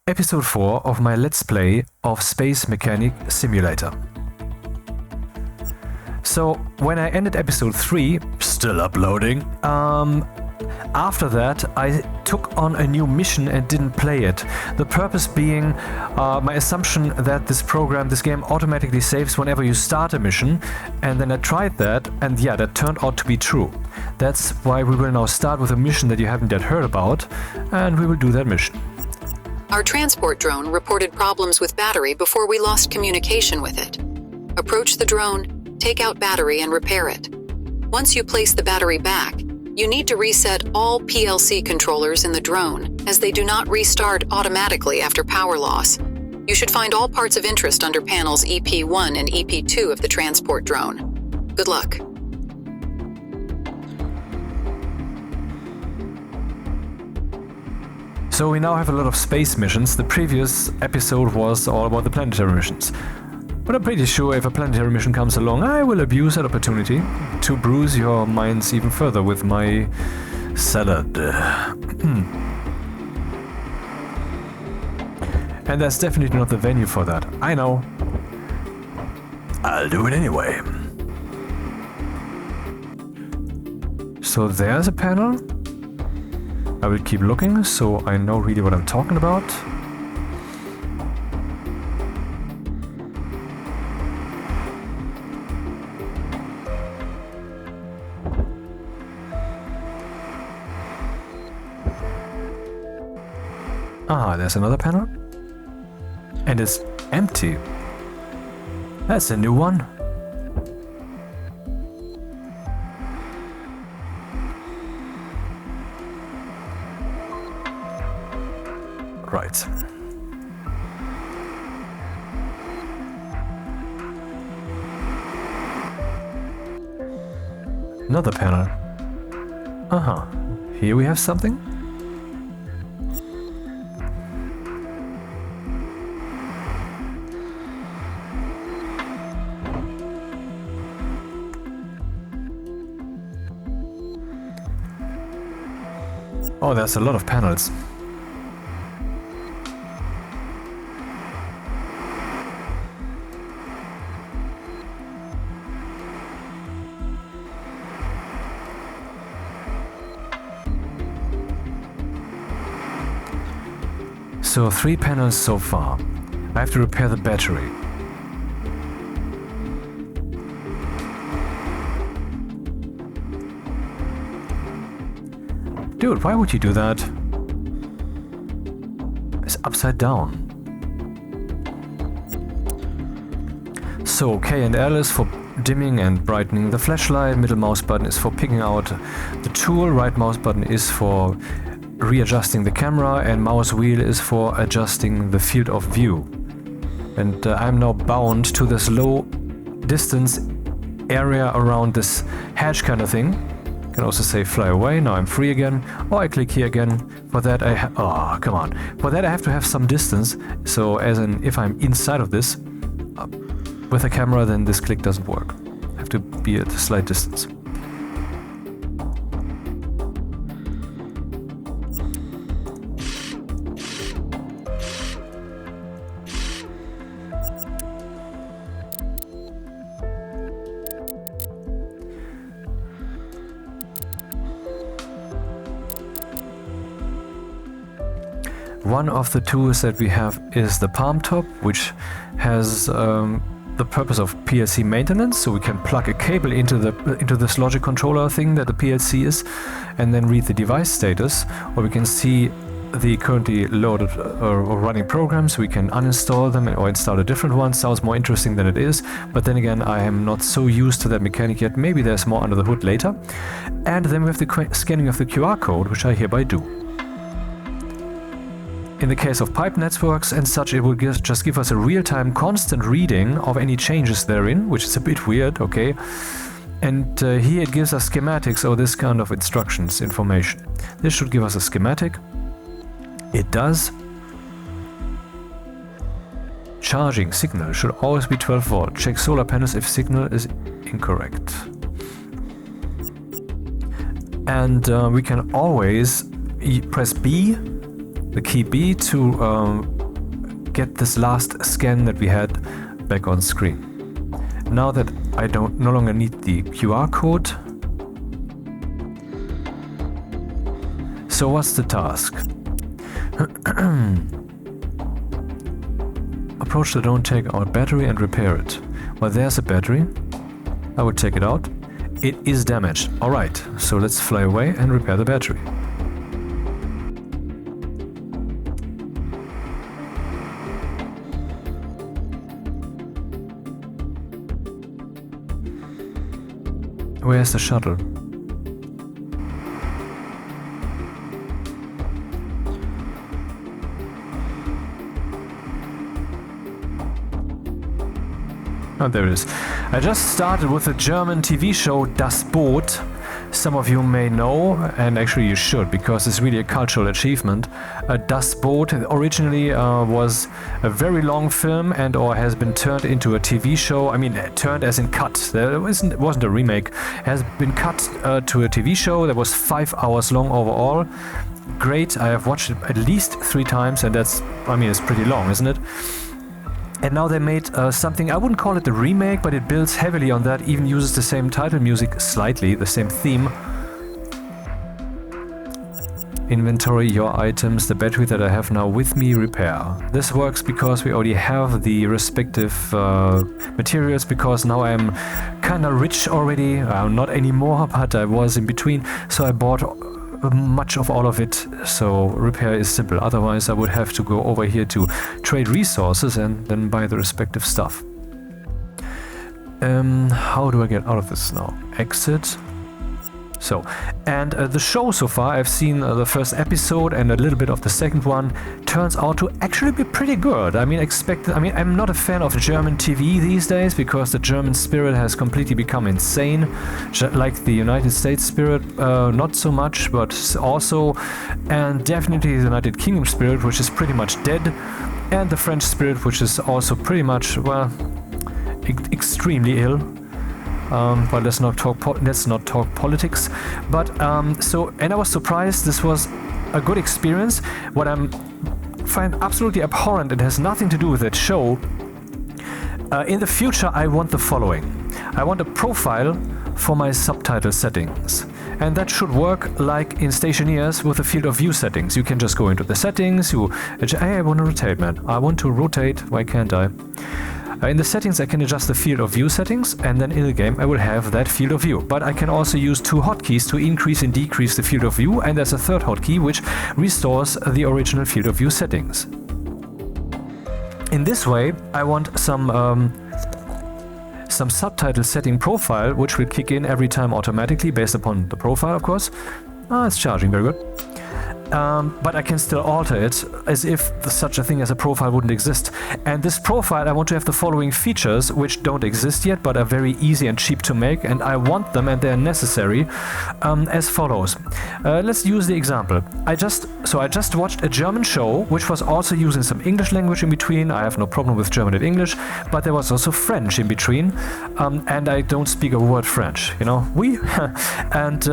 episode 4 of my Let's Play of Space Mechanic Simulator. So, when I ended episode 3, still uploading, after that I took on a new mission and didn't play it. The purpose being my assumption that this game automatically saves whenever you start a mission, and then I tried that, and yeah, that turned out to be true. That's why we will now start with a mission that you haven't yet heard about, and we will do that mission. Our transport drone reported problems with battery before we lost communication with it. Approach the drone, take out battery and repair it. Once you place the battery back, you need to reset all PLC controllers in the drone, as they do not restart automatically after power loss. You should find all parts of interest under panels EP1 and EP2 of the transport drone. Good luck. So we now have a lot of space missions. The previous episode was all about the planetary missions. But I'm pretty sure if a planetary mission comes along, I will abuse that opportunity to bruise your minds even further with my salad. And that's definitely not the venue for that. I know. I'll do it anyway. So there's a panel. I will keep looking so I know really what I'm talking about. Ah, there's another panel. And it's empty. That's a new one. Right. Another panel. Uh-huh. Here we have something. Oh, there's a lot of panels. So 3 panels so far. I have to repair the battery. Dude, why would you do that? It's upside down. So K and L is for dimming and brightening the flashlight, middle mouse button is for picking out the tool, right mouse button is for readjusting the camera, and mouse wheel is for adjusting the field of view. And I'm now bound to this low distance area around this hedge kind of thing. Can also say fly away. Now I'm free again, or I click here again. For that For that I have to have some distance. So as in, if I'm inside of this with a camera, then this click doesn't work. I have to be at a slight distance. One of the tools that we have is the palm top, which has the purpose of PLC maintenance. So we can plug a cable into this logic controller thing that the PLC is, and then read the device status, or we can see the currently loaded or running programs. We can uninstall them or install a different one. Sounds more interesting than it is, but then again, I am not so used to that mechanic yet. Maybe there's more under the hood later. And then we have the scanning of the QR code, which I hereby do. In the case of pipe networks and such, it will just give us a real-time constant reading of any changes therein, which is a bit weird, okay? And here it gives us schematics or this kind of instructions, information. This should give us a schematic. It does. Charging signal should always be 12 volt. Check solar panels if signal is incorrect. And we can always press B, the key B, to get this last scan that we had back on screen. Now that I no longer need the QR code. So what's the task? Approach the drone, take out battery and repair it. Well, there's a battery. I would take it out. It is damaged. Alright, so let's fly away and repair the battery. Where's the shuttle? Oh, there it is. I just started with a German TV show, Das Boot. Some of you may know, and actually you should, because it's really a cultural achievement. Das Boot originally was a very long film and or has been turned into a TV show. I mean, turned as in cut. It wasn't a remake. It has been cut to a TV show that was 5 hours long overall. Great. I have watched it at least 3 times, and that's, I mean, it's pretty long, isn't it? And now they made something, I wouldn't call it a remake, but it builds heavily on that, even uses the same title music slightly, the same theme. Inventory your items, the battery that I have now with me, repair. This works because we already have the respective materials, because now I'm kinda rich already, not anymore, but I was in between, so I bought much of all of it, so repair is simple. Otherwise I would have to go over here to trade resources and then buy the respective stuff. How do I get out of this now? Exit. So, and the show so far, I've seen the first episode and a little bit of the second one, turns out to actually be pretty good. I mean, I'm not a fan of German TV these days, because the German spirit has completely become insane. Like the United States spirit, not so much, but also, and definitely the United Kingdom spirit, which is pretty much dead, and the French spirit, which is also pretty much, well, extremely ill. But let's not talk politics. But and I was surprised. This was a good experience. What I find absolutely abhorrent, it has nothing to do with that show. In the future, I want the following. I want a profile for my subtitle settings. And that should work like in Stationeers with the field of view settings. You can just go into the settings. Hey, I want to rotate, man. I want to rotate. Why can't I? In the settings I can adjust the field of view settings, and then in the game I will have that field of view. But I can also use 2 hotkeys to increase and decrease the field of view, and there's a third hotkey which restores the original field of view settings. In this way I want some subtitle setting profile which will kick in every time automatically based upon the profile, of course. It's charging, very good. But I can still alter it as if such a thing as a profile wouldn't exist. And this profile, I want to have the following features which don't exist yet but are very easy and cheap to make, and I want them and they're necessary, as follows. Let's use the example. I just watched a German show which was also using some English language in between. I have no problem with German and English, but there was also French in between, and I don't speak a word French, you know? Oui. And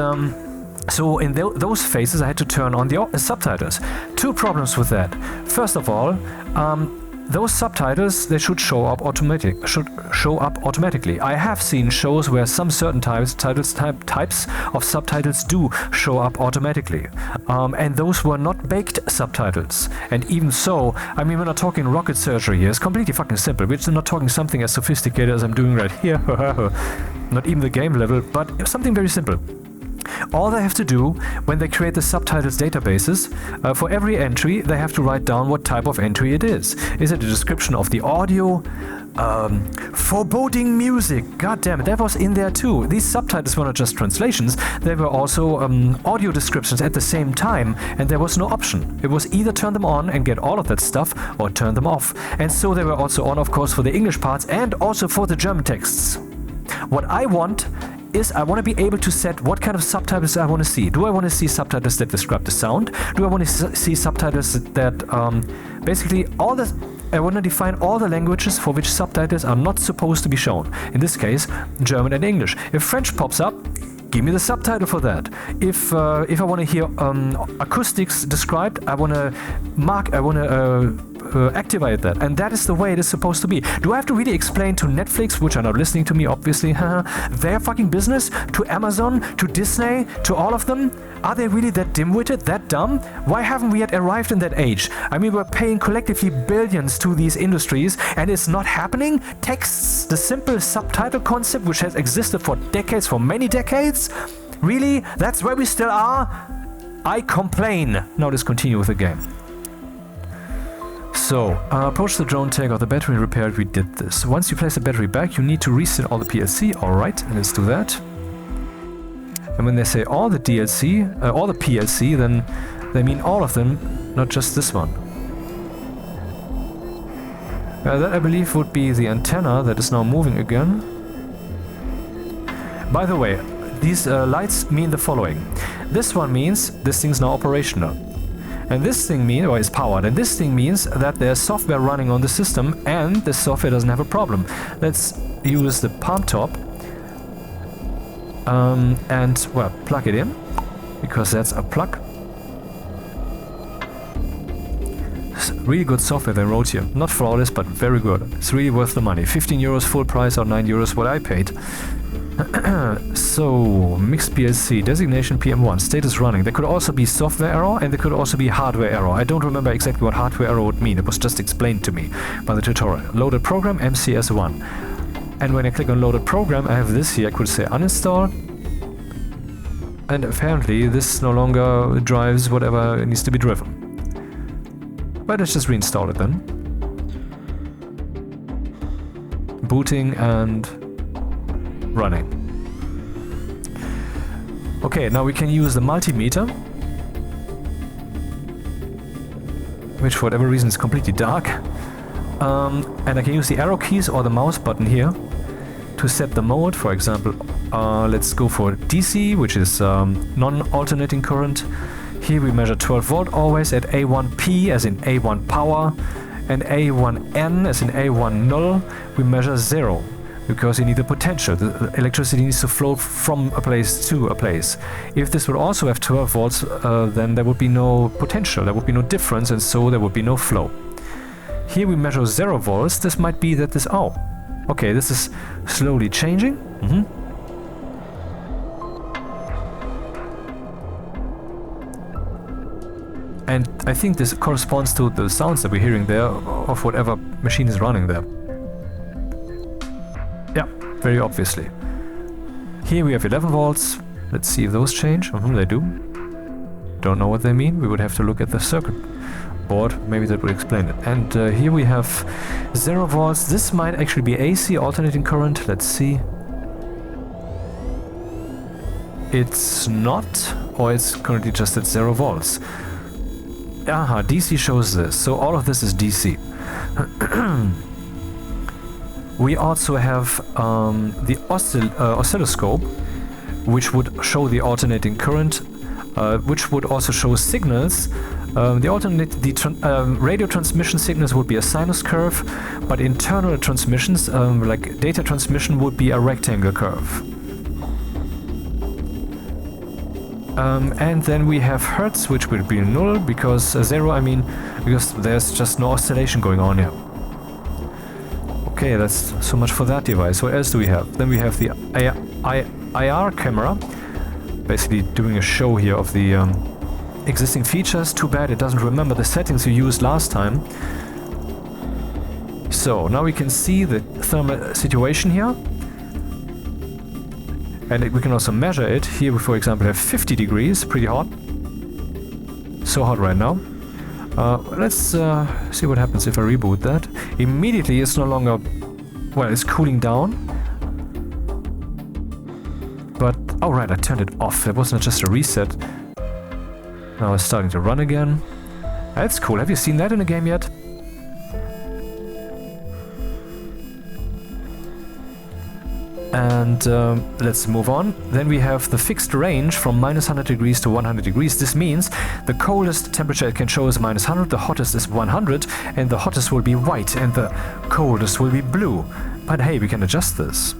so in those phases I had to turn on the subtitles. 2 problems with that. First of all, those subtitles, they should show up automatically. I have seen shows where some certain types of subtitles do show up automatically, and those were not baked subtitles. And even so, I mean, we're not talking rocket surgery here. It's completely fucking simple. We're not talking something as sophisticated as I'm doing right here. Not even the game level, but something very simple. All they have to do when they create the subtitles databases, for every entry they have to write down what type of entry it is. Is it a description of the audio? Foreboding music. God damn it, that was in there too. These subtitles were not just translations, they were also audio descriptions at the same time, and there was no option. It was either turn them on and get all of that stuff, or turn them off. And so they were also on, of course, for the English parts and also for the German texts. What I want is I want to be able to set what kind of subtitles I want to see. Do I want to see subtitles that describe the sound? Do I want to see subtitles that basically I want to define all the languages for which subtitles are not supposed to be shown. In this case, German and English. If French pops up, give me the subtitle for that. If I want to hear acoustics described, I want to activate that. And that is the way it is supposed to be. Do I have to really explain to Netflix, which are not listening to me, obviously, their fucking business? To Amazon? To Disney? To all of them? Are they really that dim-witted, that dumb? Why haven't we yet arrived in that age? I mean, we're paying collectively billions to these industries, and it's not happening? Texts, the simple subtitle concept, which has existed for decades, for many decades? Really? That's where we still are? I complain. Now let's continue with the game. So, approach the drone, take out the battery and repair it. We did this. Once you place the battery back, you need to reset all the PLC. Alright, let's do that. And when they say all the DLC, all the PLC, then they mean all of them, not just this one. That I believe would be the antenna that is now moving again. By the way, these lights mean the following. This one means this thing's now operational. And this thing means, or is powered, and this thing means that there's software running on the system and the software doesn't have a problem. Let's use the palm top. And, well, plug it in, because that's a plug. It's really good software they wrote here. Not flawless, but very good. It's really worth the money. 15 euros full price or 9 euros what I paid. So, mixed PLC, designation PM1, status running. There could also be software error and there could also be hardware error. I don't remember exactly what hardware error would mean. It was just explained to me by the tutorial. Loaded program, MCS1. And when I click on loaded program, I have this here. I could say uninstall. And apparently this no longer drives whatever needs to be driven. But let's just reinstall it then. Booting and running. Okay, now we can use the multimeter, which for whatever reason is completely dark. And I can use the arrow keys or the mouse button here to set the mode. For example, let's go for DC, which is non-alternating current. Here we measure 12 volt always at A1P as in A1 power, and A1N as in A1 null. We measure 0 because you need the potential. The electricity needs to flow from a place to a place. If this would also have 12 volts, then there would be no potential, there would be no difference, and so there would be no flow. Here we measure 0 volts. This might be that this... Oh, okay, this is slowly changing. And I think this corresponds to the sounds that we're hearing there of whatever machine is running there. Yeah, very obviously. Here we have 11 volts. Let's see if those change. They do. Don't know what they mean. We would have to look at the circuit board. Maybe that would explain it. And here we have 0 volts. This might actually be AC, alternating current. Let's see. It's not, or it's currently just at 0 volts. Aha, DC shows this. So all of this is DC. We also have the oscilloscope, which would show the alternating current, which would also show signals. The radio transmission signals would be a sinus curve, but internal transmissions, like data transmission, would be a rectangle curve. And then we have hertz, which would be null, because 0, I mean, because there's just no oscillation going on here. Okay, that's so much for that device. What else do we have? Then we have the IR camera, basically doing a show here of the existing features. Too bad it doesn't remember the settings you used last time. So now we can see the thermal situation here. And we can also measure it. Here we, for example, have 50 degrees, pretty hot. So hot right now. Let's see what happens if I reboot that. Immediately it's no longer... Well, it's cooling down. But... Oh right, I turned it off. It wasn't just a reset. Now it's starting to run again. That's cool. Have you seen that in a game yet? And let's move on. Then we have the fixed range from minus 100 degrees to 100 degrees. This means the coldest temperature it can show is minus 100, the hottest is 100, and the hottest will be white, and the coldest will be blue. But hey, we can adjust this.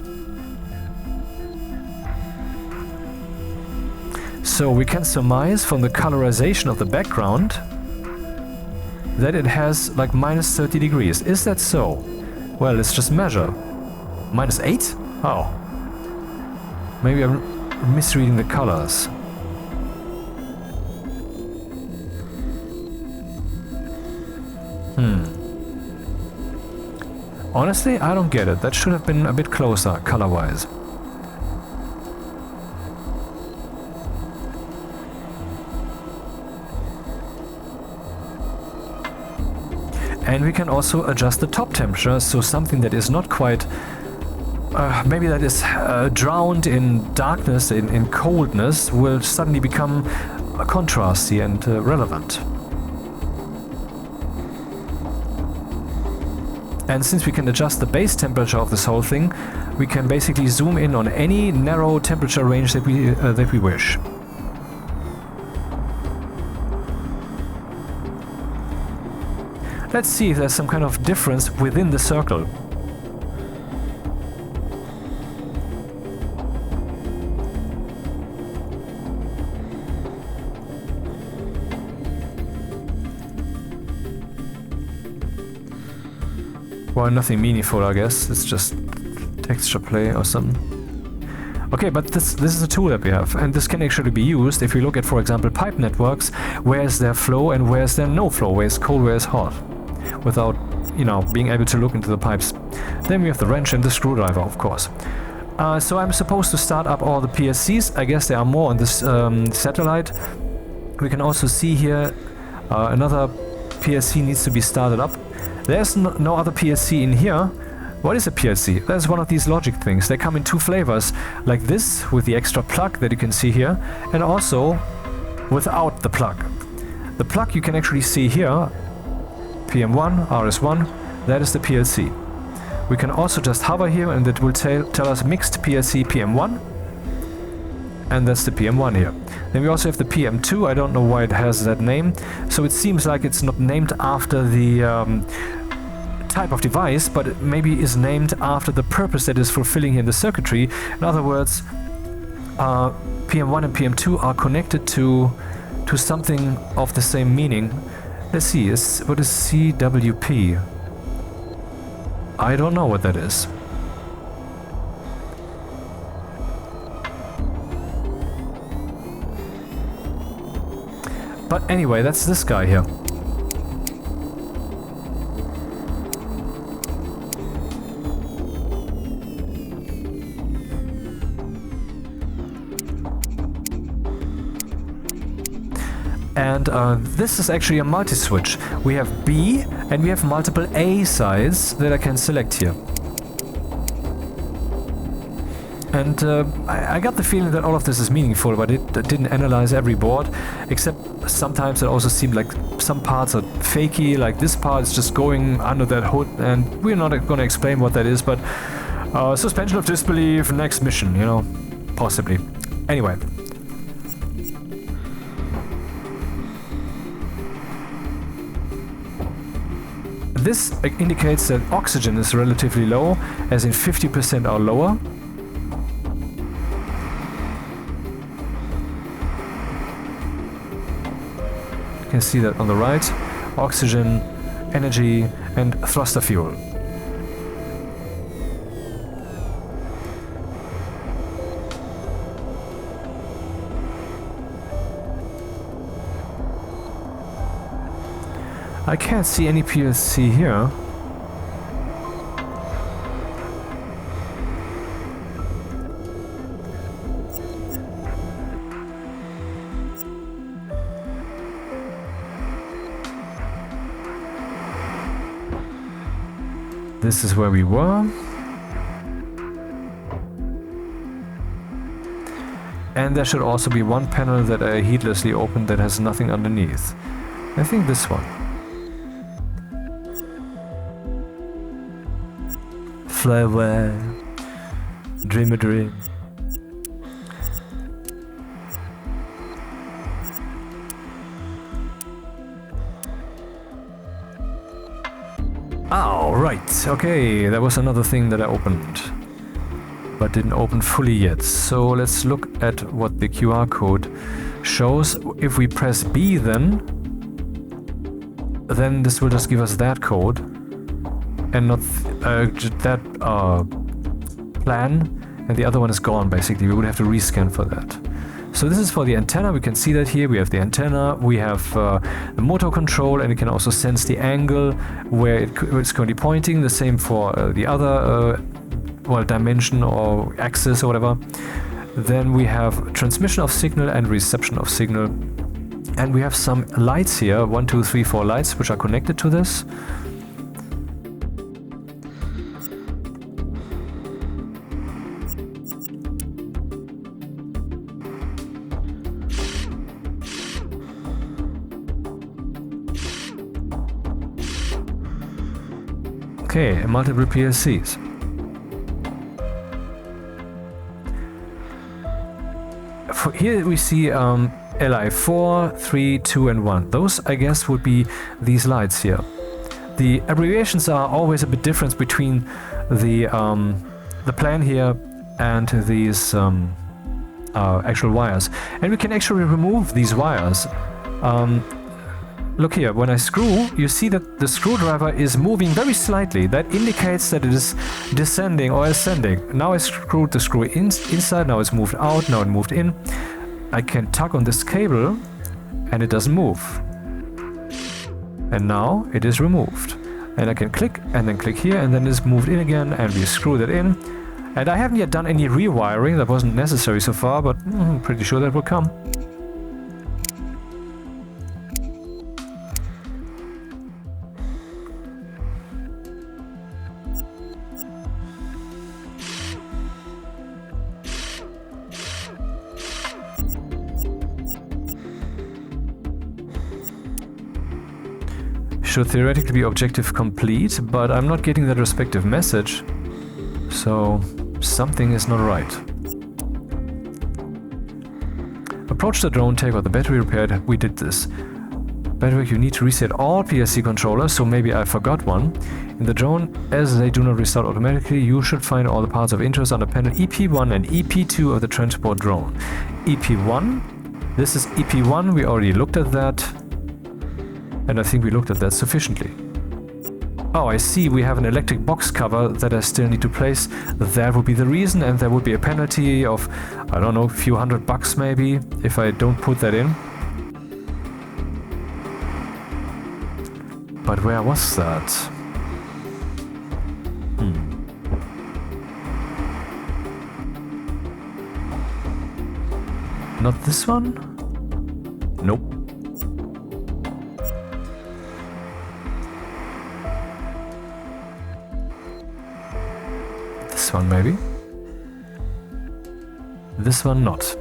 So we can surmise from the colorization of the background that it has like minus 30 degrees. Is that so? Well, let's just measure. Minus 8? Oh. Maybe I'm misreading the colors. Honestly, I don't get it. That should have been a bit closer, color-wise. And we can also adjust the top temperature, so something that is not quite... maybe that is drowned in darkness, in coldness, will suddenly become contrasty and relevant. And since we can adjust the base temperature of this whole thing, we can basically zoom in on any narrow temperature range that we wish. Let's see if there's some kind of difference within the circle. Well, nothing meaningful, I guess. It's just texture play or something. Okay, but this is a tool that we have, and this can actually be used if you look at, for example, pipe networks. Where is there flow and where is there no flow? Where is cold, where is hot? Without, you know, being able to look into the pipes. Then we have the wrench and the screwdriver, of course. So I'm supposed to start up all the PLCs. I guess there are more on this satellite. We can also see here another PLC needs to be started up. There's no other PLC in here. What is a PLC? That's one of these logic things. They come in two flavors, like this with the extra plug that you can see here, and also without the plug. The plug you can actually see here, PM1, RS1, that is the PLC. We can also just hover here and it will tell us mixed PLC PM1, and that's the PM1 here. Then we also have the PM2, I don't know why it has that name, so it seems like it's not named after the type of device, but it maybe is named after the purpose that is fulfilling in the circuitry. In other words, PM1 and PM2 are connected to something of the same meaning. Let's see, what is CWP? I don't know what that is. But anyway, that's this guy here. And this is actually a multi-switch. We have B and we have multiple A sides that I can select here. And I got the feeling that all of this is meaningful, but it didn't analyze every board, except sometimes it also seemed like some parts are fakey, like this part is just going under that hood, and we're not going to explain what that is, but suspension of disbelief, next mission, you know, possibly. Anyway. This indicates that oxygen is relatively low, as in 50% or lower. You can see that on the right. Oxygen, energy, and thruster fuel. I can't see any PLC here. This is where we were. And there should also be one panel that I heedlessly opened that has nothing underneath. I think this one. Fly away, dream a dream. Oh, right, okay, that was another thing that I opened, but didn't open fully yet. So let's look at what the QR code shows. If we press B then, then this will just give us that code and not that plan, and the other one is gone basically. We would have to rescan for that. So this is for the antenna. We can see that here. We have the antenna, we have the motor control, and it can also sense the angle where it's currently pointing. The same for the other dimension or axis or whatever. Then we have transmission of signal and reception of signal. And we have some lights here, 1, 2, 3, 4 lights, which are connected to this. Okay, multiple PLCs. Here we see LI 4, 3, 2 and 1. Those, I guess, would be these lights here. The abbreviations are always a bit different between the plan here and these actual wires. And we can actually remove these wires. Look here, when I screw, you see that the screwdriver is moving very slightly. That indicates that it is descending or ascending. Now I screwed the screw inside, now it's moved out, now it moved in. I can tug on this cable and it doesn't move. And now it is removed. And I can click and then click here and then it's moved in again and we screw that in. And I haven't yet done any rewiring, that wasn't necessary so far, but I'm pretty sure that will come. Should theoretically be objective complete, but I'm not getting that respective message, so something is not right. Approach the drone, take out the battery, repair it. We did this. By the way, you need to reset all PLC controllers, so maybe I forgot one. In the drone, as they do not restart automatically, you should find all the parts of interest under panel EP1 and EP2 of the transport drone. EP1, this is EP1, we already looked at that. And I think we looked at that sufficiently. Oh, I see, we have an electric box cover that I still need to place. That would be the reason, and there would be a penalty of, I don't know, a few $100 maybe, if I don't put that in. But where was that? Not this one? Nope. This one maybe? This one not.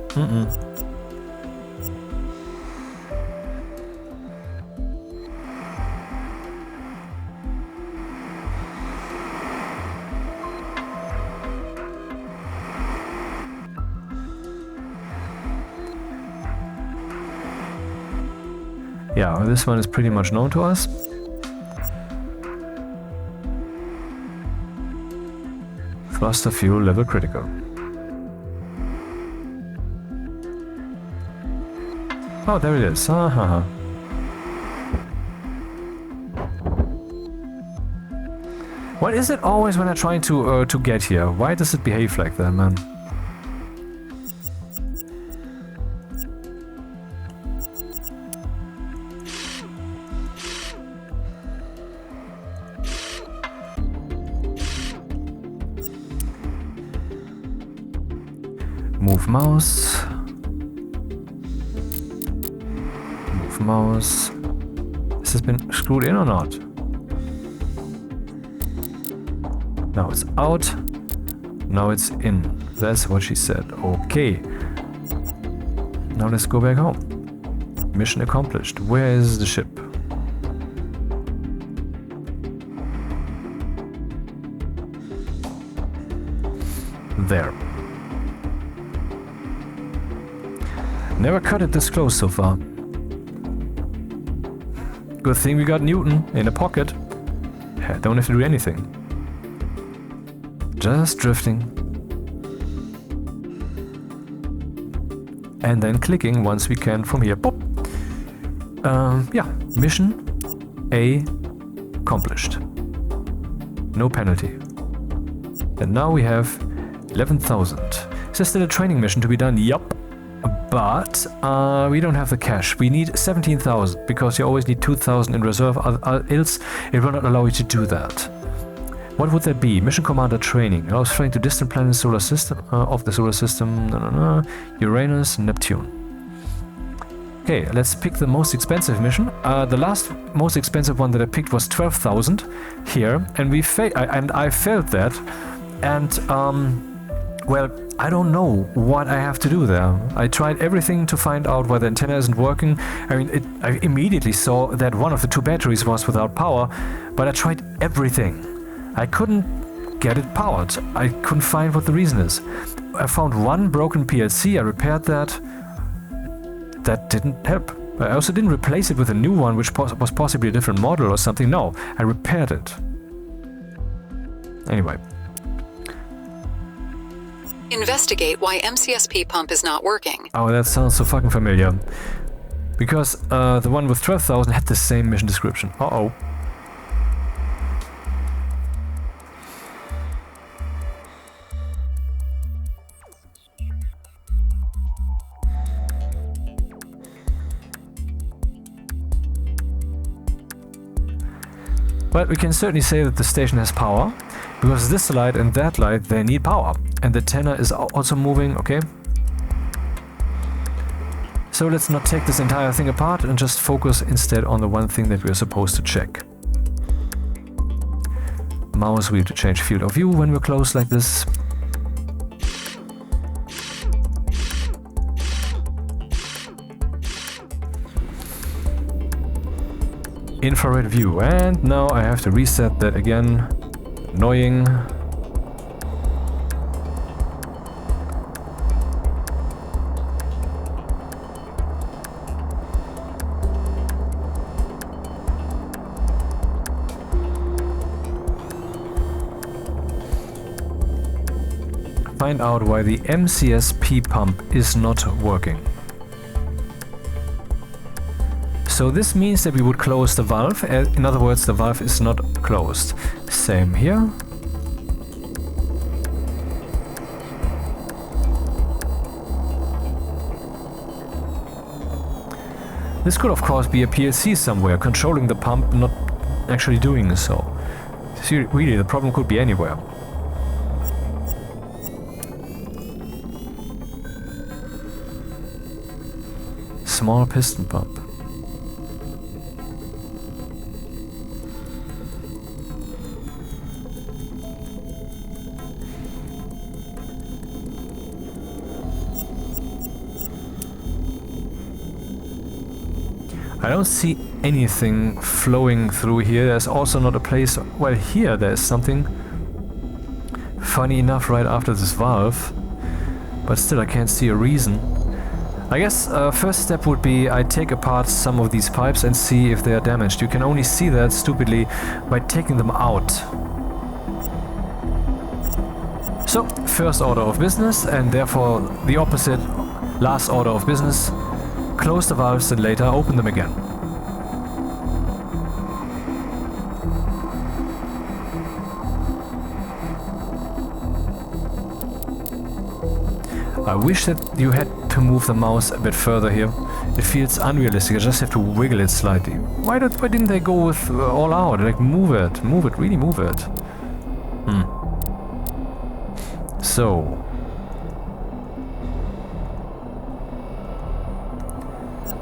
Yeah, this one is pretty much known to us. Thruster fuel level critical. Oh, there it is. What is it always when I'm trying to get here? Why does it behave like that, man? Move mouse. Move mouse. Has this been screwed in or not? Now it's out. Now it's in. That's what she said. Okay. Now let's go back home. Mission accomplished. Where is the ship? There. Never cut it this close so far. Good thing we got Newton in a pocket. Don't have to do anything. Just drifting. And then clicking once we can from here. Pop. Yeah, mission Accomplished. No penalty. And now we have 11,000. Is there still a training mission to be done? Yup. But we don't have the cash. We need 17,000 because you always need 2,000 in reserve, else it will not allow you to do that. What would that be? Mission Commander Training. Allows flying to distant planets solar system, of the solar system. Uranus, Neptune. Okay, let's pick the most expensive mission. The last most expensive one that I picked was 12,000 here, and I failed that. And well, I don't know what I have to do there. I tried everything to find out why the antenna isn't working. I mean, I immediately saw that one of the 2 batteries was without power, but I tried everything. I couldn't get it powered. I couldn't find what the reason is. I found one broken PLC, I repaired that. That didn't help. I also didn't replace it with a new one, which was possibly a different model or something. No, I repaired it. Anyway. Investigate why MCSP pump is not working. Oh, that sounds so fucking familiar. Because the one with 12,000 had the same mission description. Uh-oh. Well, we can certainly say that the station has power, because this light and that light, they need power. And the antenna is also moving, okay? So let's not take this entire thing apart and just focus instead on the one thing that we're supposed to check. Mouse wheel to change field of view when we're close like this. Infrared view, and now I have to reset that again. Annoying. Find out why the MCSP pump is not working. So this means that we would close the valve. In other words, the valve is not closed. Same here. This could of course be a PLC somewhere, controlling the pump, not actually doing so. Really, the problem could be anywhere. Small piston pump. I don't see anything flowing through here. There's also not a place... Well, here there's something. Funny enough, right after this valve. But still, I can't see a reason. I guess first step would be I take apart some of these pipes and see if they are damaged. You can only see that, stupidly, by taking them out. So, first order of business, and therefore the opposite, last order of business. Close the valves and later open them again. I wish that you had to move the mouse a bit further here. It feels unrealistic. I just have to wiggle it slightly. Why didn't they go with all out? Like, move it, really move it. So...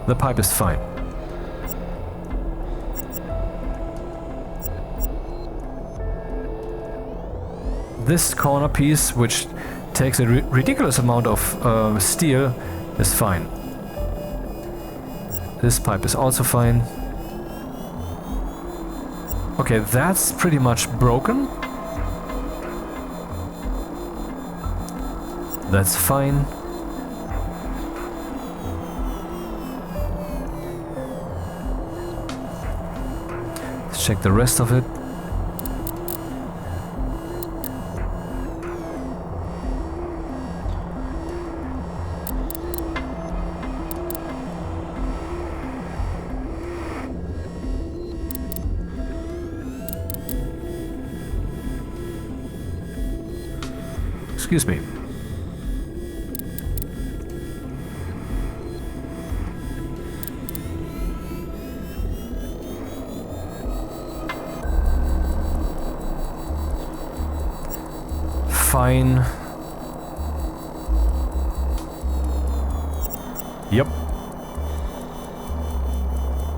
the pipe is fine. This corner piece, which takes a ridiculous amount of steel, is fine. This pipe is also fine. Okay, that's pretty much broken. That's fine. Let's check the rest of it. Excuse me. Fine. Yep.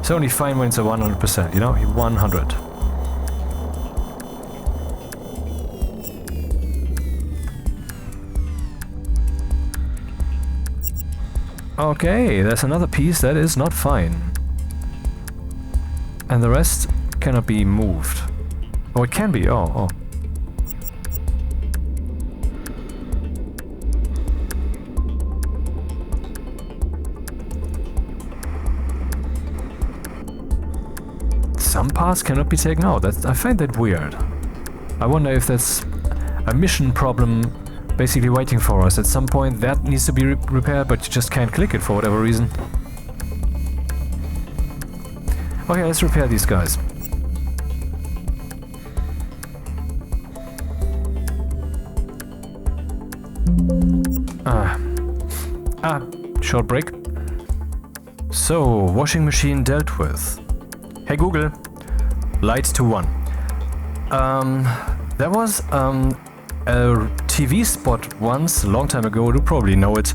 It's only fine when it's a 100%, you know? 100. Okay, there's another piece that is not fine. And the rest cannot be moved. Oh, it can be. Oh. Some parts cannot be taken out. I find that weird. I wonder if that's a mission problem basically waiting for us. At some point that needs to be repaired, but you just can't click it for whatever reason. Okay, let's repair these guys. Short break. So, washing machine dealt with. Hey Google, light to 1. There was a TV spot once, a long time ago, you probably know it,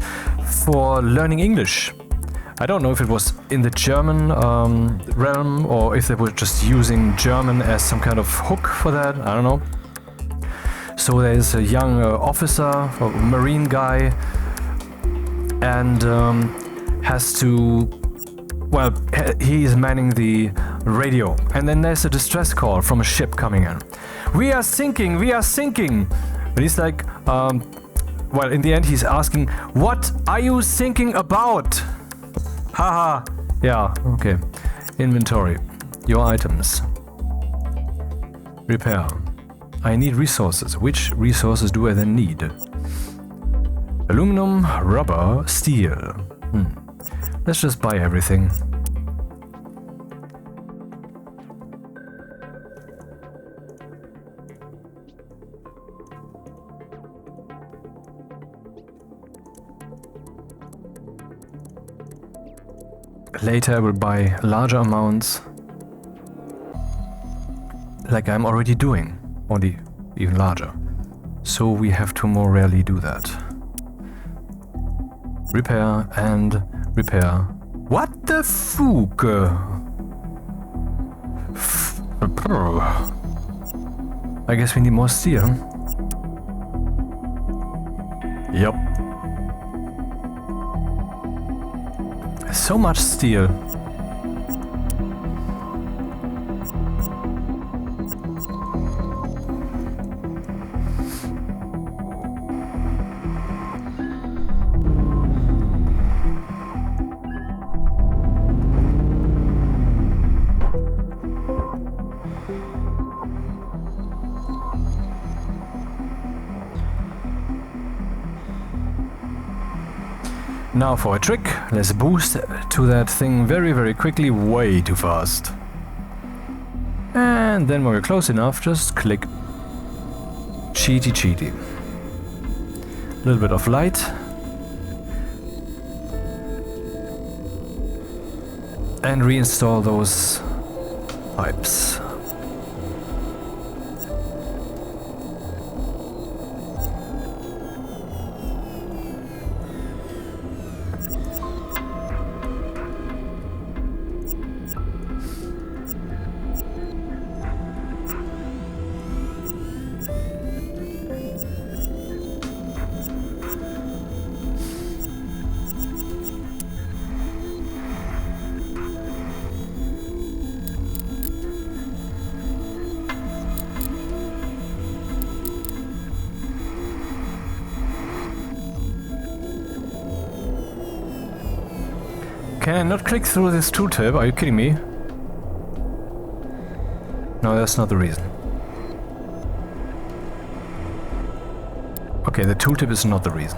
for learning English. I don't know if it was in the German realm or if they were just using German as some kind of hook for that, I don't know. So there's a young officer, a marine guy, and has to, well, he is manning the radio, and then there's a distress call from a ship coming in. We are sinking! And he's like, well, in the end he's asking, what are you thinking about? Haha. Yeah, okay. Inventory. Your items. Repair. I need resources. Which resources do I then need? Aluminum, rubber, steel. Let's just buy everything. Later I will buy larger amounts, like I'm already doing, only even larger. So we have to more rarely do that. Repair and repair. What the fuck? I guess we need more steel. Yup. So much steel. Now for a trick, let's boost to that thing very, very quickly, way too fast. And then when we're close enough, just click. Cheaty cheaty. A little bit of light. And reinstall those pipes. Can I not click through this tooltip? Are you kidding me? No, that's not the reason. Okay, the tooltip is not the reason.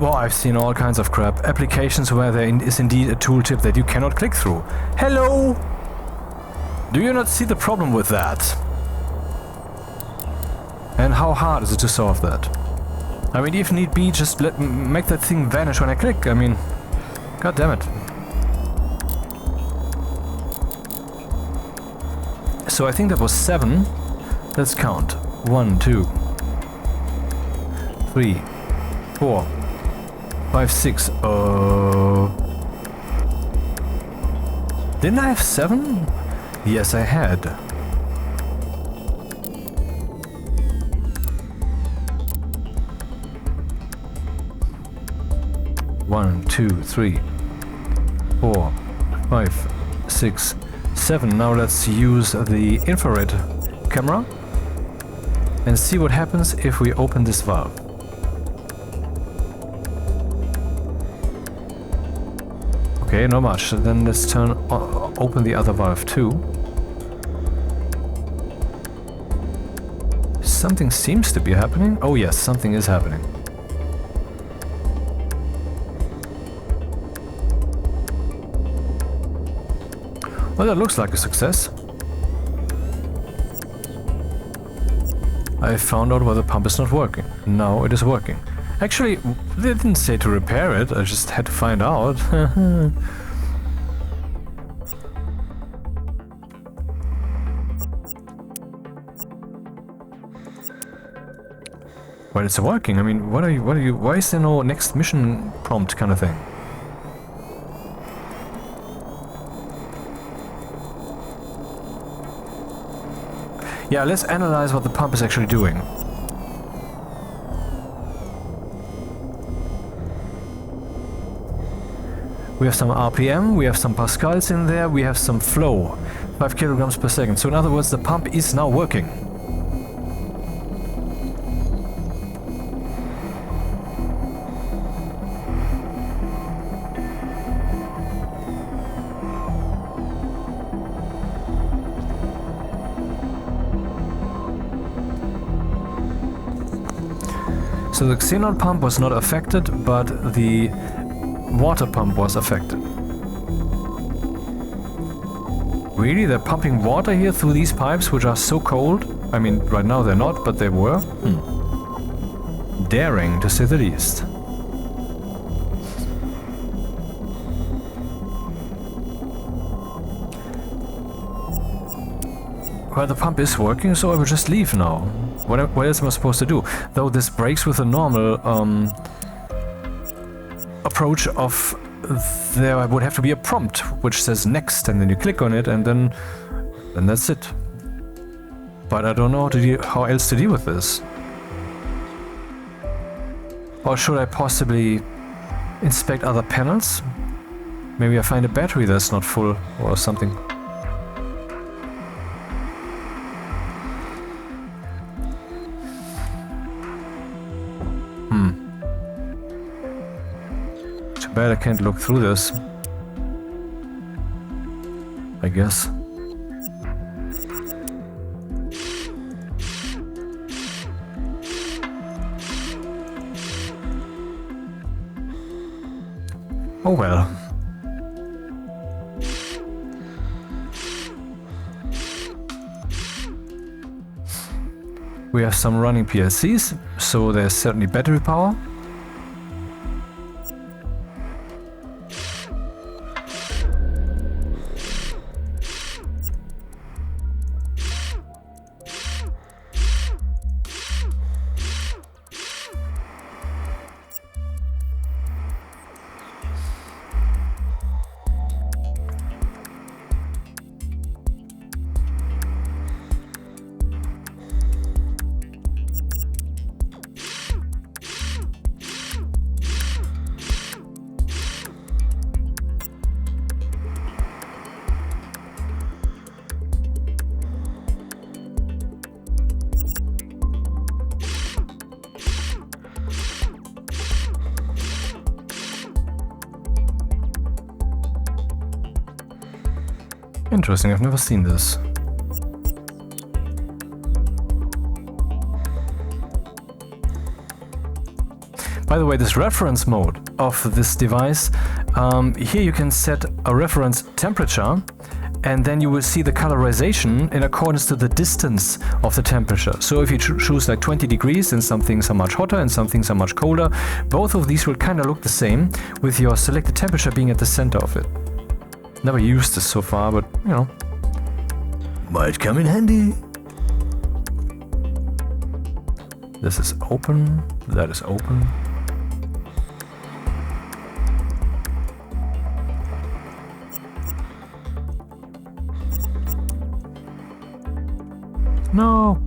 Well, I've seen all kinds of crap. Applications where there is indeed a tooltip that you cannot click through. Hello! Do you not see the problem with that? And how hard is it to solve that? I mean, if need be, just make that thing vanish when I click. I mean, god damn it. So I think that was 7. Let's count. 1, 2, 3, 4, 5, 6. Didn't I have 7? Yes, I had. One, 2, 3, 4, 5, 6, 7. Now let's use the infrared camera and see what happens if we open this valve. Okay, not much. Then let's open the other valve too. Something seems to be happening. Oh yes, something is happening. Well, that looks like a success. I found out why the pump is not working. Now it is working. Actually, they didn't say to repair it, I just had to find out. Well, it's working. I mean, why is there no next mission prompt kind of thing? Yeah, let's analyze what the pump is actually doing. We have some RPM, we have some pascals in there, we have some flow. 5 kilograms per second. So in other words, the pump is now working. So the xenon pump was not affected, but the water pump was affected. Really? They're pumping water here through these pipes, which are so cold? I mean, right now they're not, but they were. Daring, to say the least. Well, the pump is working, so I will just leave now. What else am I supposed to do? Though this breaks with the normal approach of there would have to be a prompt which says next, and then you click on it, and then that's it. But I don't know how else to deal with this. Or should I possibly inspect other panels? Maybe I find a battery that's not full or something. Bad I can't look through this, I guess. Oh well. We have some running PLCs, so there's certainly battery power. Interesting, I've never seen this. By the way, this reference mode of this device, here you can set a reference temperature and then you will see the colorization in accordance to the distance of the temperature. So if you choose like 20 degrees, then some things are much hotter and some things are much colder. Both of these will kind of look the same, with your selected temperature being at the center of it. Never used this so far, but you know, might come in handy. This is open, that is open. No.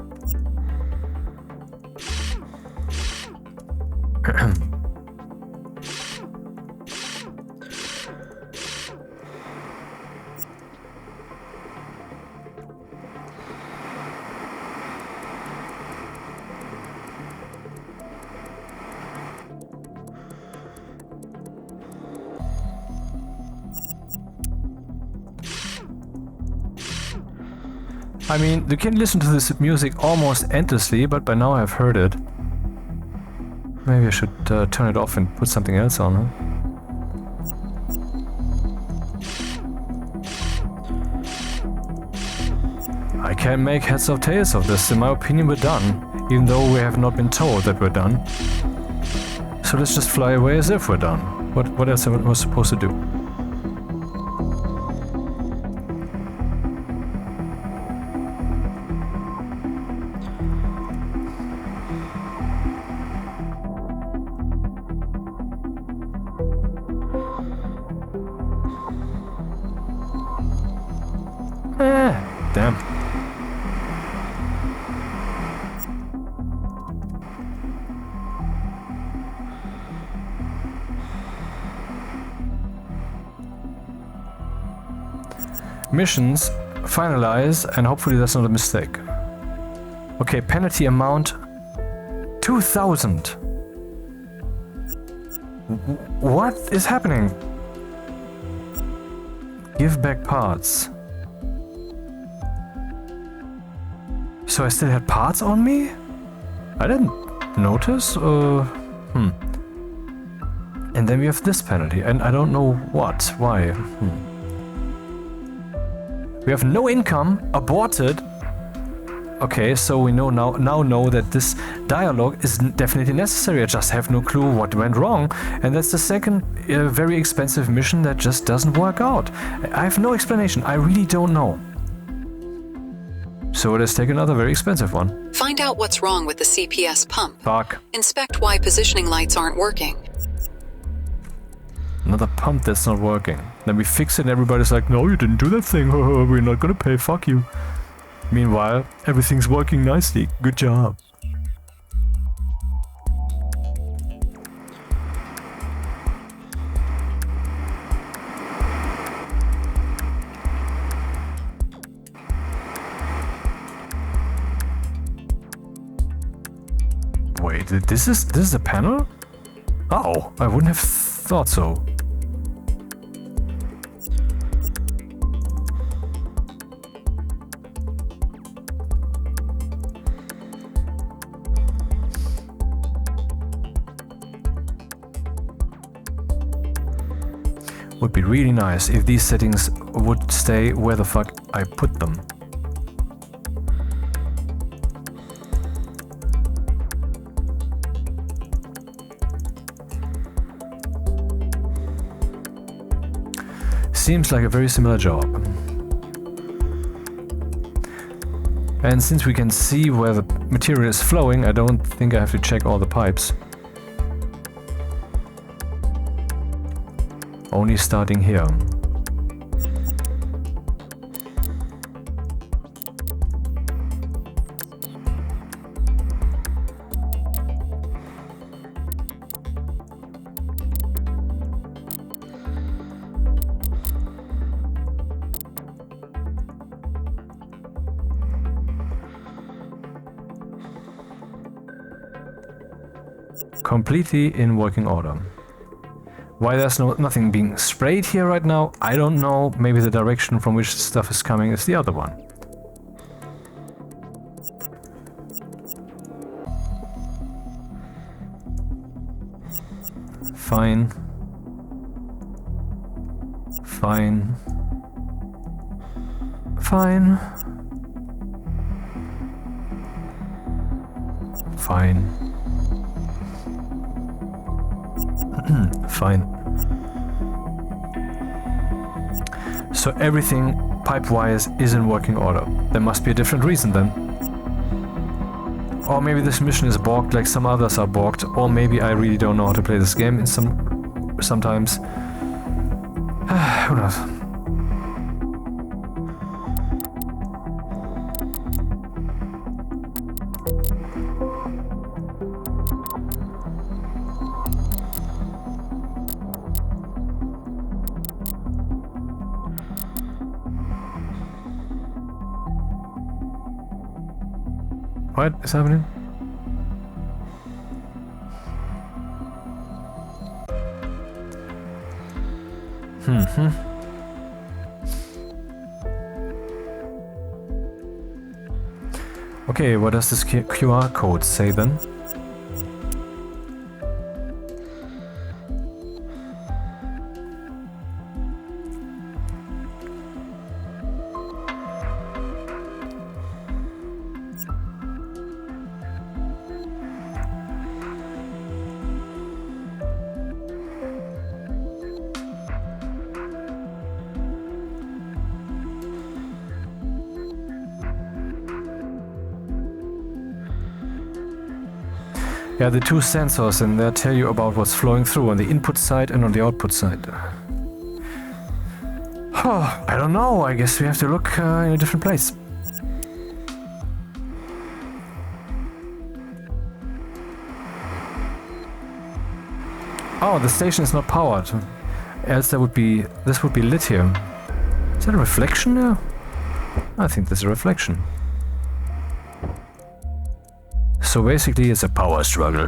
I mean, you can listen to this music almost endlessly, but by now I've heard it. Maybe I should turn it off and put something else on, huh? I can't make heads or tails of this. In my opinion, we're done, even though we have not been told that we're done. So let's just fly away as if we're done. What else am I supposed to do? Damn. Missions, finalize, and hopefully that's not a mistake. Okay, penalty amount 2,000. What is happening? Give back parts. So I still had parts on me? I didn't notice. And then we have this penalty, and I don't know what. Why? We have no income. Aborted. Okay, so we now know that this dialogue is definitely necessary. I just have no clue what went wrong, and that's the second very expensive mission that just doesn't work out. I have no explanation. I really don't know. So let's take another very expensive one. Find out what's wrong with the CPS pump. Fuck. Inspect why positioning lights aren't working. Another pump that's not working. Then we fix it and everybody's like, no, you didn't do that thing. We're not gonna pay. Fuck you. Meanwhile, everything's working nicely. Good job. Wait, this is a panel? Oh, I wouldn't have thought so. Would be really nice if these settings would stay where the fuck I put them. Seems like a very similar job. And since we can see where the material is flowing, I don't think I have to check all the pipes. Only starting here. Completely in working order. Why there's nothing being sprayed here right now, I don't know. Maybe the direction from which stuff is coming is the other one. Fine. Fine. Fine. Fine. Fine. So everything pipe-wise is in working order. There must be a different reason then. Or maybe this mission is borked like some others are borked, or maybe I really don't know how to play this game in sometimes. Who knows? What is happening? Okay, what does this QR code say then? Yeah, the two sensors in there tell you about what's flowing through on the input side and on the output side. I don't know, I guess we have to look in a different place. Oh, the station is not powered. Else this would be lit here. Is that a reflection there? I think there's a reflection. So basically it's a power struggle.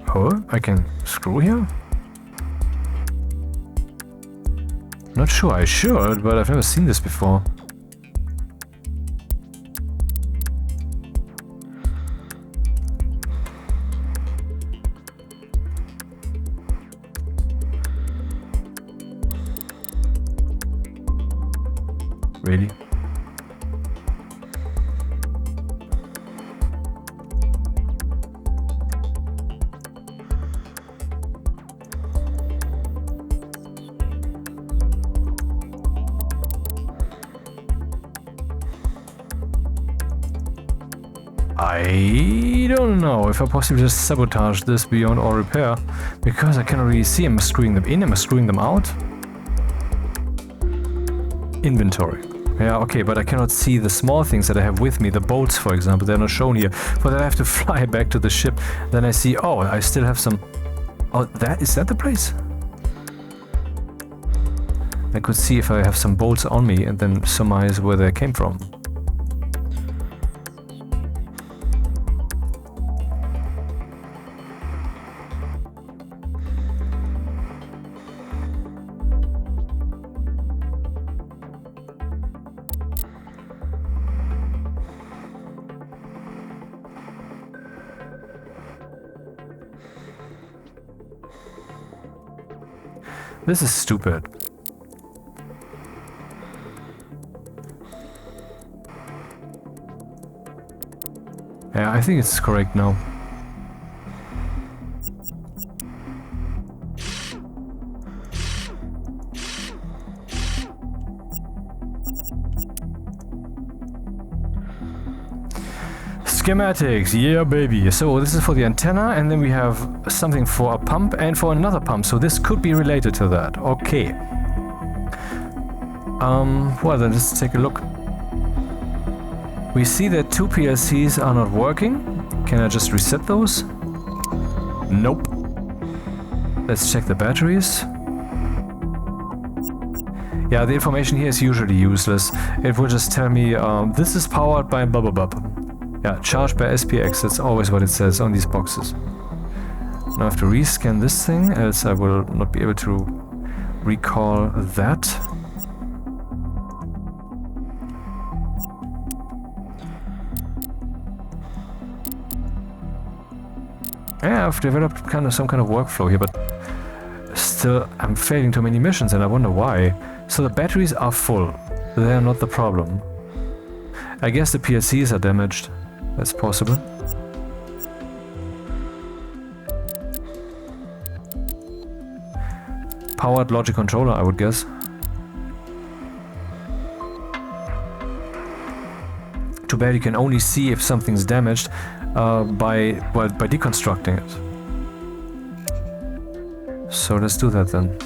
Oh, I can screw here? Not sure I should, but I've never seen this before. Really? I don't know if I possibly just sabotage this beyond all repair, because I cannot really see. Am I screwing them in? Am I screwing them out? Inventory. Yeah, okay, but I cannot see the small things that I have with me, the bolts, for example. They're not shown here. But then I have to fly back to the ship. Then I see, oh, I still have some... Oh, is that the place? I could see if I have some bolts on me and then surmise where they came from. This is stupid. Yeah, I think it's correct now. Schematics, yeah baby. So this is for the antenna, and then we have something for a pump and for another pump. So this could be related to that. Okay. Well then let's take a look. We see that two PLCs are not working. Can I just reset those? Nope. Let's check the batteries. Yeah, the information here is usually useless. It will just tell me this is powered by blah blah blah. Yeah, charged by SPX, that's always what it says on these boxes. Now I have to rescan this thing, else I will not be able to recall that. Yeah, I've developed some kind of workflow here, but still I'm failing too many missions and I wonder why. So the batteries are full. They're not the problem. I guess the PLCs are damaged. That's possible. Powered logic controller, I would guess. Too bad you can only see if something's damaged by deconstructing it. So let's do that then.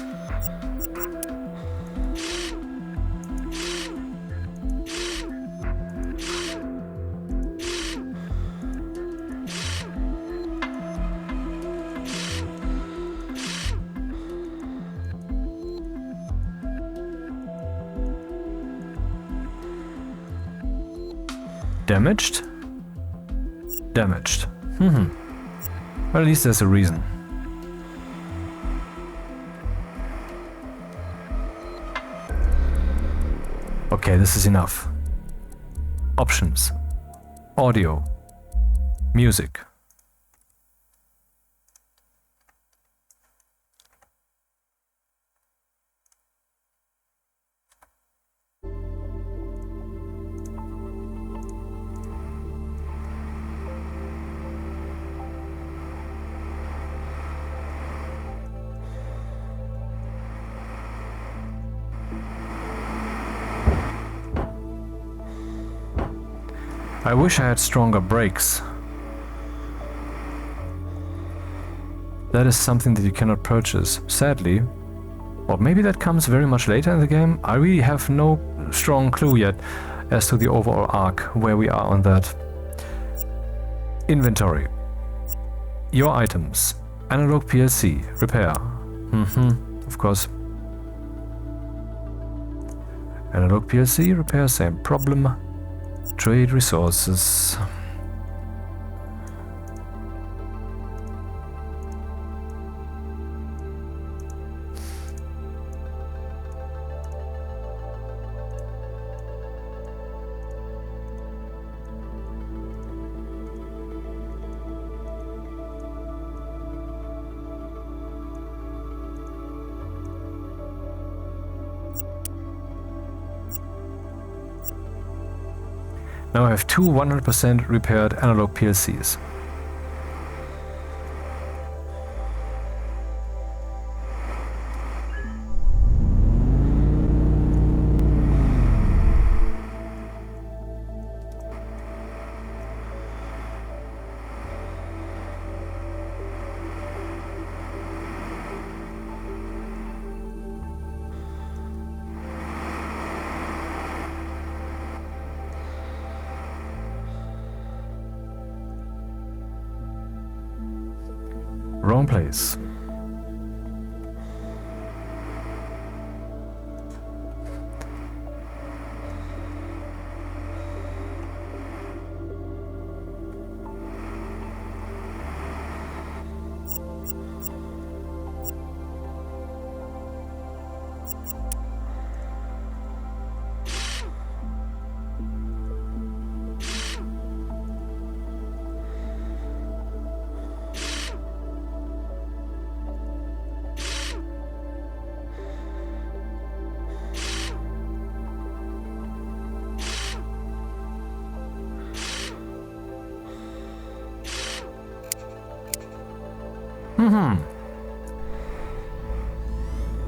Damaged? Damaged. Well, at least there's a reason. Okay, this is enough. Options. Audio. Music. I wish I had stronger brakes. That is something that you cannot purchase, sadly. Or maybe that comes very much later in the game. I really have no strong clue yet as to the overall arc, where we are on that. Inventory. Your items. Analog PLC. Repair. Of course. Analog PLC. Repair. Same problem. Trade resources. Now I have two 100% repaired analog PLCs. Wrong place.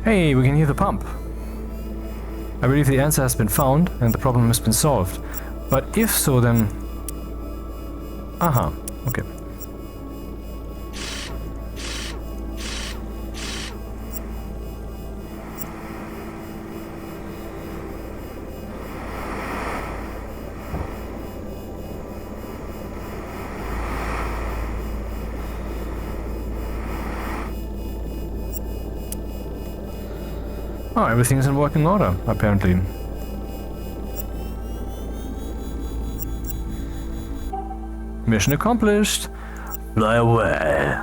Hey, we can hear the pump. I believe the answer has been found and the problem has been solved. But if so, then... Aha, okay. Oh, everything's in working order, apparently. Mission accomplished. Fly away.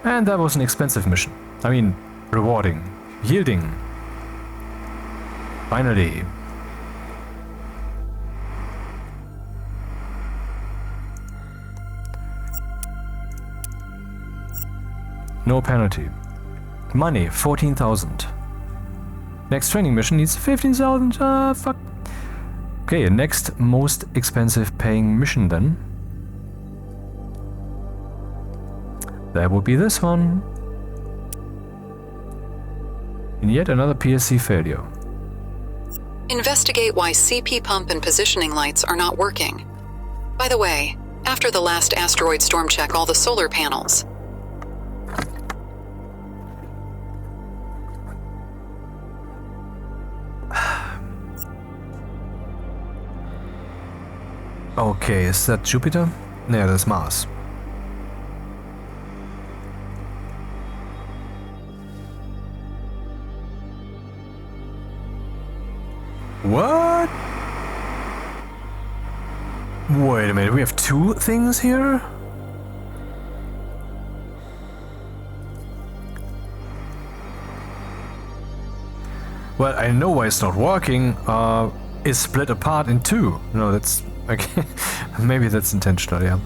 And that was an expensive mission. I mean, rewarding. Yielding. No penalty. Money, 14,000. Next training mission needs 15,000. Fuck. Okay, next most expensive paying mission then. That would be this one. And yet another PSC failure. Investigate why CP pump and positioning lights are not working. By the way, after the last asteroid storm, check all the solar panels. Okay, is that Jupiter? No, that's Mars. What? Wait a minute, we have two things here? Well, I know why it's not working. It's split apart in two. No, that's... okay. Maybe that's intentional, yeah.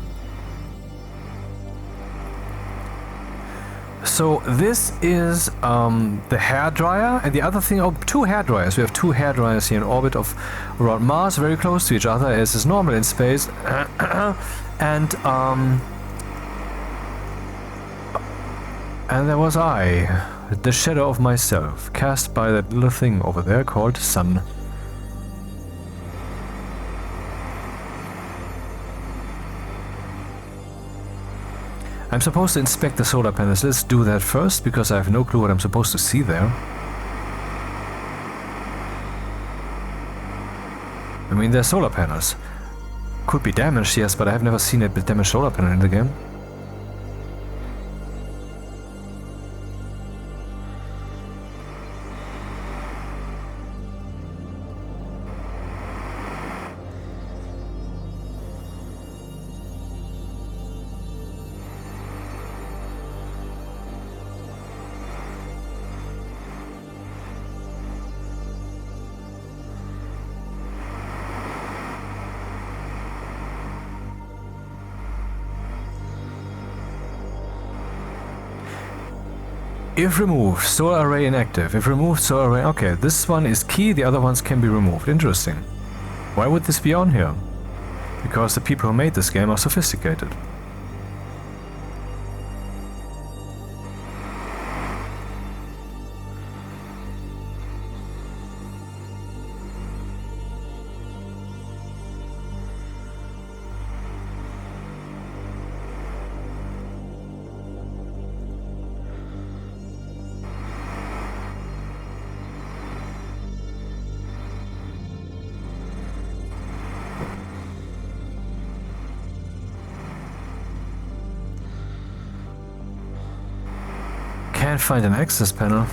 So this is the hairdryer, and the other thing, oh, two hairdryers. We have two hairdryers here in orbit of around Mars, very close to each other as is normal in space. And there was I, the shadow of myself, cast by that little thing over there called Sun. I'm supposed to inspect the solar panels. Let's do that first, because I have no clue what I'm supposed to see there. I mean, they're solar panels. Could be damaged, yes, but I have never seen a damaged solar panel in the game. If removed, solar array inactive. If removed, solar array... Okay, this one is key, the other ones can be removed. Interesting. Why would this be on here? Because the people who made this game are sophisticated. Can't find an access panel.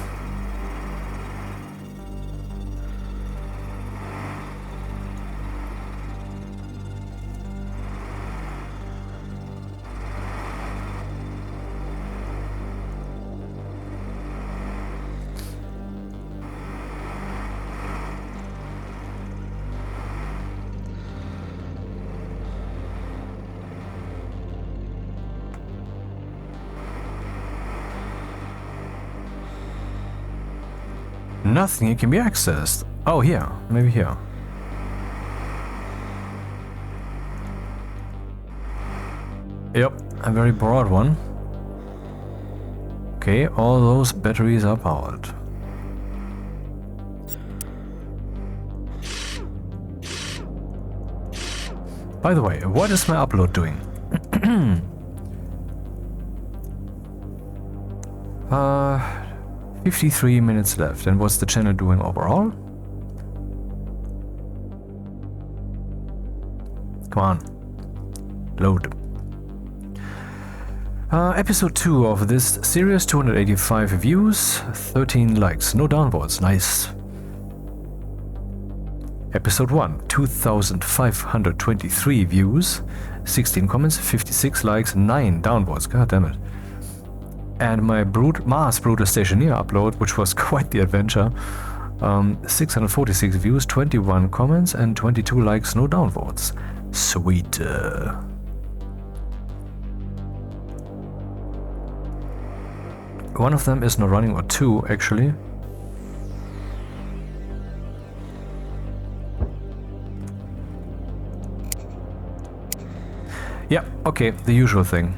Nothing, it can be accessed. Oh, here. Maybe here. Yep, a very broad one. Okay, all those batteries are powered. By the way, what is my upload doing? 53 minutes left. And what's the channel doing overall? Come on. Load. Episode 2 of this series, 285 views, 13 likes, no downvotes, nice. Episode 1, 2,523 views, 16 comments, 56 likes, 9 downvotes, god damn it. And my Mars Brutal Stationeer upload, which was quite the adventure, 646 views, 21 comments, and 22 likes, no downvotes. Sweet. one of them is not running, or two actually. Yeah, okay, the usual thing.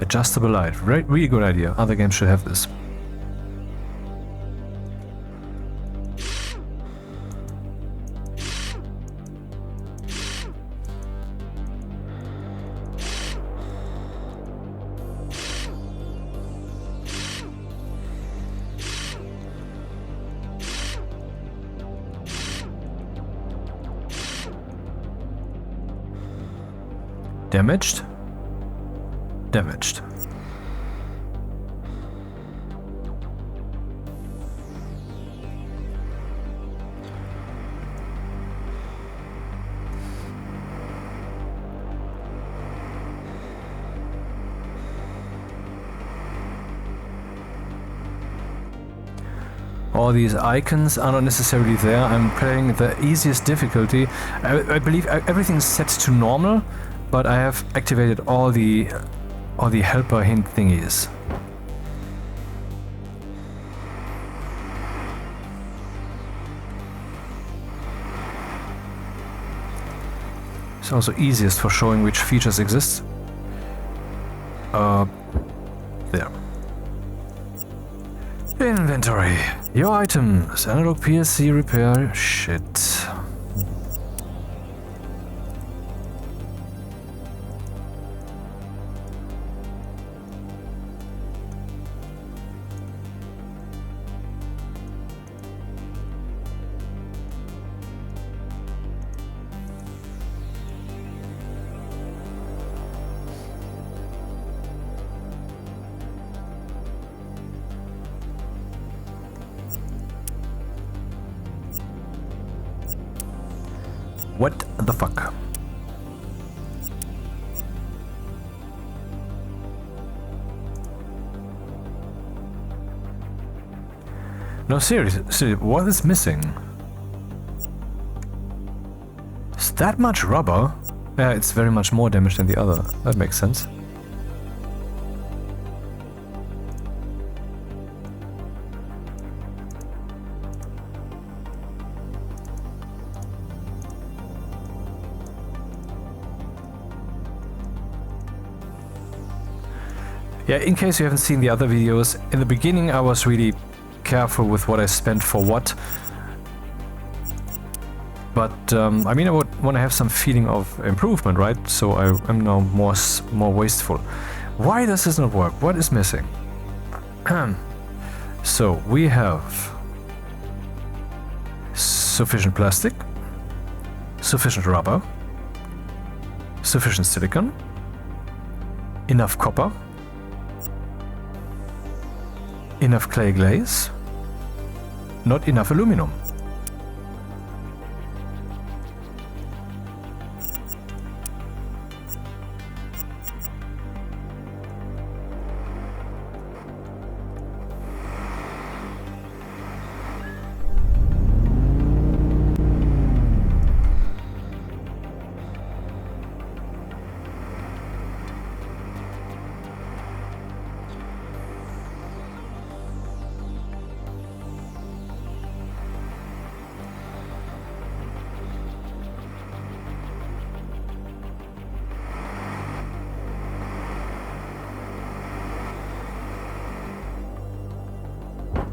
Adjustable light, really good idea. Other games should have this. Damaged? Damaged. All these icons are not necessarily there. I'm playing the easiest difficulty. I believe everything's set to normal, but I have activated all the helper hint thingies. It's also easiest for showing which features exist. There. Inventory. Your items. Analog PLC repair. Shit. What the fuck? No, seriously, what is missing? Is that much rubber? Yeah, it's very much more damage than the other. That makes sense. Yeah, in case you haven't seen the other videos, in the beginning I was really careful with what I spent for what. But, I mean, I would want to have some feeling of improvement, right? So I'm now more wasteful. Why does this not work? What is missing? So, we have sufficient plastic, sufficient rubber, sufficient silicon, enough copper, enough clay glaze, not enough aluminum.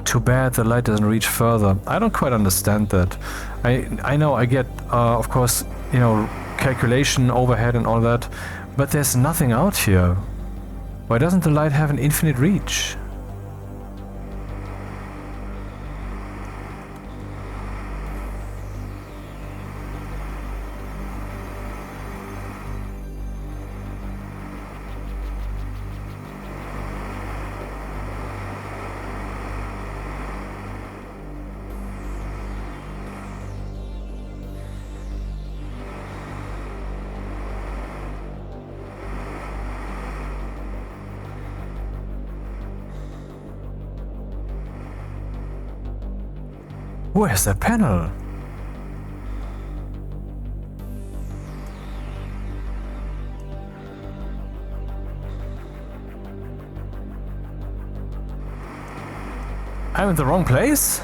Too bad the light doesn't reach further. I don't quite understand that. I know I get, of course, you know, calculation overhead and all that, but there's nothing out here. Why doesn't the light have an infinite reach? Where's that panel? I'm in the wrong place?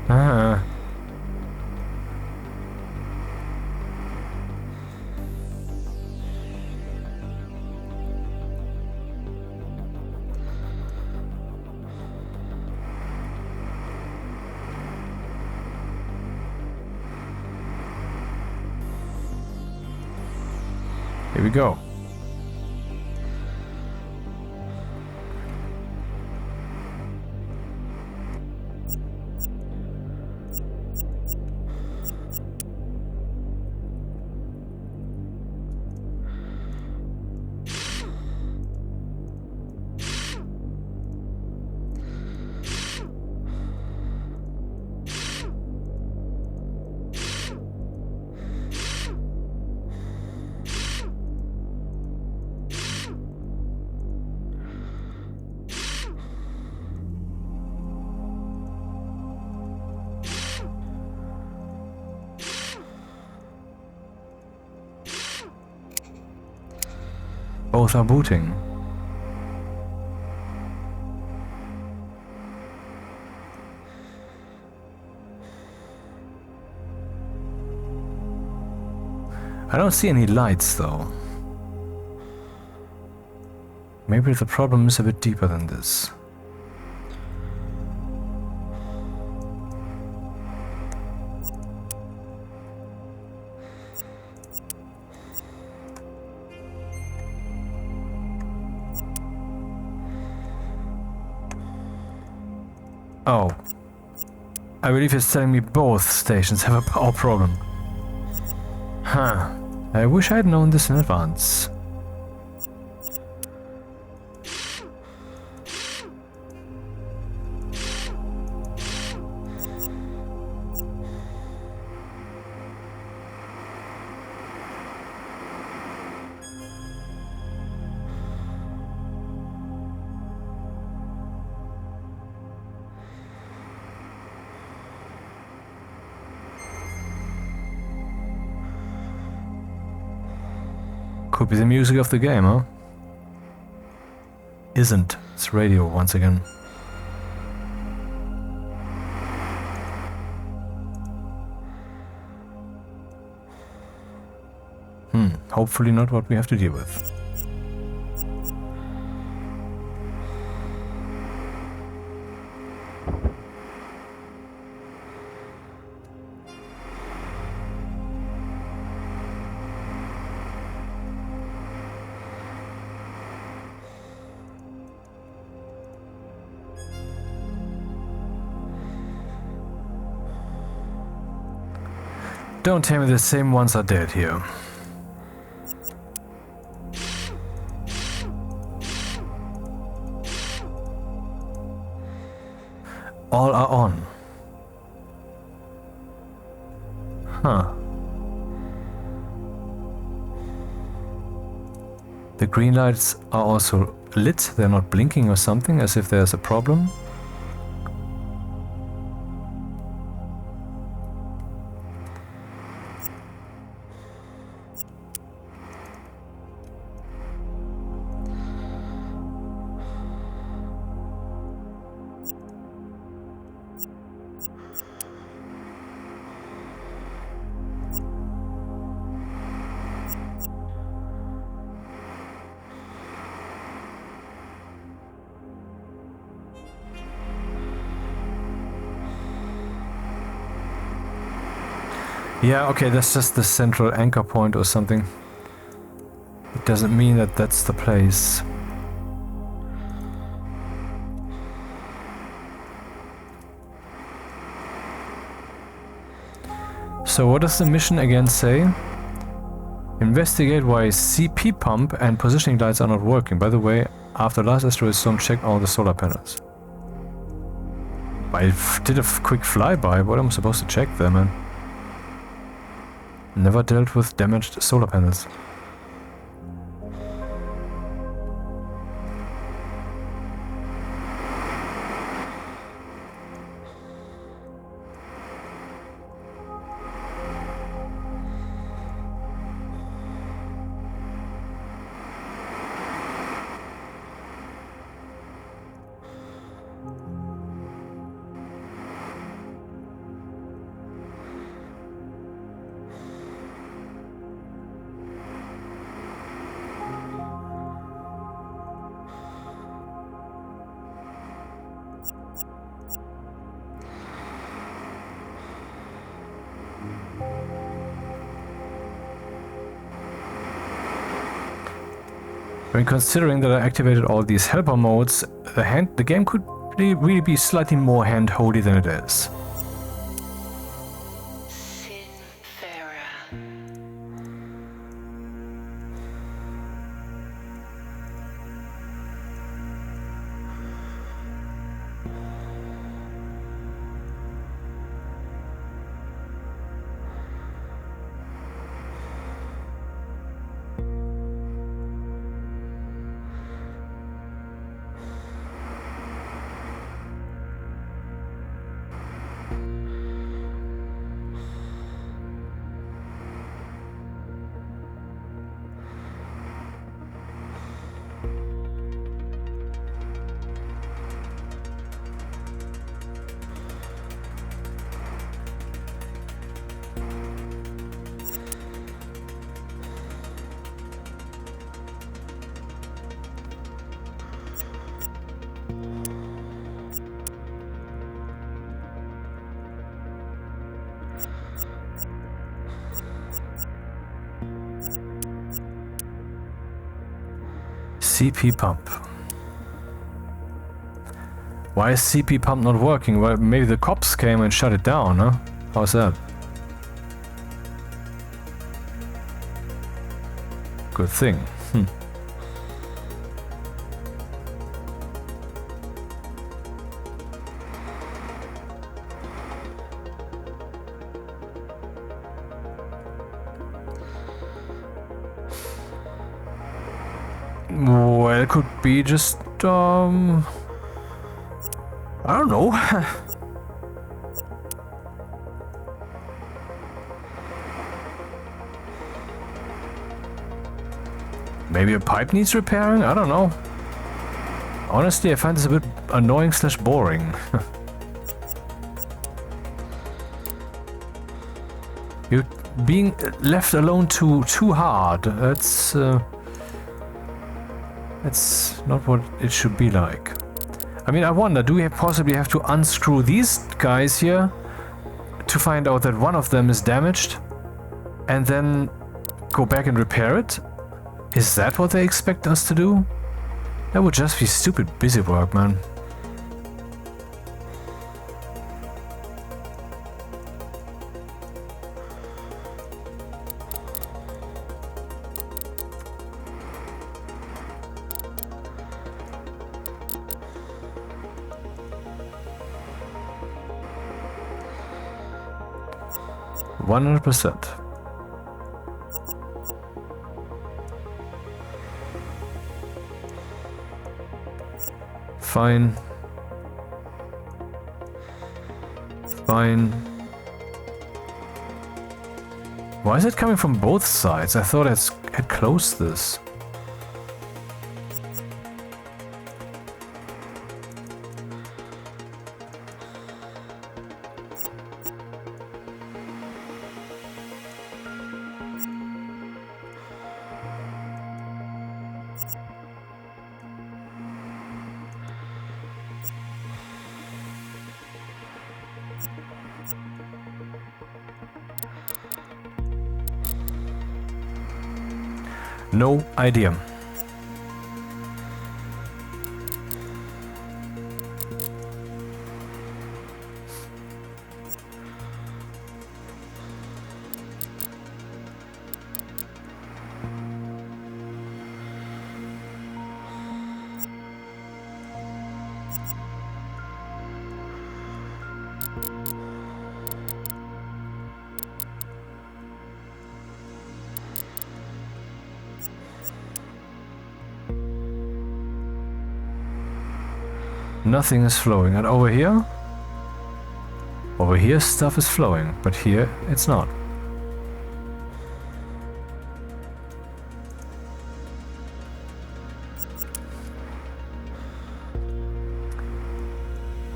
Ah. Here we go. Both are booting. I don't see any lights though. Maybe the problem is a bit deeper than this. Oh. I believe it's telling me both stations have a power problem. Huh. I wish I'd known this in advance. Could be the music of the game, huh? Isn't. It's radio once again. Hopefully not what we have to deal with. Don't tell me the same ones are dead here. All are on. Huh. The green lights are also lit, they're not blinking or something, as if there's a problem. Yeah, okay, that's just the central anchor point or something. It doesn't mean that that's the place. So what does the mission again say? Investigate why CP pump and positioning lights are not working. By the way, after last asteroid storm, check all the solar panels. I did a quick flyby. What am I supposed to check there, man? Never dealt with damaged solar panels. I mean, considering that I activated all these helper modes, the game could really be slightly more hand-holdy than it is. CP pump. Why is CP pump not working? Well, maybe the cops came and shut it down, huh? How's that? Good thing. Well, it could be just, I don't know. Maybe a pipe needs repairing? I don't know. Honestly, I find this a bit annoying / boring. You're being left alone too hard. That's not what it should be like. I mean, I wonder, do we possibly have to unscrew these guys here to find out that one of them is damaged and then go back and repair it? Is that what they expect us to do? That would just be stupid busy work, man. %. Fine. Fine. Why is it coming from both sides? I thought I had closed this. No idea. Nothing is flowing. And over here? Over here stuff is flowing, but here it's not.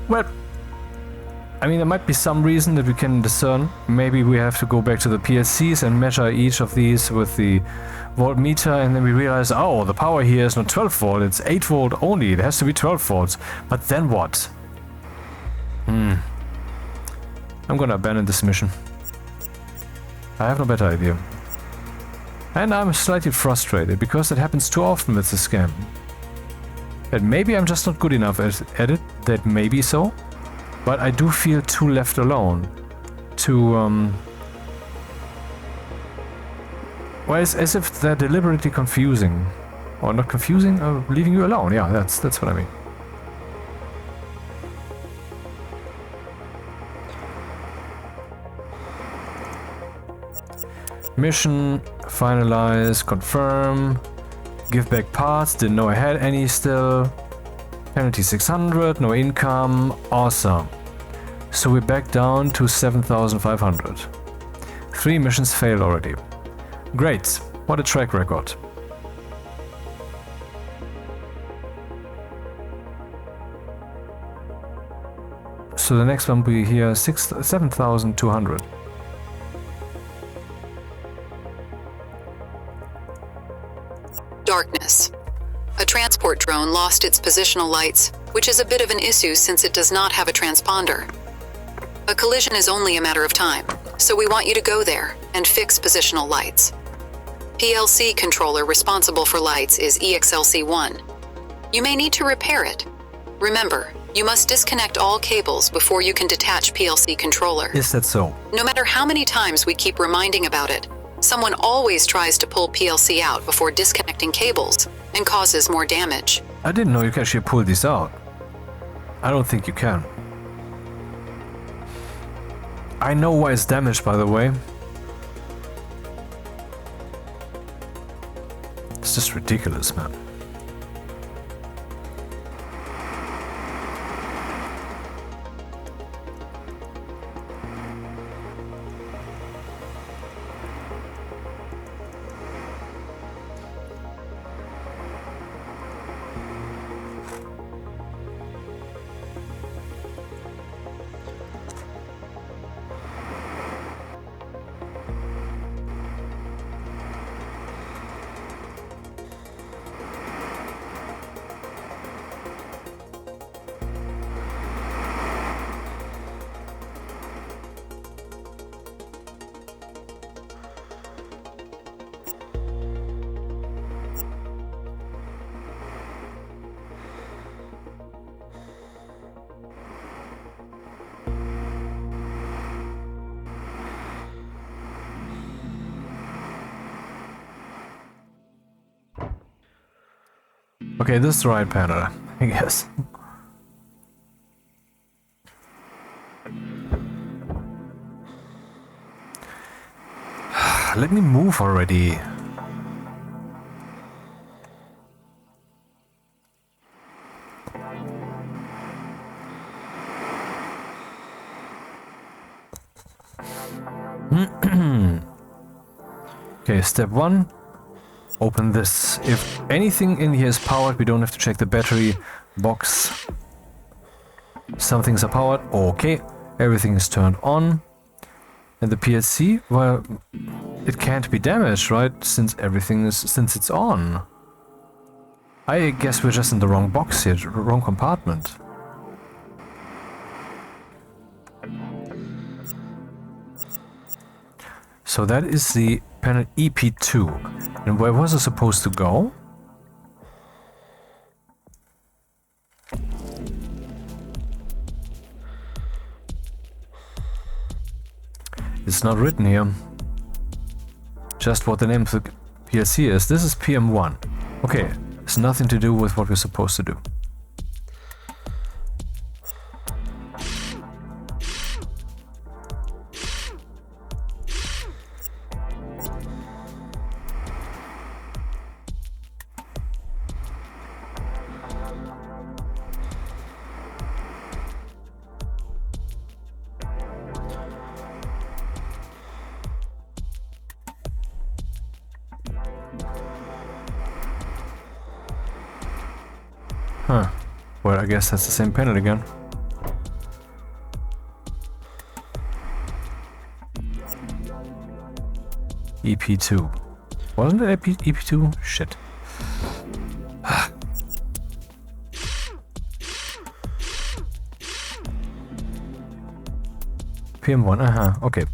Well, I mean, there might be some reason that we can discern. Maybe we have to go back to the PLCs and measure each of these with the voltmeter, and then we realize, oh, the power here is not 12 volt, it's 8 volt only. It has to be 12 volts. But then what? I'm gonna abandon this mission. I have no better idea. And I'm slightly frustrated because it happens too often with the scam. And maybe I'm just not good enough at it, that may be so. But I do feel too left alone. Well, it's as if they're deliberately confusing. Or not confusing, or leaving you alone. Yeah, that's what I mean. Mission, finalize, confirm, give back parts, didn't know I had any still. Penalty 600, no income, awesome. So we're back down to 7,500. 3 missions failed already. Great, what a track record. So the next one will be here, 7,200. Darkness. A transport drone lost its positional lights, which is a bit of an issue since it does not have a transponder. A collision is only a matter of time, so we want you to go there and fix positional lights. PLC controller responsible for lights is EXLC1. You may need to repair it. Remember, you must disconnect all cables before you can detach PLC controller. Is that so? No matter how many times we keep reminding about it, someone always tries to pull PLC out before disconnecting cables and causes more damage. I didn't know you can actually pull these out. I don't think you can. I know why it's damaged, by the way. It's just ridiculous, man. Okay, this is the right panel, I guess. Let me move already. Okay, step 1. Open this. If anything in here is powered, we don't have to check the battery box. Some things are powered. Okay, everything is turned on. And the PLC, well, it can't be damaged, right? Since it's on. I guess we're just in the wrong box here, wrong compartment. So that is the panel EP2. And where was it supposed to go? It's not written here. Just what the name of the PLC is. This is PM1. Okay, it's nothing to do with what we're supposed to do. Huh. Well, I guess that's the same panel again. EP2. Wasn't it EP2? Shit. PM1, okay.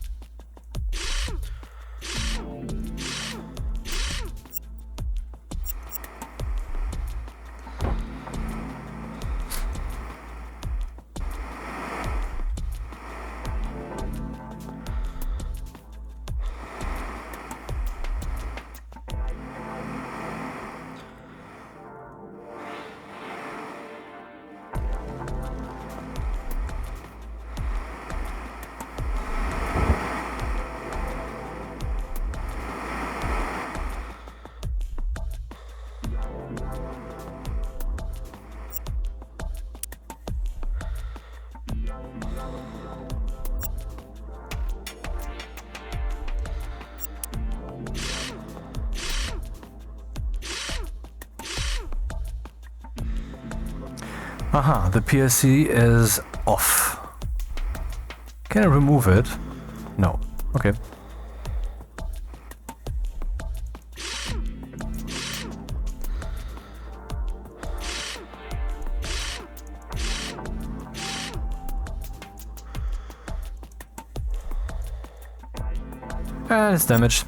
Aha, the PLC is off. Can I remove it? No. Okay. It's damaged.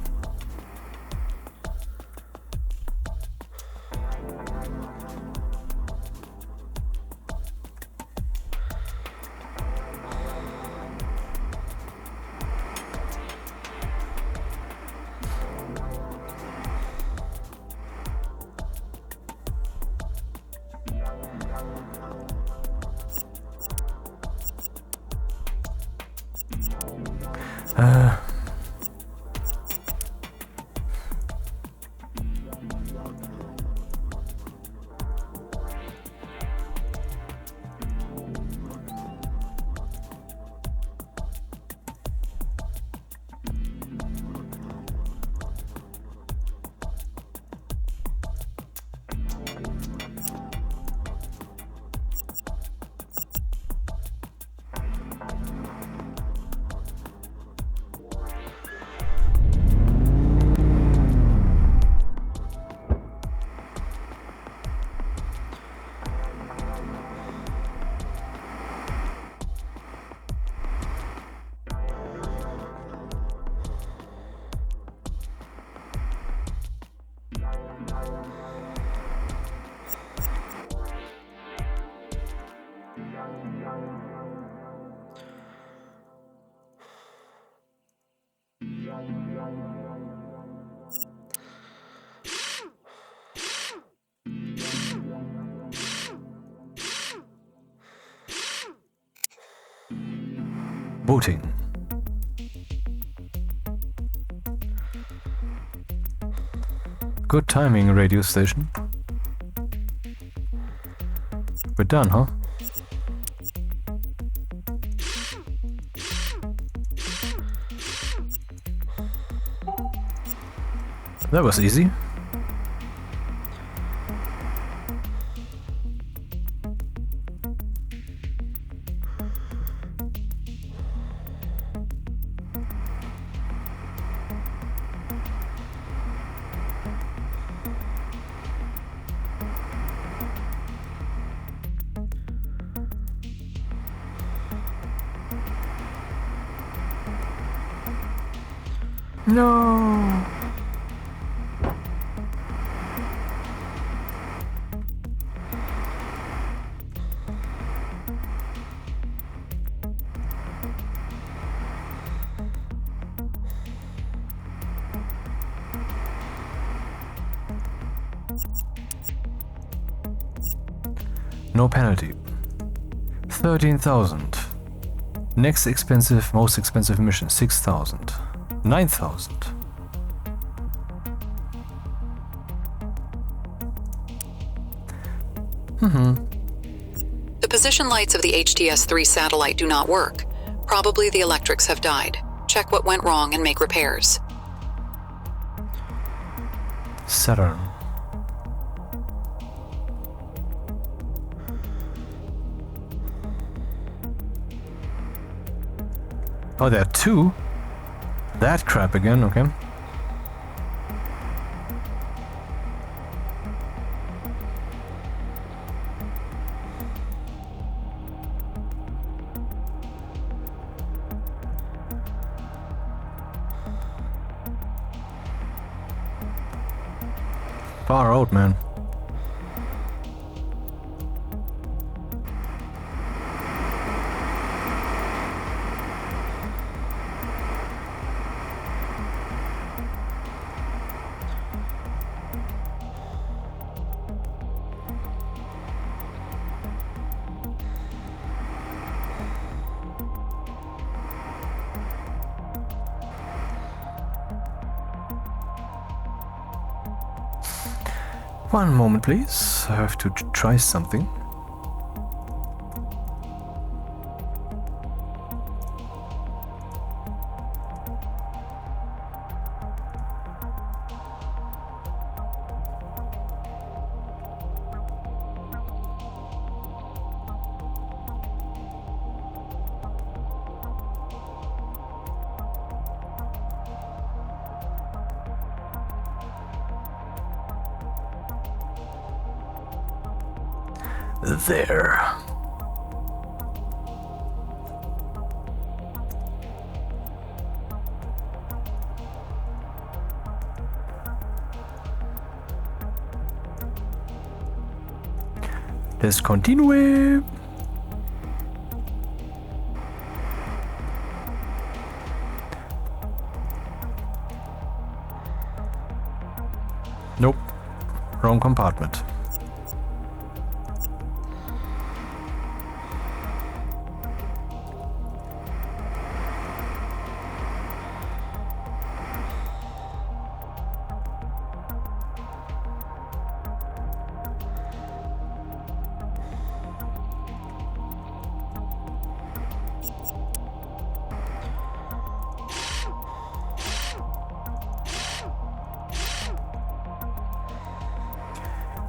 Booting. Good timing, radio station. We're done, huh? That was easy. No. No penalty. 13,000. Next expensive, most expensive mission, 6,000. 9,000. The position lights of the HTS-3 satellite do not work. Probably the electrics have died. Check what went wrong and make repairs. Saturn. Oh, there are two? That crap again, okay. Far out, man. One moment, please. I have to try something. there. Let's continue. Nope. Wrong compartment.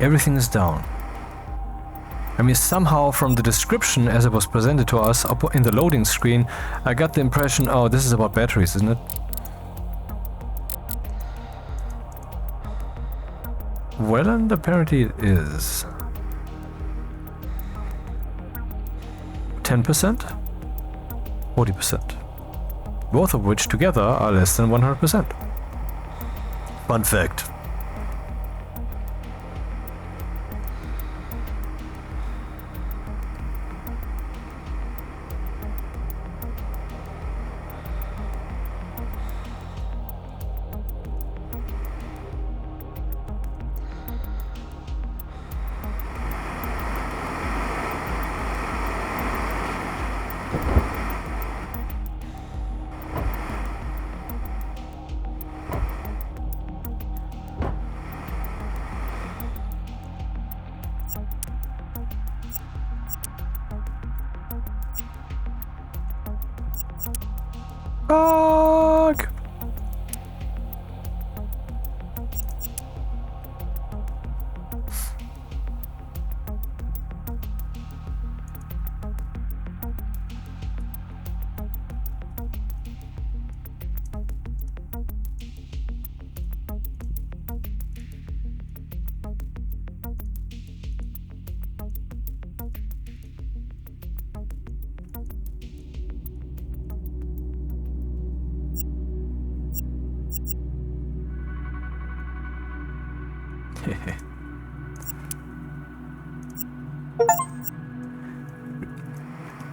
Everything is down. I mean, somehow from the description as it was presented to us up in the loading screen, I got the impression, oh, this is about batteries, isn't it? Well, and apparently it is. 10%? 40%. Both of which together are less than 100%. Fun fact. Fuck!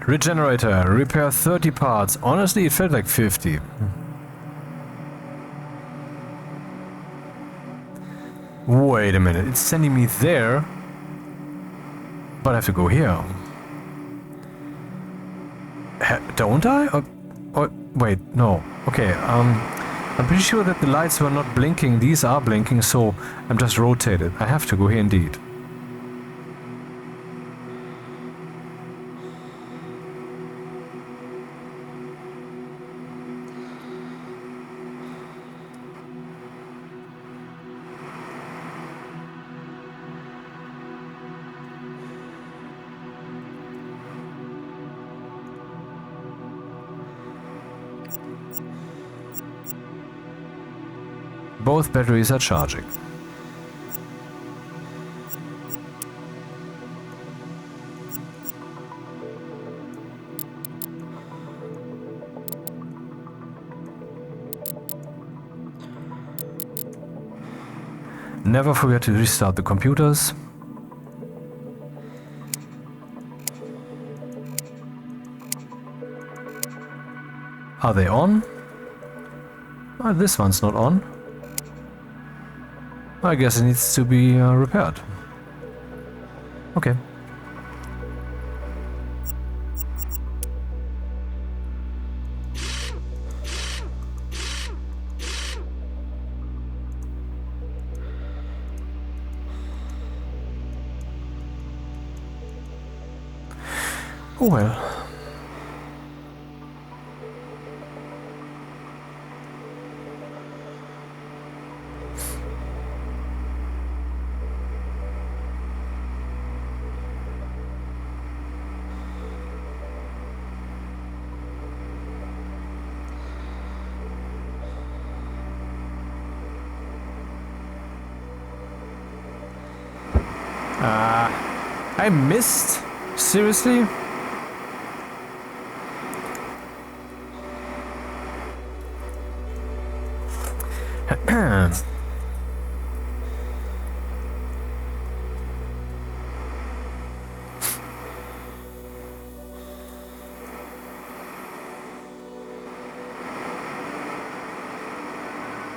Regenerator, repair 30 parts. Honestly, it felt like 50. Wait a minute, it's sending me there, but I have to go here. Don't I? Wait, no. Okay, I'm pretty sure that the lights were not blinking. These are blinking, so I'm just rotated. I have to go here indeed. Both batteries are charging. Never forget to restart the computers. Are they on? Oh, this one's not on. I guess it needs to be repaired. Okay. Oh well. I missed? Seriously?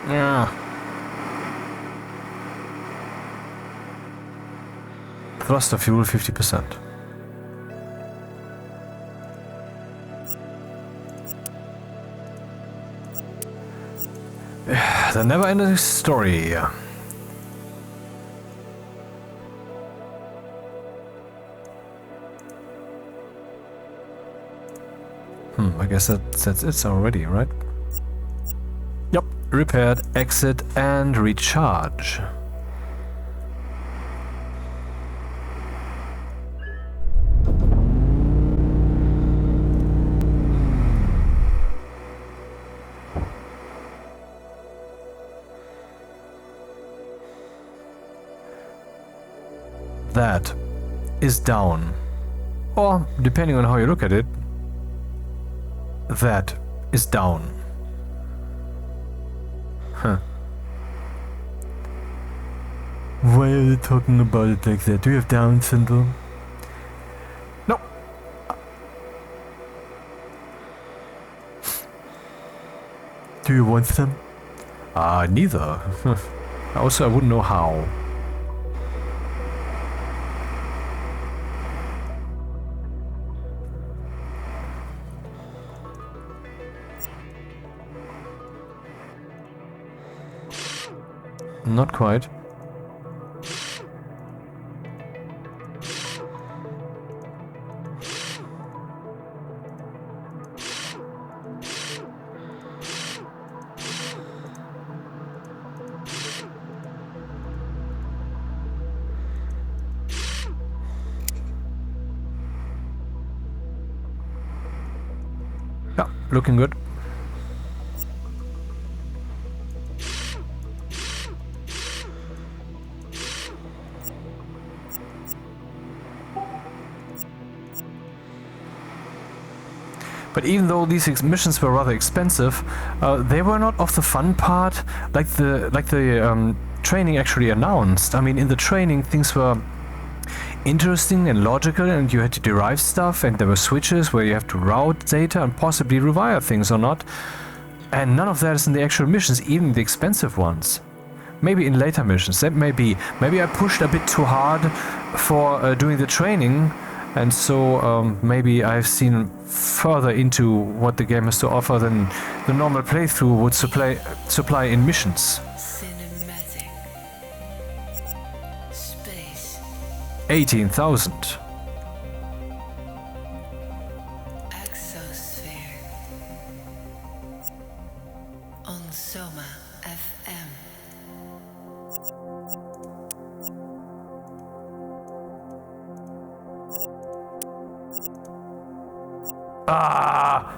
Yeah. Thruster fuel 50%. The never-ending story. I guess that's it already, right? Yep. Repaired, exit, and recharge. That is down. Or, depending on how you look at it, that is down. Huh. Why are they talking about it like that? Do you have Down syndrome? No. Do you want some? Neither. Also, I wouldn't know how. Not quite. Yeah, looking good. But even though these missions were rather expensive, they were not of the fun part, like the training actually announced. I mean, in the training, things were interesting and logical, and you had to derive stuff, and there were switches where you have to route data and possibly rewire things or not. And none of that is in the actual missions, even the expensive ones. Maybe in later missions. That may be. Maybe I pushed a bit too hard for doing the training. And so maybe I've seen further into what the game has to offer than the normal playthrough would supply in missions. Cinematic. Space. 18,000. Exosphere. On Soma FM.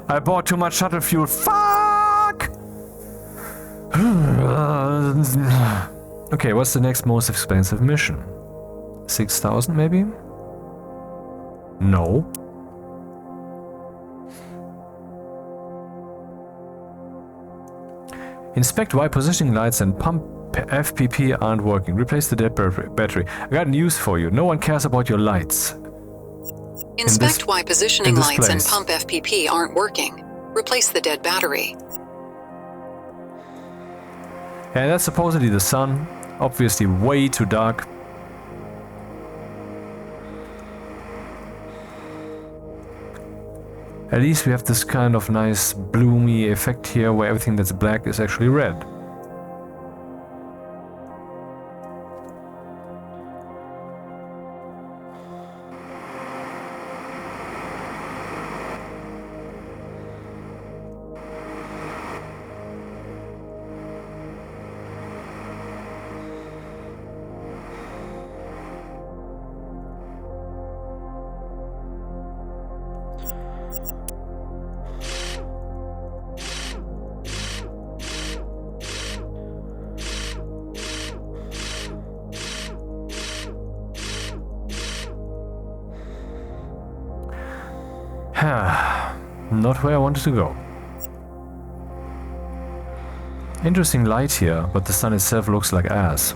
I bought too much shuttle fuel. Fuck! Okay, what's the next most expensive mission? 6,000 maybe? No. Inspect why positioning lights and pump FPP aren't working. Replace the dead battery. I got news for you. No one cares about your lights. Inspect why positioning lights and place. pump FPP aren't working. Replace the dead battery. And that's supposedly the sun. Obviously way too dark. At least we have this kind of nice bloomy effect here where everything that's black is actually red. Not where I wanted to go. Interesting light here, but the sun itself looks like ass.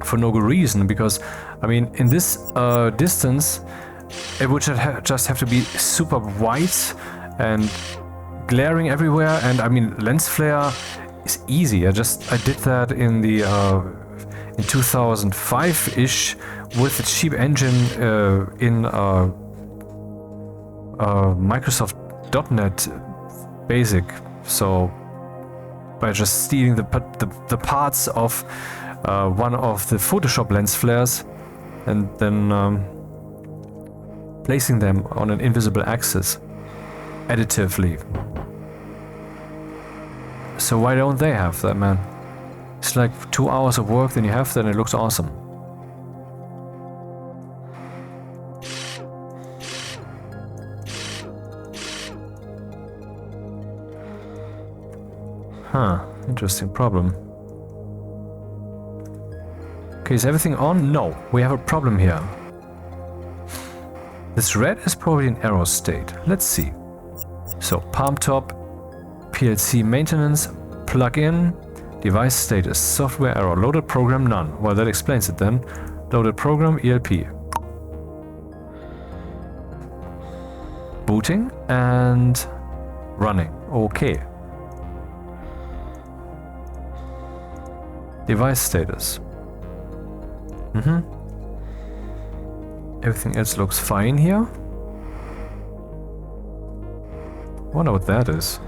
For no good reason, because, I mean, in this distance, it would just have to be super white and glaring everywhere, and I mean, lens flare is easy. I did that in the in 2005-ish with a cheap engine in Microsoft.NET Basic. So by just stealing the parts of one of the Photoshop lens flares and then placing them on an invisible axis additively. So why don't they have that, man? It's like 2 hours of work, then you have that and it looks awesome. Huh, interesting problem. Okay, is everything on? No, we have a problem here. This red is probably an error state. Let's see. So, palm top, PLC maintenance, plug-in, device status, software error, loaded program none. Well, that explains it then. Loaded program, ELP. Booting and running. Okay. Device status. Everything else looks fine here. Wonder what that is.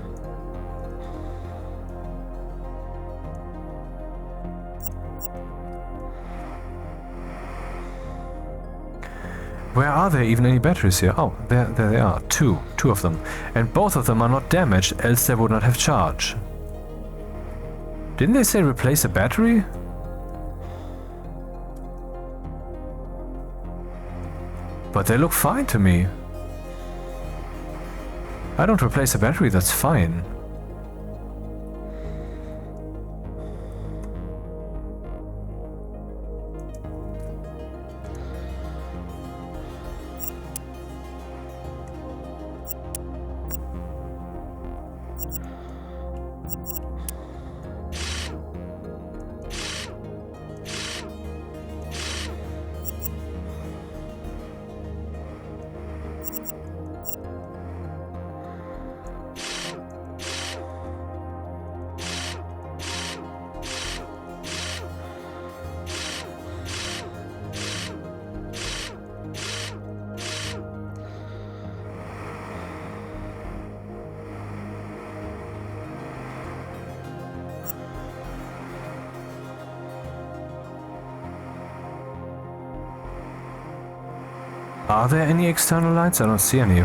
Where are there even any batteries here? Oh, there they are. Two of them. And both of them are not damaged, else they would not have charge. Didn't they say replace a battery? But they look fine to me. I don't replace a battery, that's fine. Are there any external lights? I don't see any.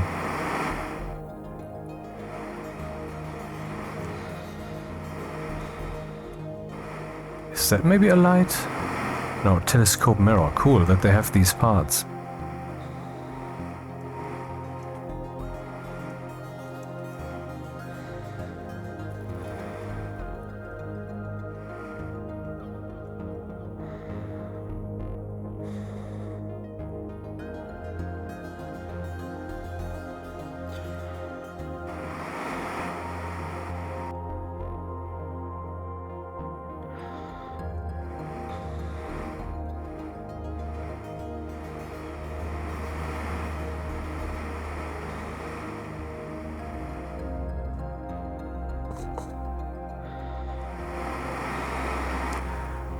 Is that maybe a light? No, telescope mirror. Cool that they have these parts.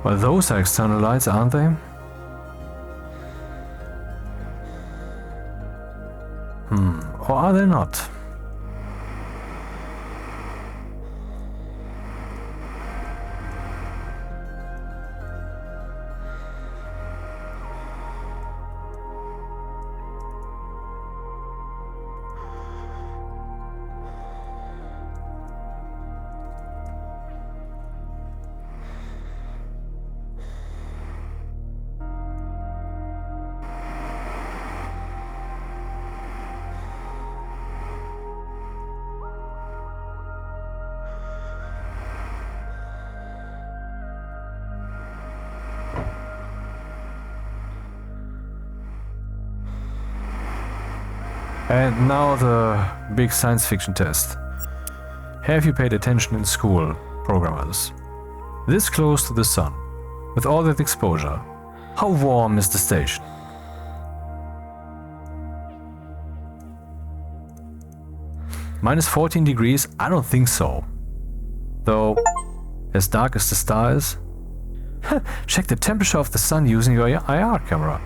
Well, those are external lights, aren't they? Or are they not? And now the big science fiction test. Have you paid attention in school, programmers? This close to the sun, with all that exposure, how warm is the station? Minus 14 degrees? I don't think so. Though, as dark as the star is. Check the temperature of the sun using your IR camera.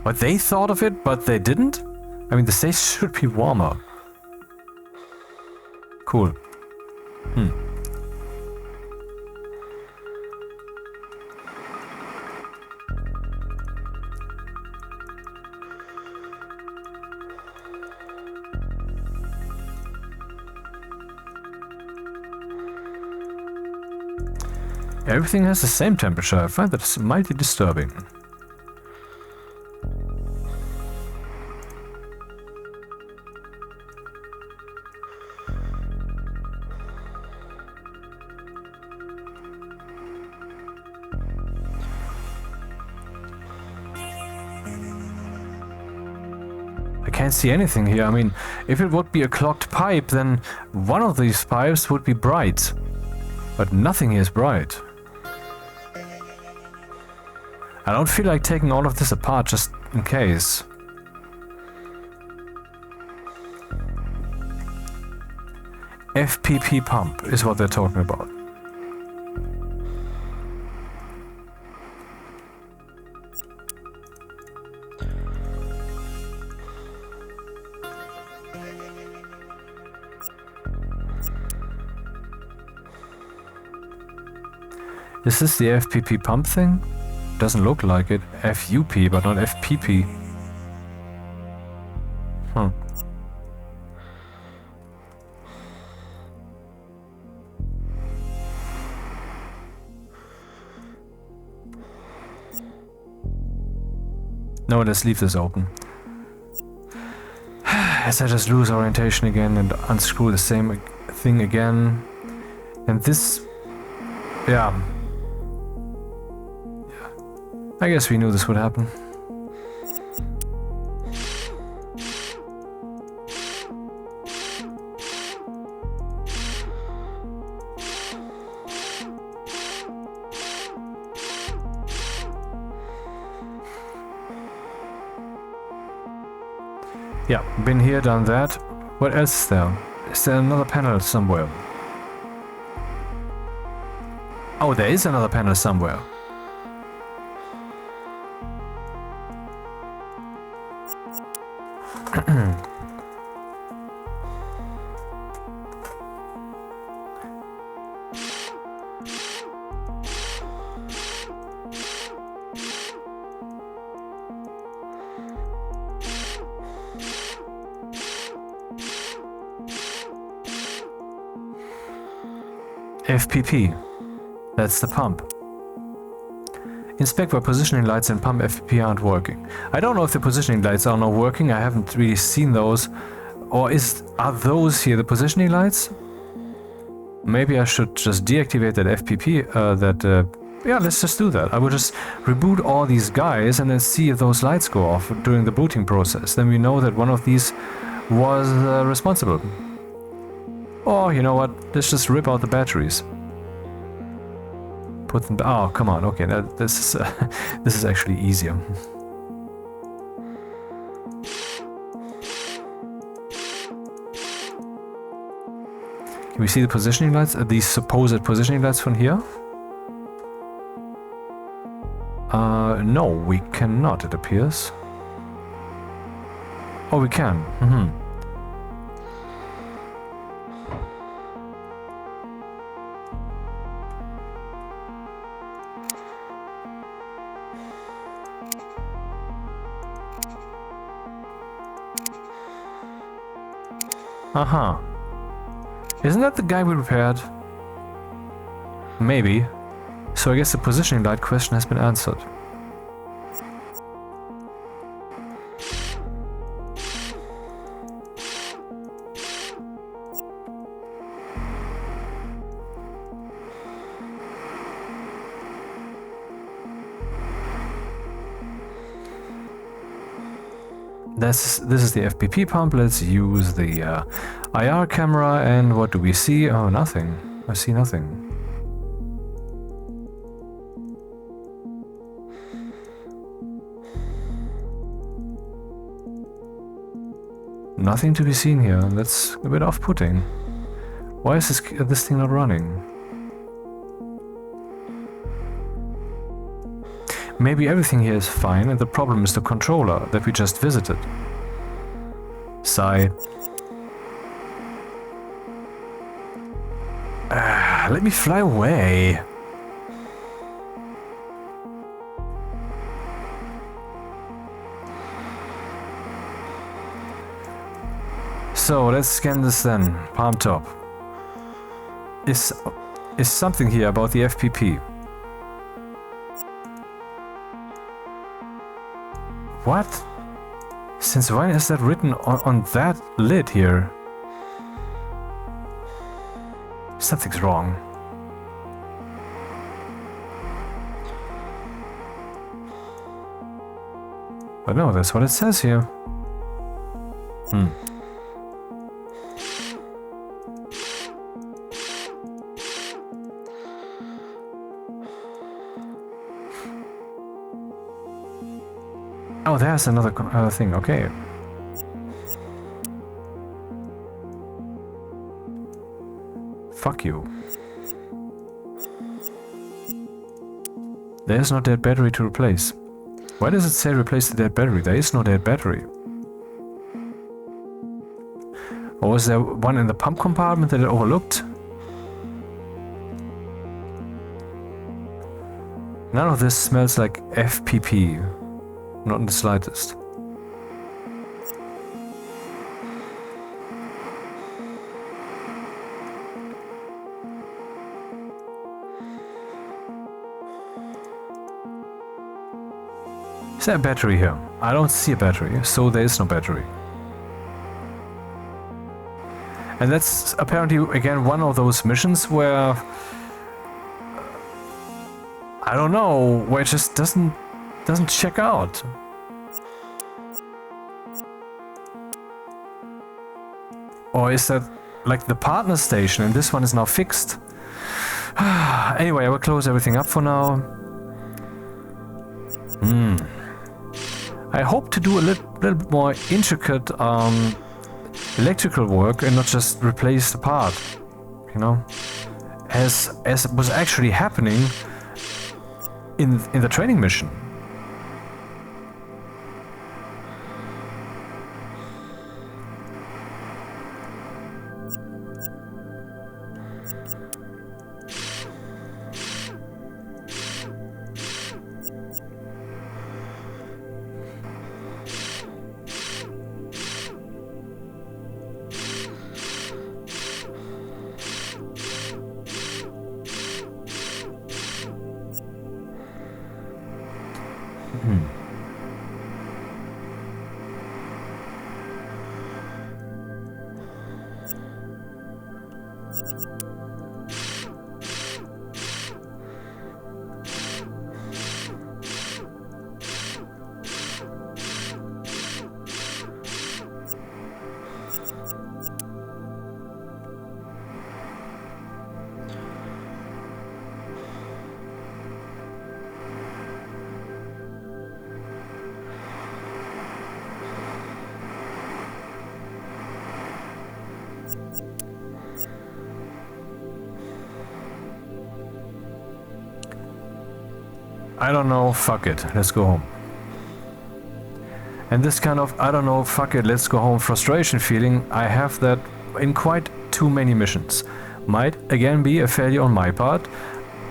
But they thought of it, but they didn't? I mean, the station should be warmer. Cool. Everything has the same temperature. I find that mildly disturbing. I can't see anything here. I mean, if it would be a clogged pipe, then one of these pipes would be bright. But nothing here is bright. I don't feel like taking all of this apart just in case. FPP pump is what they're talking about. Is this the FPP pump thing? Doesn't look like it. FUP, but not FPP. Huh. No, let's leave this open. As I just lose orientation again and unscrew the same thing again. And this... yeah. I guess we knew this would happen. Yeah, been here, done that. What else is there? Is there another panel somewhere? Oh, there is another panel somewhere. FPP. That's the pump. Inspect where positioning lights and pump FPP aren't working. I don't know if the positioning lights are not working. I haven't really seen those. Or are those here the positioning lights? Maybe I should just deactivate that FPP. Yeah, let's just do that. I will just reboot all these guys and then see if those lights go off during the booting process. Then we know that one of these was responsible. Or, you know what? Let's just rip out the batteries. Put them... oh, come on. Okay, this is actually easier. Can we see the positioning lights? These supposed positioning lights from here? No, we cannot, it appears. Oh, we can. Isn't that the guy we repaired? Maybe. So I guess the positioning light question has been answered. This is the FPP pump. Let's use the IR camera, and what do we see? Oh, nothing. I see nothing. Nothing to be seen here. That's a bit off-putting. Why is this thing not running? Maybe everything here is fine and the problem is the controller that we just visited. Sigh. Let me fly away. So let's scan this then. Palm top. Is something here about the FPP? What? Since when is that written on that lid here? Something's wrong. But no, that's what it says here. Oh, there's another thing, okay. Fuck you. There's no dead battery to replace. Why does it say replace the dead battery? There is no dead battery. Or was there one in the pump compartment that I overlooked? None of this smells like FPP. Not in the slightest. Is there a battery here? I don't see a battery, so there is no battery. And that's apparently again one of those missions where I don't know, where it just doesn't check out. Or is that like the partner station and this one is now fixed? Anyway, I will close everything up for now. I hope to do a little bit more intricate electrical work and not just replace the part, you know, as was actually happening in the training mission. I don't know, fuck it, let's go home. And this kind of, I don't know, fuck it, let's go home frustration feeling, I have that in quite too many missions. Might again be a failure on my part,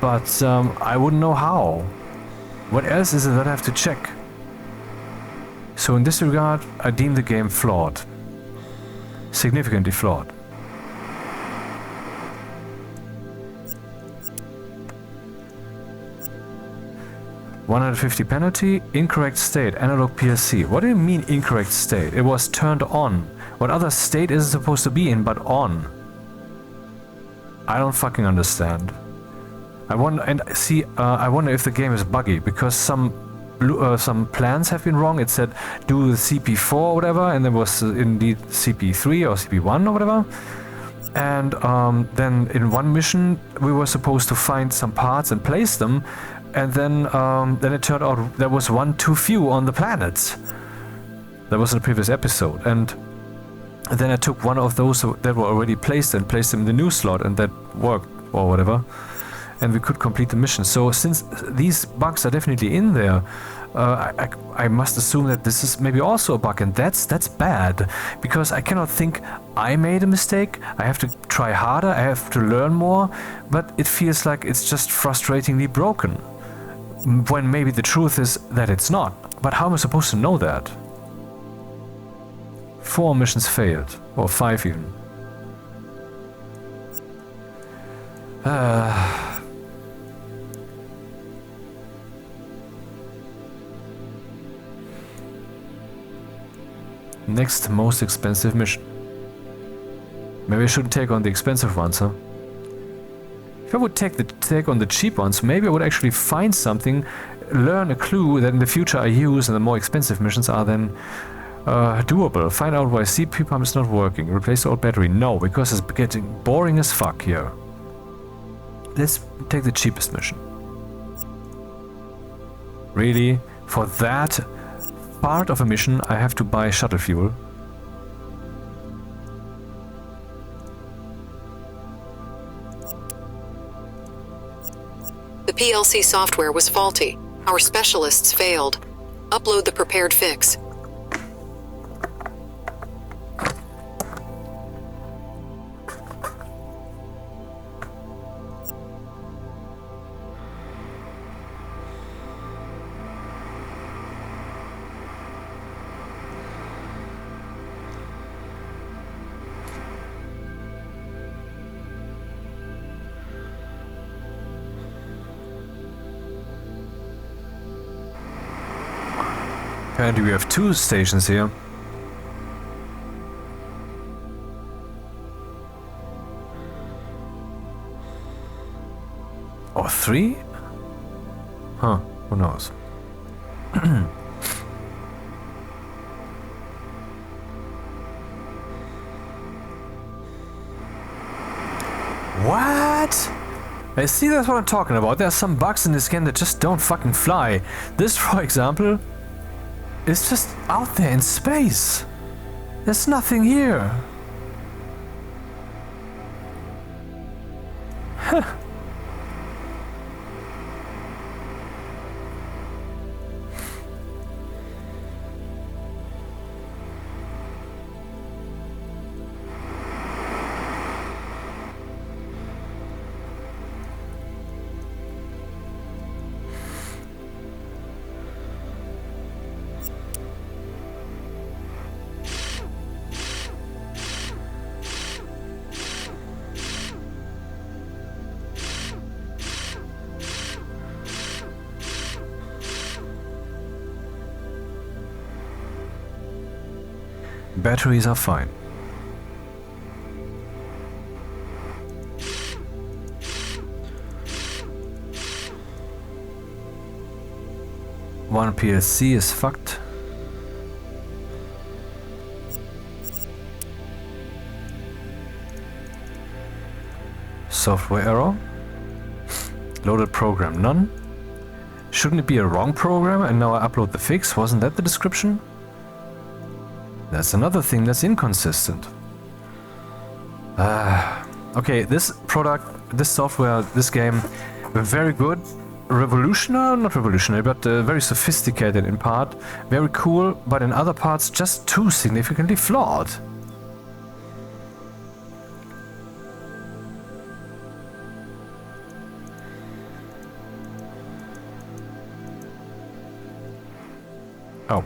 but I wouldn't know how. What else is it that I have to check? So in this regard, I deem the game flawed. Significantly flawed. $150 penalty, incorrect state, analog PLC. What do you mean incorrect state? It was turned on. What other state is it supposed to be in but on? I don't fucking understand. I wonder if the game is buggy because some some plans have been wrong. It said do the CP4 or whatever, and there was indeed CP3 or CP1 or whatever. And then in one mission we were supposed to find some parts and place them, and then it turned out there was one too few on the planets. That was in the previous episode, and then I took one of those that were already placed and placed them in the new slot, and that worked or whatever, and we could complete the mission. So since these bugs are definitely in there, I must assume that this is maybe also a bug, and that's bad, because I cannot think I made a mistake. I have to try harder, I have to learn more, but it feels like it's just frustratingly broken, when maybe the truth is that it's not. But how am I supposed to know that? 4 missions failed, or 5 even. Next most expensive mission. Maybe I shouldn't take on the expensive ones, huh? If I would take on the cheap ones, maybe I would actually find something, learn a clue that in the future I use, and the more expensive missions are then doable. Find out why CP pump is not working. Replace the old battery. No, because it's getting boring as fuck here. Let's take the cheapest mission. Really? For that part of a mission I have to buy shuttle fuel? The PLC software was faulty. Our specialists failed. Upload the prepared fix. Apparently we have 2 stations here. Or 3? Huh, who knows? What? I see, that's what I'm talking about. There are some bugs in this game that just don't fucking fly. This, for example, is just out there in space. There's nothing here. Batteries are fine. One PLC is fucked. Software error. Loaded program none. Shouldn't it be a wrong program and now I upload the fix? Wasn't that the description? That's another thing that's inconsistent. Okay, this product, this software, this game, very good. Revolutionary, not revolutionary, but very sophisticated in part. Very cool, but in other parts just too significantly flawed. Oh.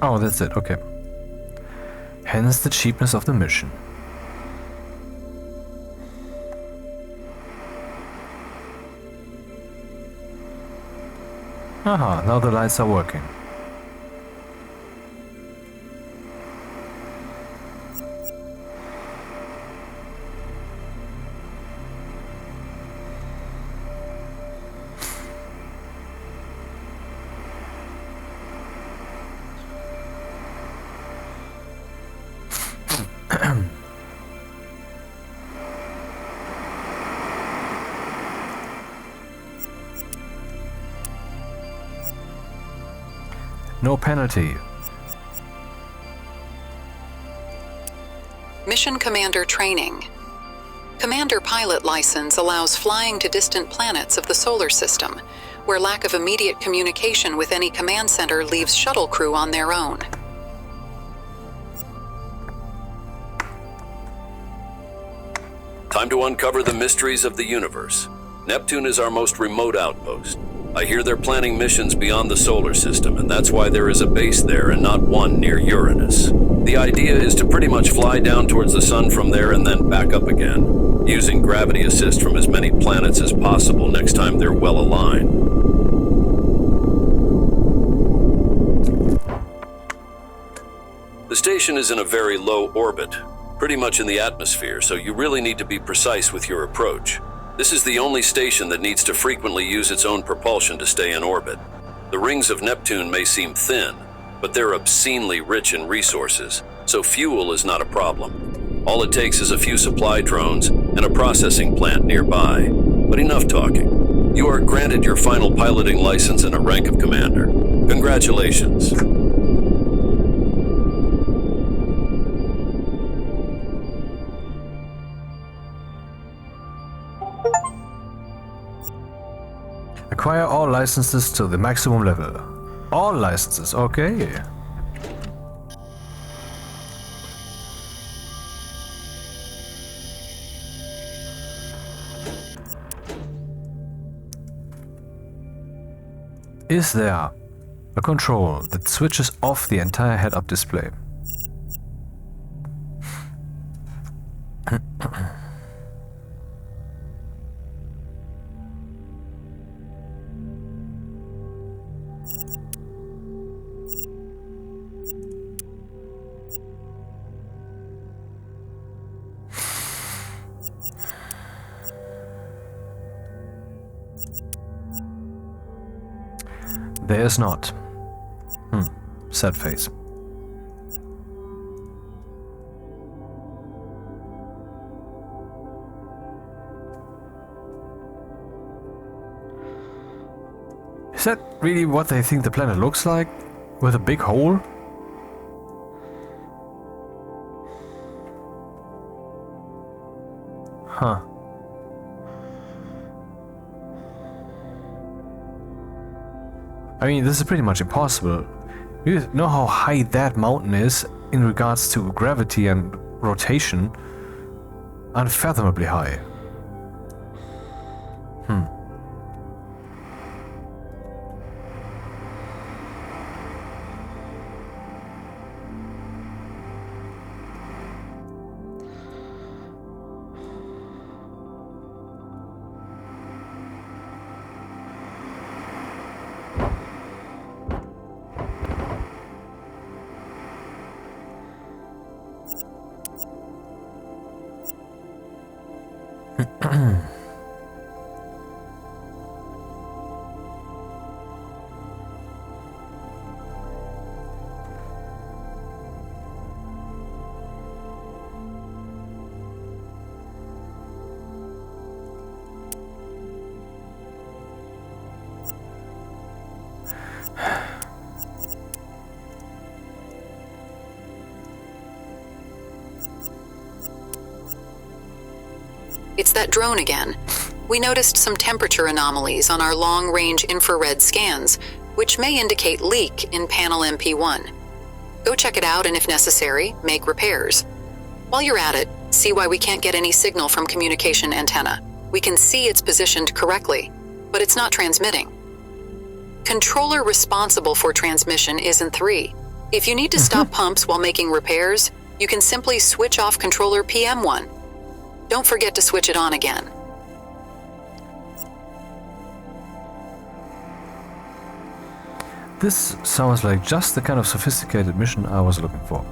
Oh, that's it, okay. Hence the cheapness of the mission. Aha, now the lights are working. No penalty. Mission Commander Training. Commander Pilot License allows flying to distant planets of the solar system, where lack of immediate communication with any command center leaves shuttle crew on their own. Time to uncover the mysteries of the universe. Neptune is our most remote outpost. I hear they're planning missions beyond the solar system, and that's why there is a base there and not one near Uranus. The idea is to pretty much fly down towards the sun from there and then back up again, using gravity assist from as many planets as possible next time they're well aligned. The station is in a very low orbit, pretty much in the atmosphere, so you really need to be precise with your approach. This is the only station that needs to frequently use its own propulsion to stay in orbit. The rings of Neptune may seem thin, but they're obscenely rich in resources, so fuel is not a problem. All it takes is a few supply drones and a processing plant nearby. But enough talking. You are granted your final piloting license and a rank of commander. Congratulations. Acquire all licenses to the maximum level. All licenses, okay. Is there a control that switches off the entire head-up display? There is not. Sad face. Is that really what they think the planet looks like? With a big hole? Huh. I mean, this is pretty much impossible. You know how high that mountain is in regards to gravity and rotation? Unfathomably high. It's that drone again. We noticed some temperature anomalies on our long-range infrared scans, which may indicate leak in panel MP1. Go check it out and, if necessary, make repairs. While you're at it, see why we can't get any signal from communication antenna. We can see it's positioned correctly, but it's not transmitting. Controller responsible for transmission isn't 3. If you need to stop pumps while making repairs, you can simply switch off controller PM1. Don't forget to switch it on again. This sounds like just the kind of sophisticated mission I was looking for.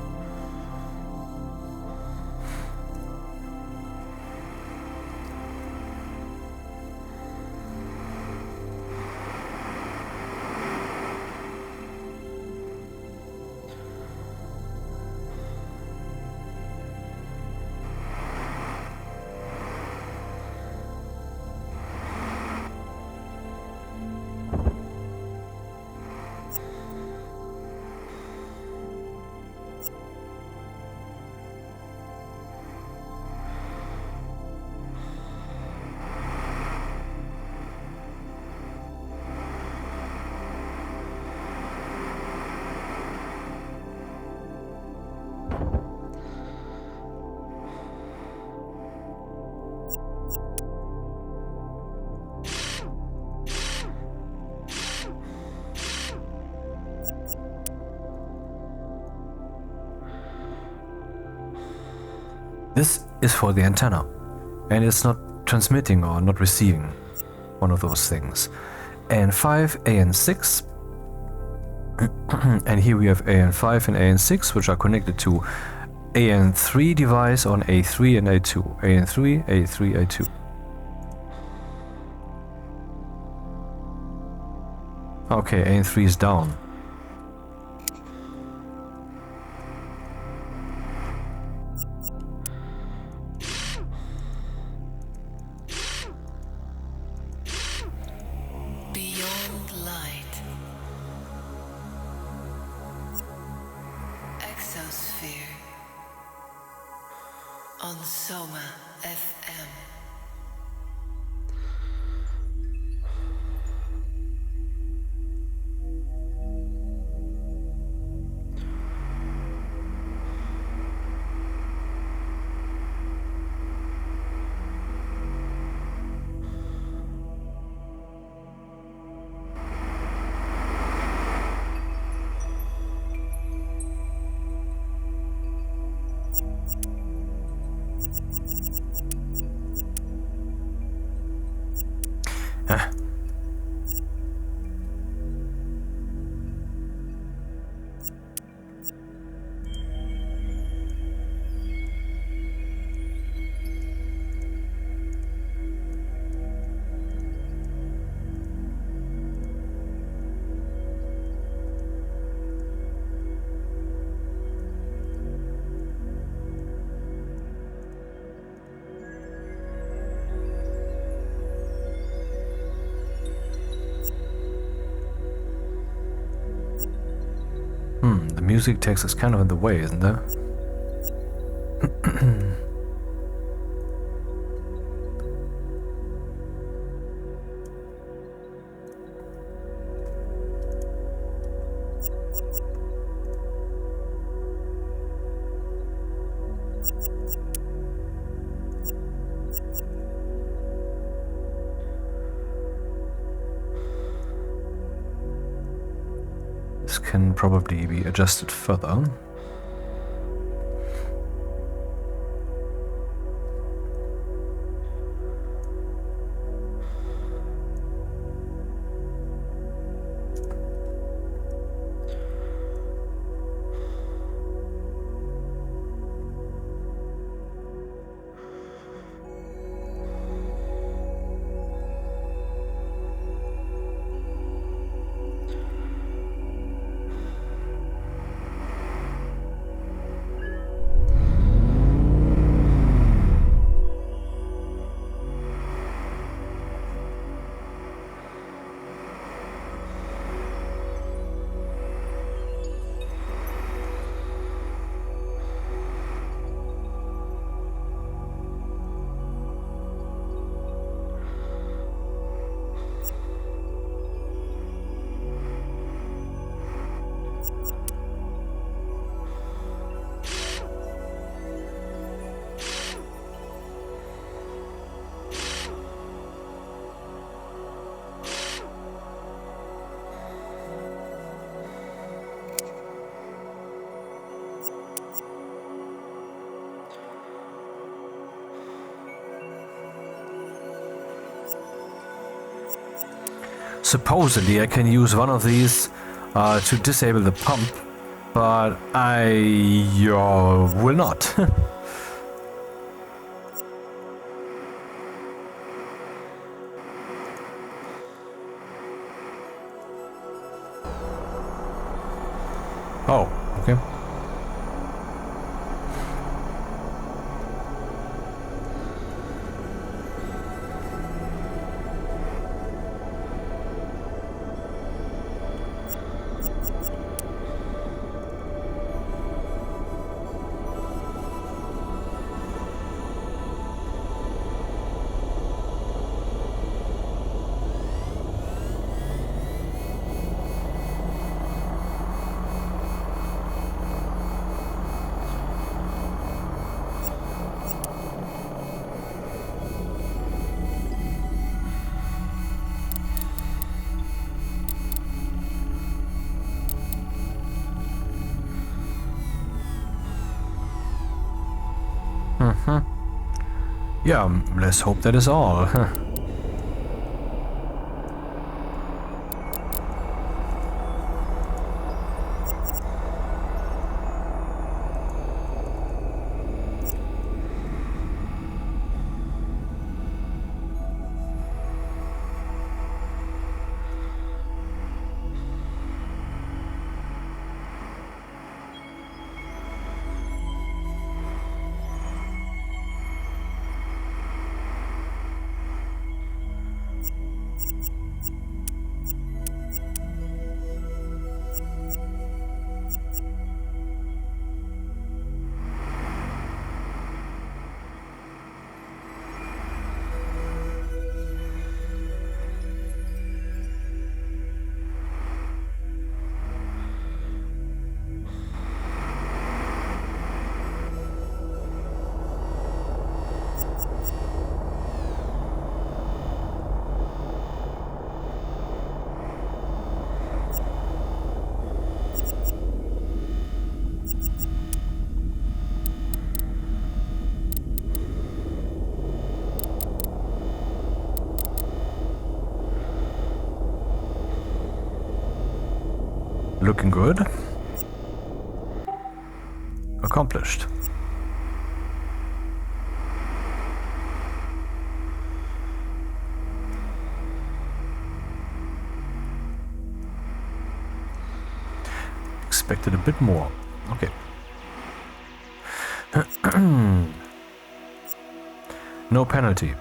This is for the antenna, and it's not transmitting or not receiving, one of those things. AN5, AN6, and here we have AN5 and AN6, which are connected to AN3 device on A3 and A2. AN3, A3, A2. Okay, AN3 is down. Unsoma FM. The music text is kind of in the way, isn't there? This can probably be adjusted further. supposedly I can use one of these to disable the pump, but I will not. Oh, okay. Yeah, let's hope that is all. Looking good. Accomplished. Expected a bit more. Okay. No penalty.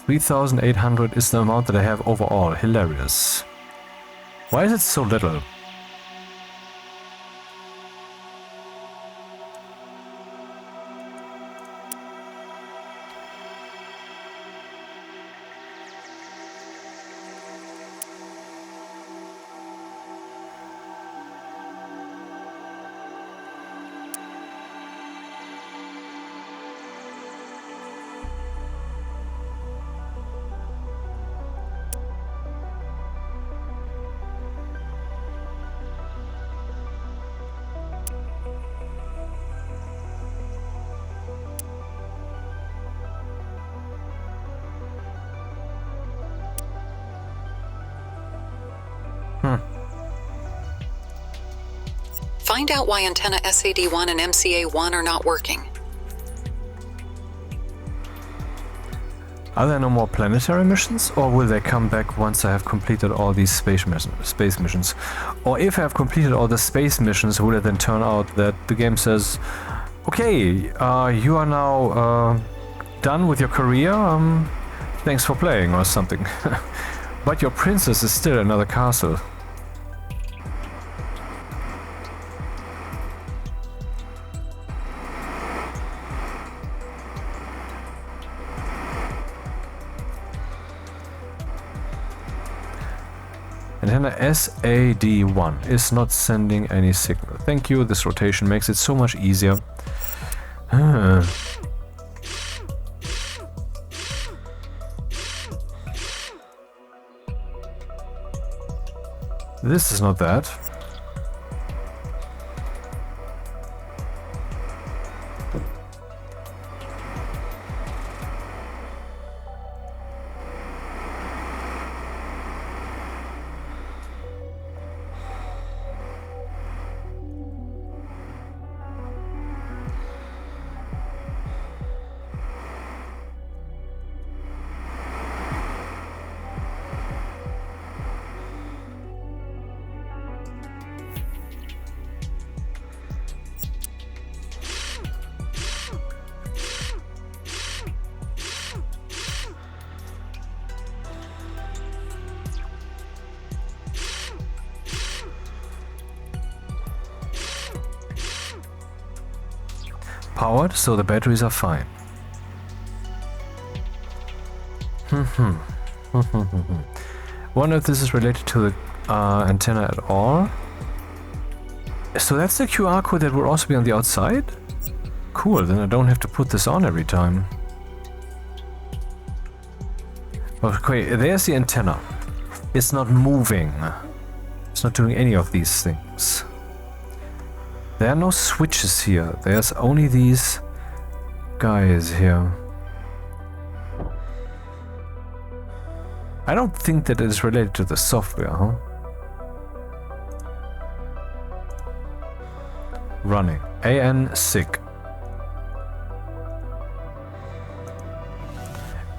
3,800 is the amount that I have overall. Hilarious. Why is it so little? Find out why antenna SAD1 and MCA1 are not working. Are there no more planetary missions, or will they come back once I have completed all these space missions? Or if I have completed all the space missions, will it then turn out that the game says, okay, you are now done with your career, thanks for playing, or something. But your princess is still in another castle. Antenna SAD1 is not sending any signal. Thank you, this rotation makes it so much easier. This is not that. powered, so the batteries are fine. Wonder if this is related to the antenna at all. So that's the QR code that would also be on the outside? Cool, then I don't have to put this on every time. Okay, there's the antenna. It's not moving. It's not doing any of these things. There are no switches here. There's only these guys here. I don't think that it is related to the software, huh? Running. AN SIG.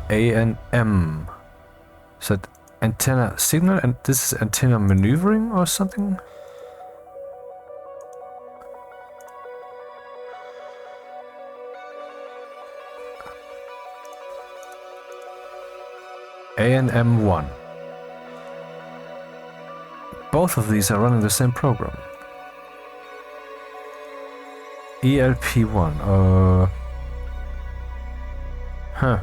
ANM. Is that antenna signal, and this is antenna maneuvering or something? ANM1. Both of these are running the same program. ELP1. Huh.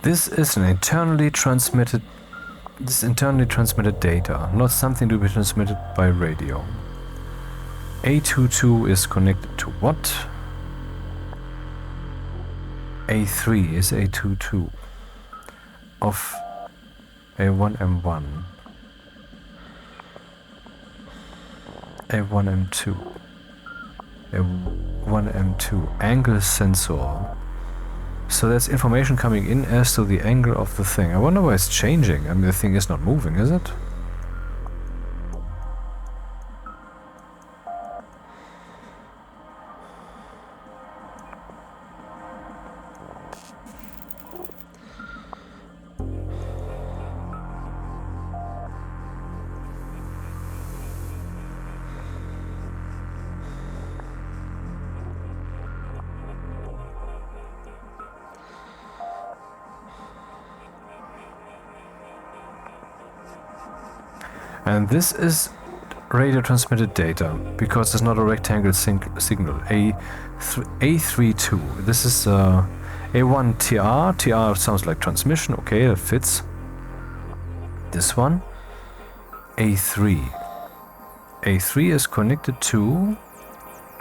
This is an internally transmitted data, not something to be transmitted by radio. A22 is connected to what? A3 is A22 of A1M1, A1M2, A1M2 angle sensor. So there's information coming in as to the angle of the thing. I wonder why it's changing. I mean, the thing is not moving, is it? And this is radio transmitted data, because it's not a rectangle signal. A32. This is A1 TR. TR sounds like transmission. Okay, that fits. This one. A3. A3 is connected to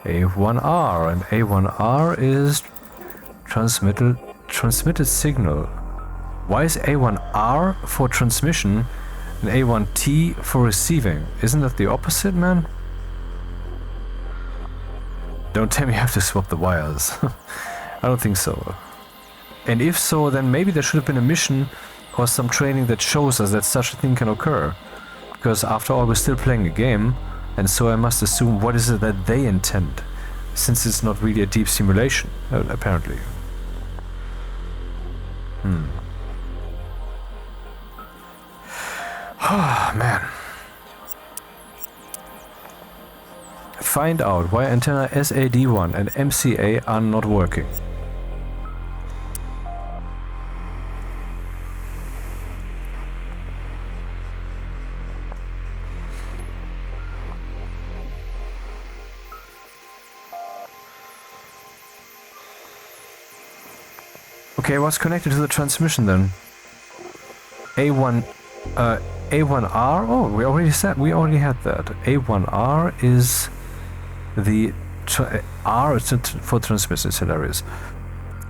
A1R, and A1R is transmitted signal. Why is A1R for transmission and A1T for receiving? Isn't that the opposite, man? Don't tell me you have to swap the wires. I don't think so. And if so, then maybe there should have been a mission or some training that shows us that such a thing can occur. Because after all, we're still playing a game, and so I must assume what is it that they intend, since it's not really a deep simulation, apparently. Oh, man. Find out why antenna SAD1 and MCA are not working. Okay, what's connected to the transmission then? A1R? Oh, we already had that. A1R is the R is for transmission, it's hilarious.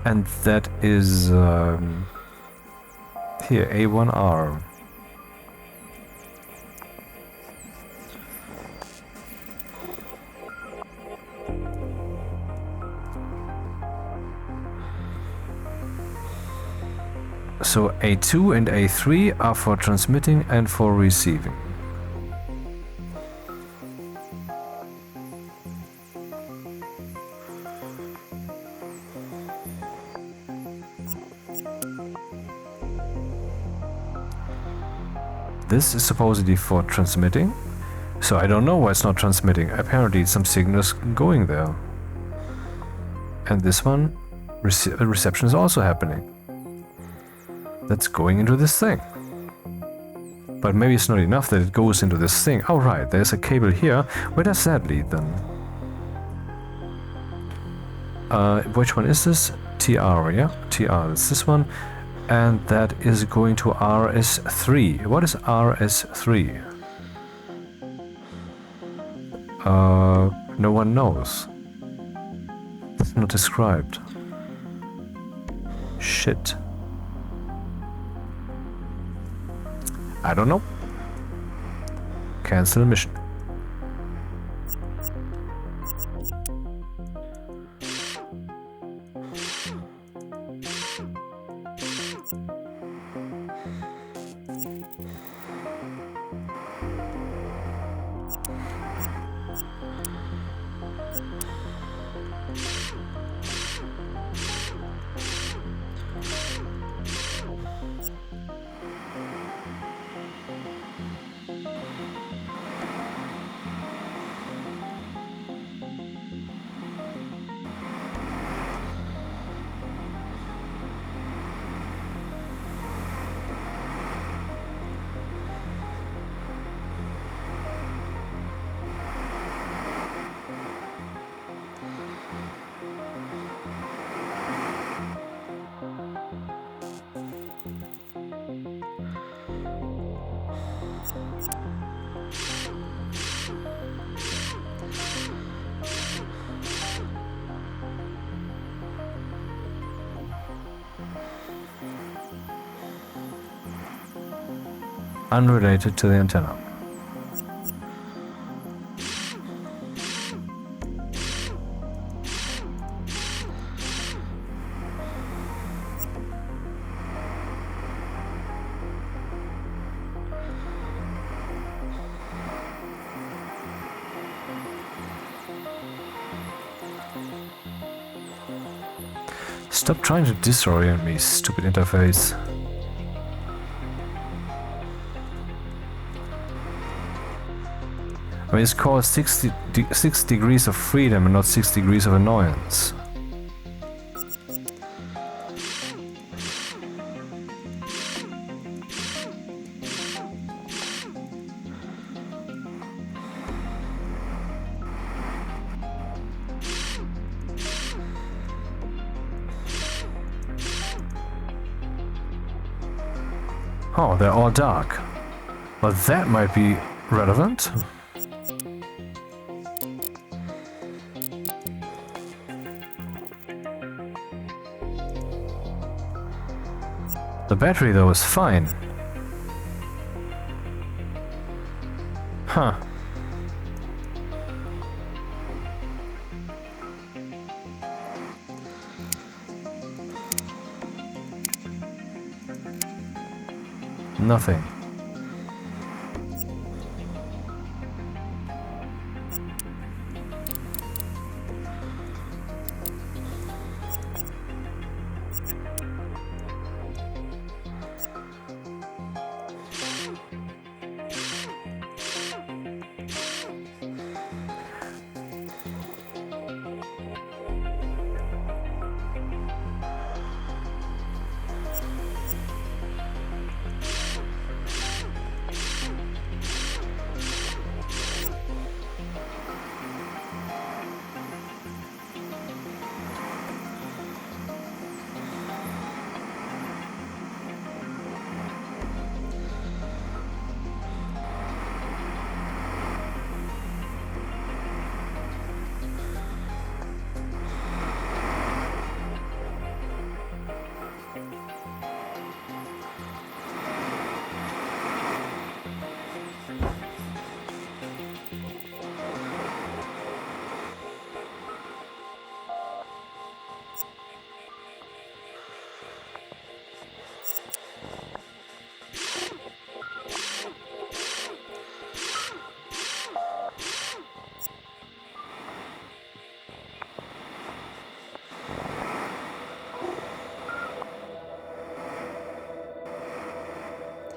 And that is here, A1R. So A2 and A3 are for transmitting and for receiving. This is supposedly for transmitting, so I don't know why it's not transmitting. Apparently some signals going there. And this one, reception is also happening. That's going into this thing. But maybe it's not enough that it goes into this thing. Oh right, there's a cable here. Where does that lead then? Which one is this? TR, yeah? TR, it's this one. And that is going to RS3. What is RS3? No one knows. It's not described. Shit. I don't know. Cancel mission. Unrelated to the antenna. Stop trying to disorient me, stupid interface. I mean, it's called 6 degrees of freedom and not 6 degrees of annoyance. Oh, they're all dark. Well, that might be relevant. The battery, though, is fine. Huh. Nothing.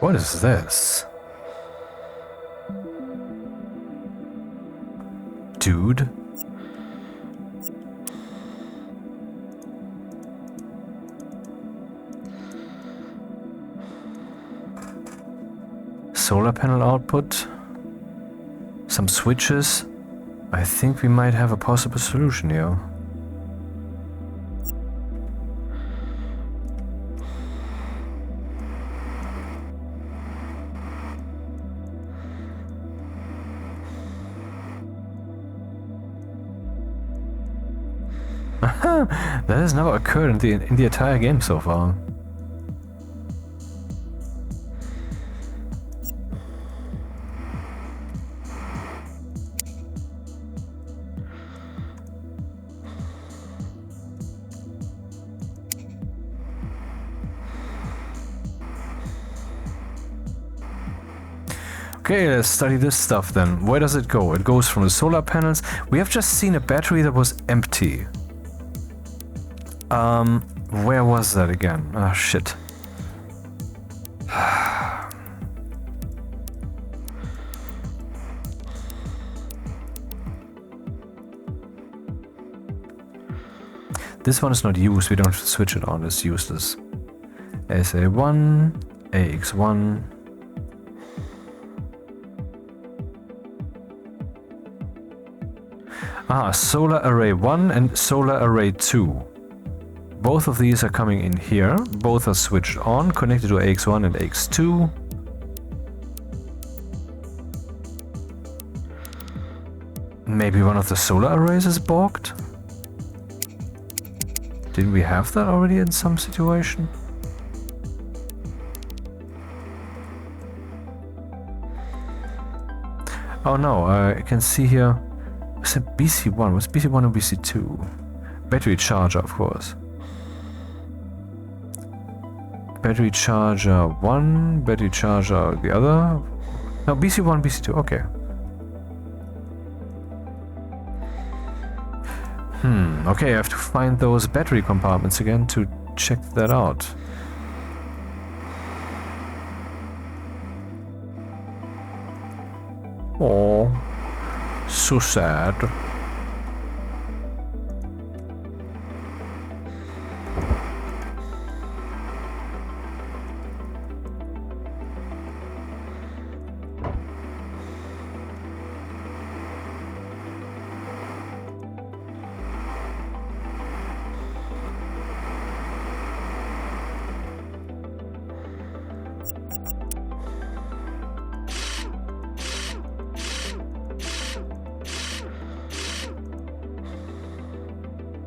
What is this? Dude? Solar panel output? Some switches? I think we might have a possible solution here. That has never occurred in the entire game so far. Okay, let's study this stuff then. Where does it go? It goes from the solar panels. We have just seen a battery that was empty. Where was that again? Ah, shit. This one is not used, we don't switch it on, it's useless. SA1, AX1. Ah, solar array 1 and solar array 2. Both of these are coming in here. Both are switched on, connected to AX1 and AX2. Maybe one of the solar arrays is blocked? Didn't we have that already in some situation? Oh no, I can see here. Was it BC1? Was BC1 or BC2? Battery charger, of course. Battery charger 1, battery charger the other. No, BC1, BC2, okay. Okay, I have to find those battery compartments again to check that out. Oh, so sad.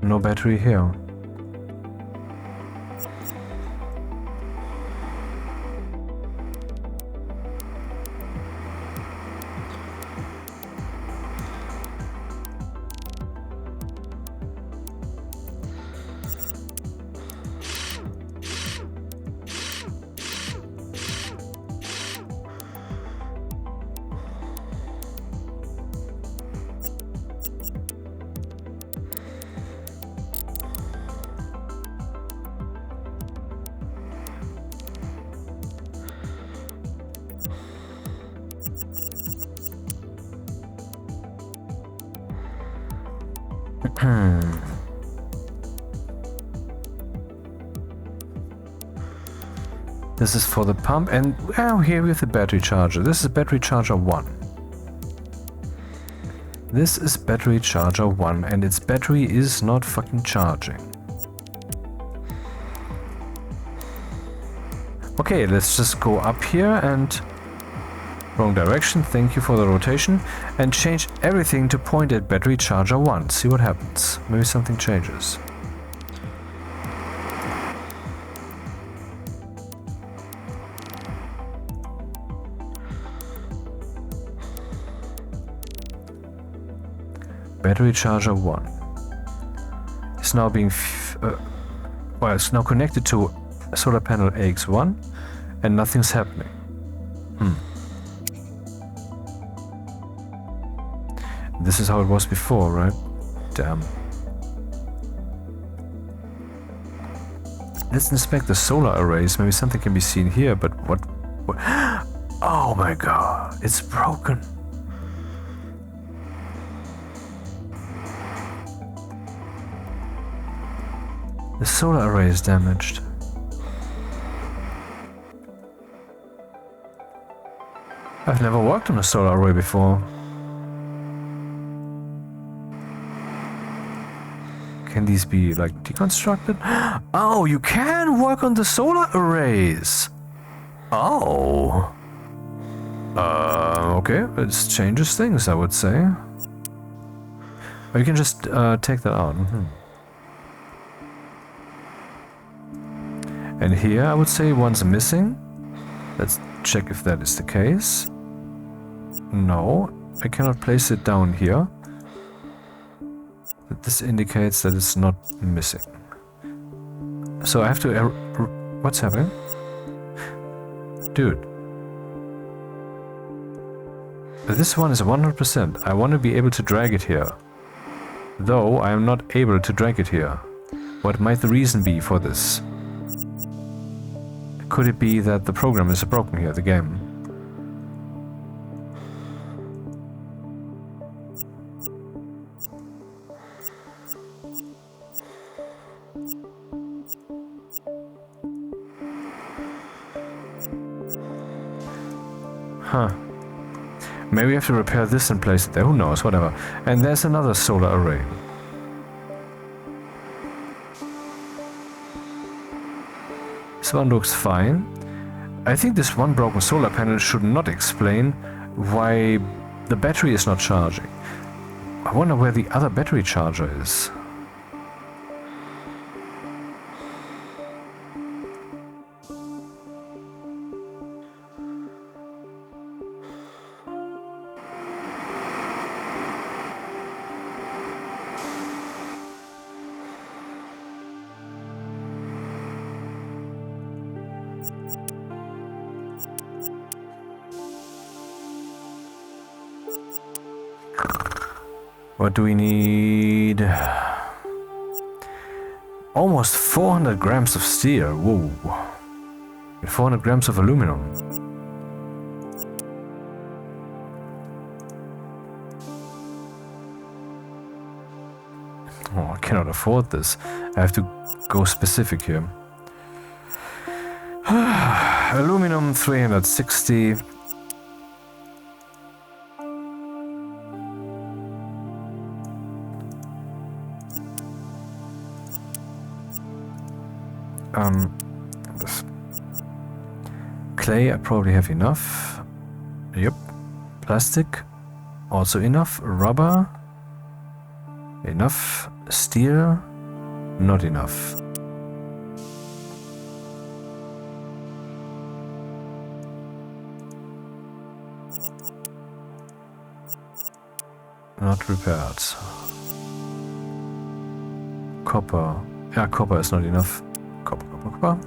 No battery here. This is for the pump, and here we have the battery charger. This is battery charger 1. This is battery charger 1, and its battery is not fucking charging. Okay, let's just go up here and... Wrong direction, thank you for the rotation. And change everything to point at battery charger 1. See what happens. Maybe something changes. Battery charger 1 is now being well, it's now connected to solar panel AX1 and nothing's happening. This is how it was before, right? Damn. Let's inspect the solar arrays. Maybe something can be seen here, but what? Oh my god, it's broken. The solar array is damaged. I've never worked on a solar array before. Can these be like deconstructed? Oh, you can work on the solar arrays. Oh. Okay, it changes things, I would say. Or you can just take that out. And here I would say one's missing. Let's check if that is the case. No, I cannot place it down here. But this indicates that it's not missing. So I have to... What's happening? Dude. This one is 100%. I want to be able to drag it here. Though I am not able to drag it here. What might the reason be for this? Could it be that the program is broken here, the game? Huh. Maybe we have to repair this and place it there, who knows, whatever. And there's another solar array. This one looks fine. I think this one broken solar panel should not explain why the battery is not charging. I wonder where the other battery charger is. What do we need? Almost 400 grams of steel. Whoa. And 400 grams of aluminum. Oh, I cannot afford this. I have to go specific here. Aluminum 360. This. Clay, I probably have enough. Yep. Plastic, also enough. Rubber, enough. Steel, not enough. Not repaired. Copper. Yeah, copper is not enough. Copper.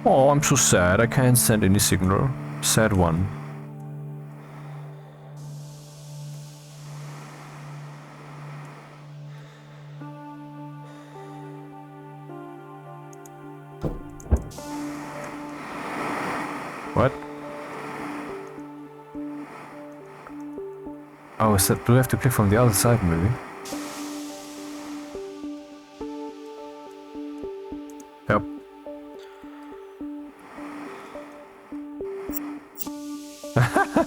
Oh, I'm so sad. I can't send any signal. Sad one. What? Oh, is that, do we have to click from the other side, maybe? Yep.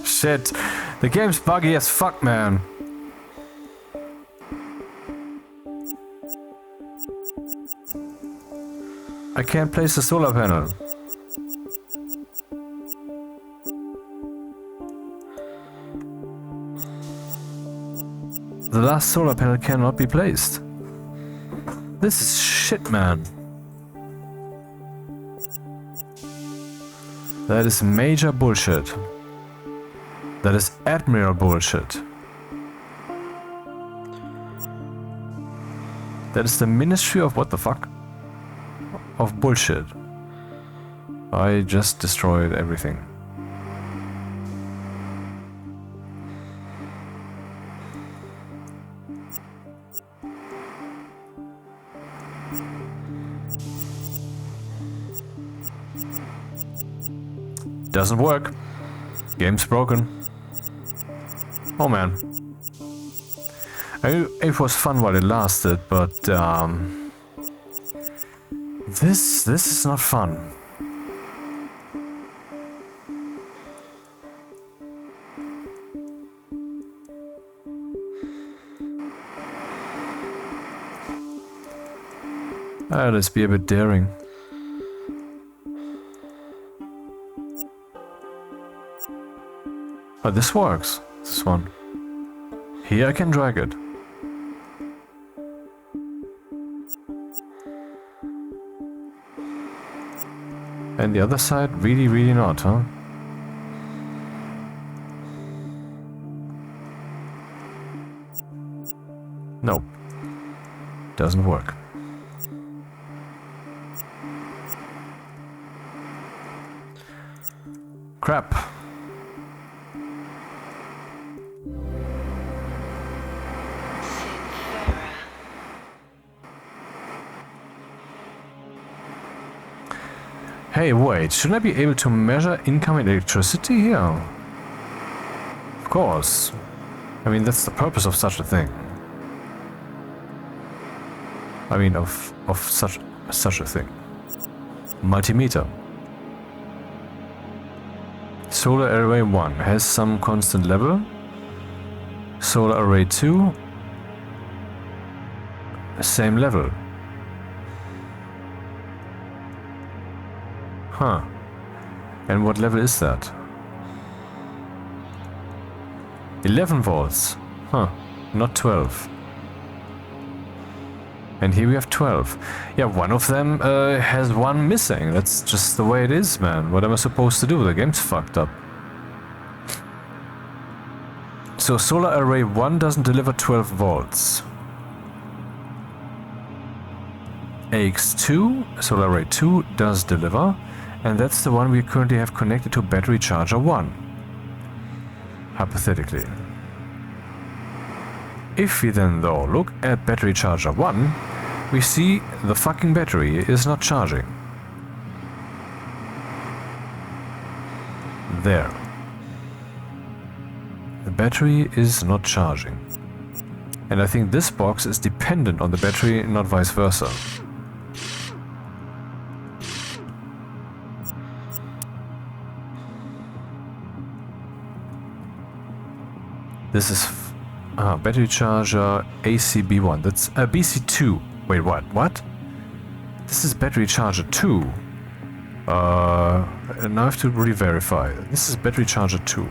Shit. The game's buggy as fuck, man. I can't place the solar panel. The last solar panel cannot be placed. This is shit, man. That is major bullshit. That is admiral bullshit. That is the Ministry of what the fuck? Of bullshit. I just destroyed everything. Doesn't work. Game's broken. Oh man. It was fun while it lasted, but this is not fun. Let's be a bit daring. Oh, this works. This one. Here I can drag it. And the other side, really not, huh? Nope. Doesn't work. Crap. Hey, wait, shouldn't I be able to measure incoming electricity here? Of course. I mean, that's the purpose of such a thing. I mean, of such a thing. Multimeter. Solar array 1 has some constant level. Solar array 2, same level. Huh. And what level is that? 11 volts. Huh. Not 12. And here we have 12. Yeah, one of them has one missing. That's just the way it is, man. What am I supposed to do? The game's fucked up. So solar array 1 doesn't deliver 12 volts. AX2, solar array 2, does deliver. And that's the one we currently have connected to battery charger 1. Hypothetically. If we then though look at battery charger 1, we see the fucking battery is not charging. There. The battery is not charging. And I think this box is dependent on the battery, not vice versa. This is battery charger ACB1. That's BC2. Wait, what? What? This is battery charger 2. And now I have to re-verify. This is battery charger 2.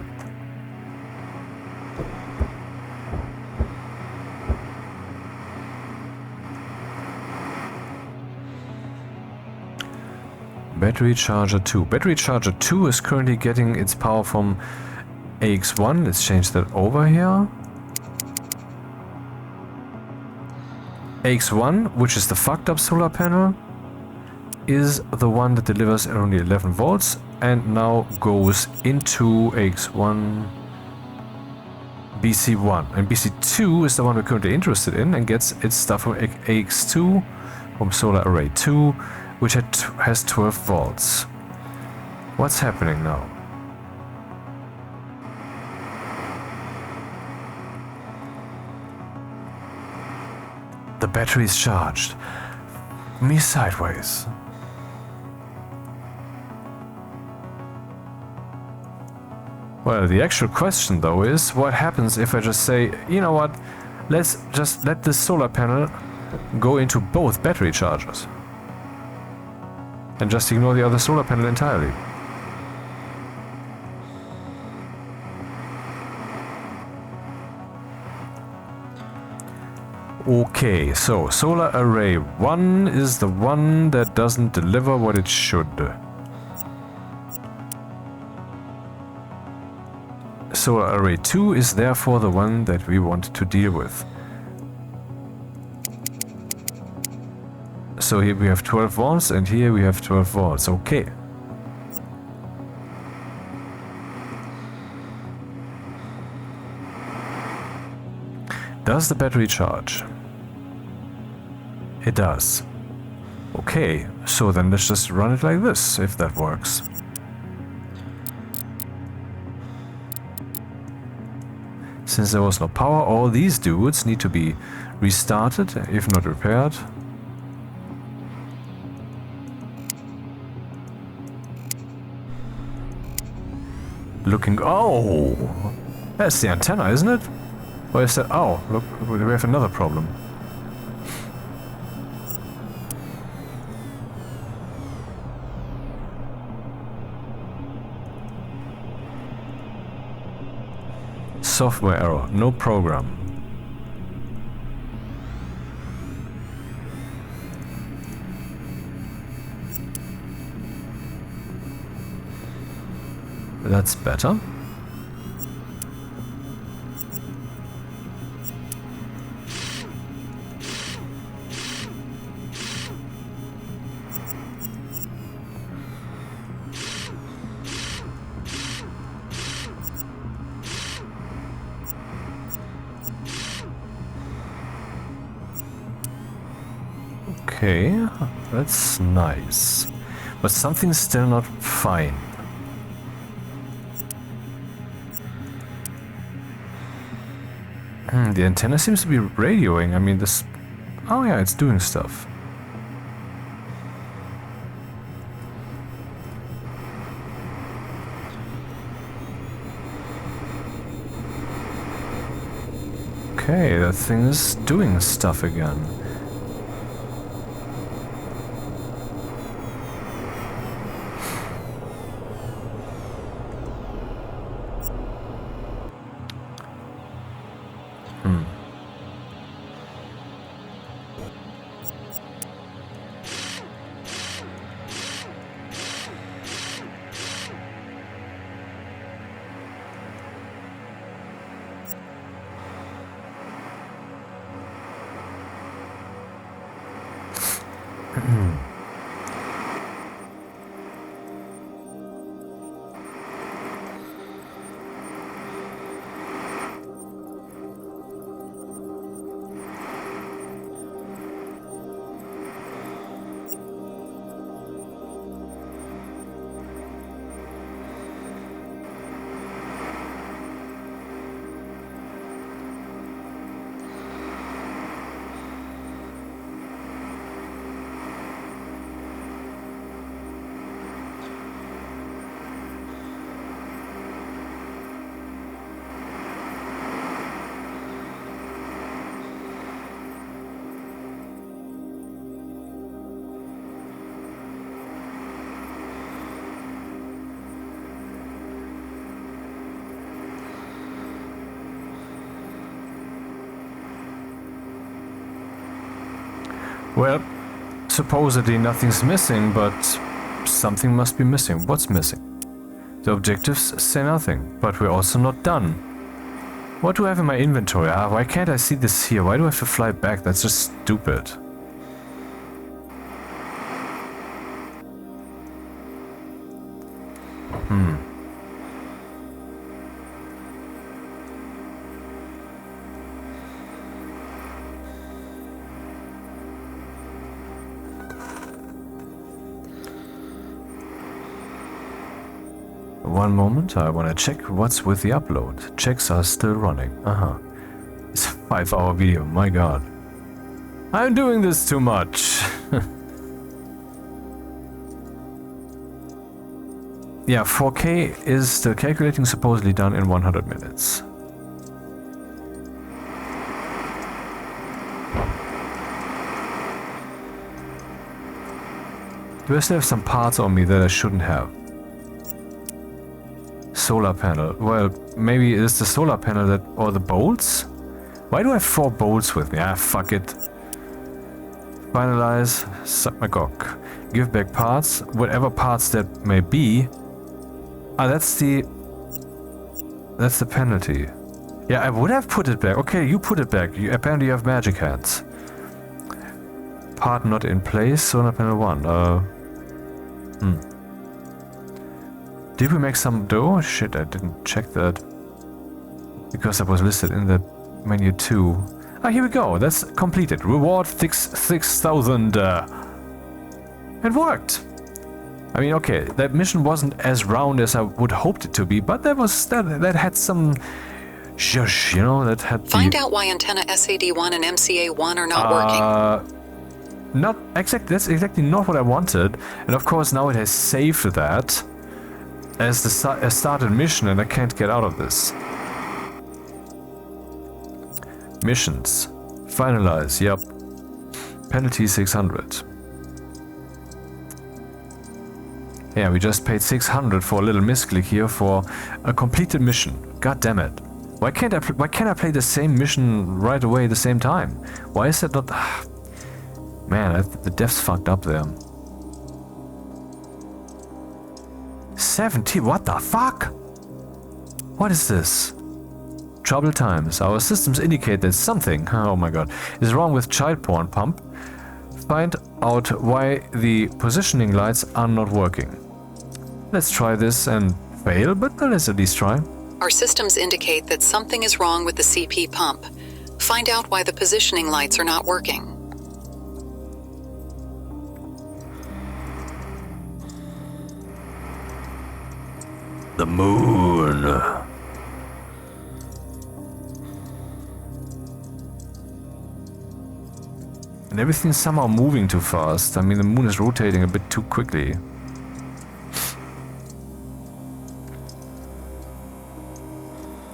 Battery charger 2. Battery charger 2 is currently getting its power from AX1, let's change that over here. AX1, which is the fucked up solar panel, is the one that delivers only 11 volts and now goes into AX1 BC1. And BC2 is the one we're currently interested in and gets its stuff from AX2, from solar array 2, which has 12 volts. What's happening now? The battery is charged. Me sideways. Well, the actual question though is, what happens if I just say, you know what, let's just let this solar panel go into both battery chargers and just ignore the other solar panel entirely. Okay, so solar array 1 is the one that doesn't deliver what it should. Solar array 2 is therefore the one that we want to deal with. So here we have 12 volts and here we have 12 volts. Okay. Does the battery charge? It does. Okay, so then let's just run it like this, if that works. Since there was no power, all these dudes need to be restarted, if not repaired. Looking... Oh! That's the antenna, isn't it? Or is that... Oh, look, we have another problem. Software error, no program. That's better. Okay, that's nice. But something's still not fine. The antenna seems to be radioing. I mean, this... Oh yeah, it's doing stuff. Okay, that thing is doing stuff again. Well, supposedly nothing's missing, but something must be missing. What's missing? The objectives say nothing, but we're also not done. What do I have in my inventory? Why can't I see this here? Why do I have to fly back? That's just stupid. One moment, I want to check what's with the upload. Checks are still running. It's a 5-hour video, my god. I'm doing this too much. Yeah, 4K is still calculating, supposedly done in 100 minutes. Do I still have some parts on me that I shouldn't have? Solar panel. Well, maybe it's the solar panel that... or the bolts? Why do I have 4 bolts with me? Ah, fuck it. Finalize. Suck my cock. Give back parts. Whatever parts that may be. Ah, that's the penalty. Yeah, I would have put it back. Okay, you put it back. Apparently you have magic hands. Part not in place. Solar panel 1. Did we make some dough? Shit, I didn't check that. Because that was listed in the menu too. Ah, here we go. That's completed. Reward 6,000. It worked. I mean, okay, that mission wasn't as round as I would hoped it to be, but that had some shush, you know, that had Find out why antenna SAD1 and MCA1 are not working. Not exactly, that's exactly not what I wanted. And of course now it has saved that as the started mission and I can't get out of this. Missions. Finalize, yep. Penalty 600. Yeah, we just paid 600 for a little misclick here for a completed mission. God damn it. Why can't I play the same mission right away at the same time? Why is that not... Man, the devs fucked up there. 70? What the fuck? What is this? Trouble times. Our systems indicate that something, oh my god, is wrong with child porn pump. Find out why the positioning lights are not working. Let's try this and fail, but let's at least try. Our systems indicate that something is wrong with the CP pump. Find out why the positioning lights are not working. The moon. And everything's somehow moving too fast. I mean, the moon is rotating a bit too quickly.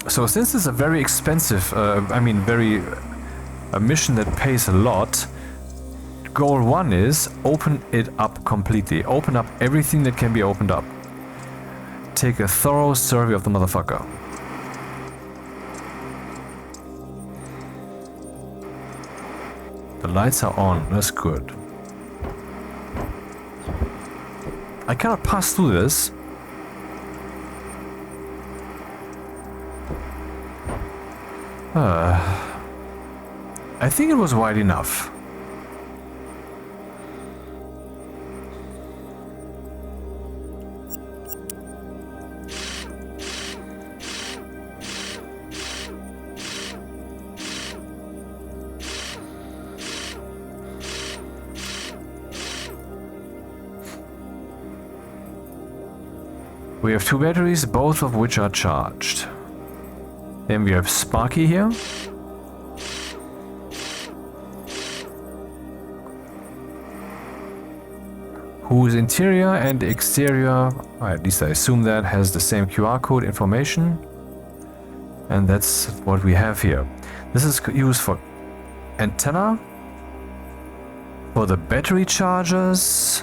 So since it's a very expensive, a mission that pays a lot, goal 1 is open it up completely. Open up everything that can be opened up. Take a thorough survey of the motherfucker. The lights are on, that's good. I cannot pass through this. I think it was wide enough. We have 2 batteries, both of which are charged. Then we have Sparky here. Whose interior and exterior, at least I assume that, has the same QR code information. And that's what we have here. This is used for antenna, for the battery chargers,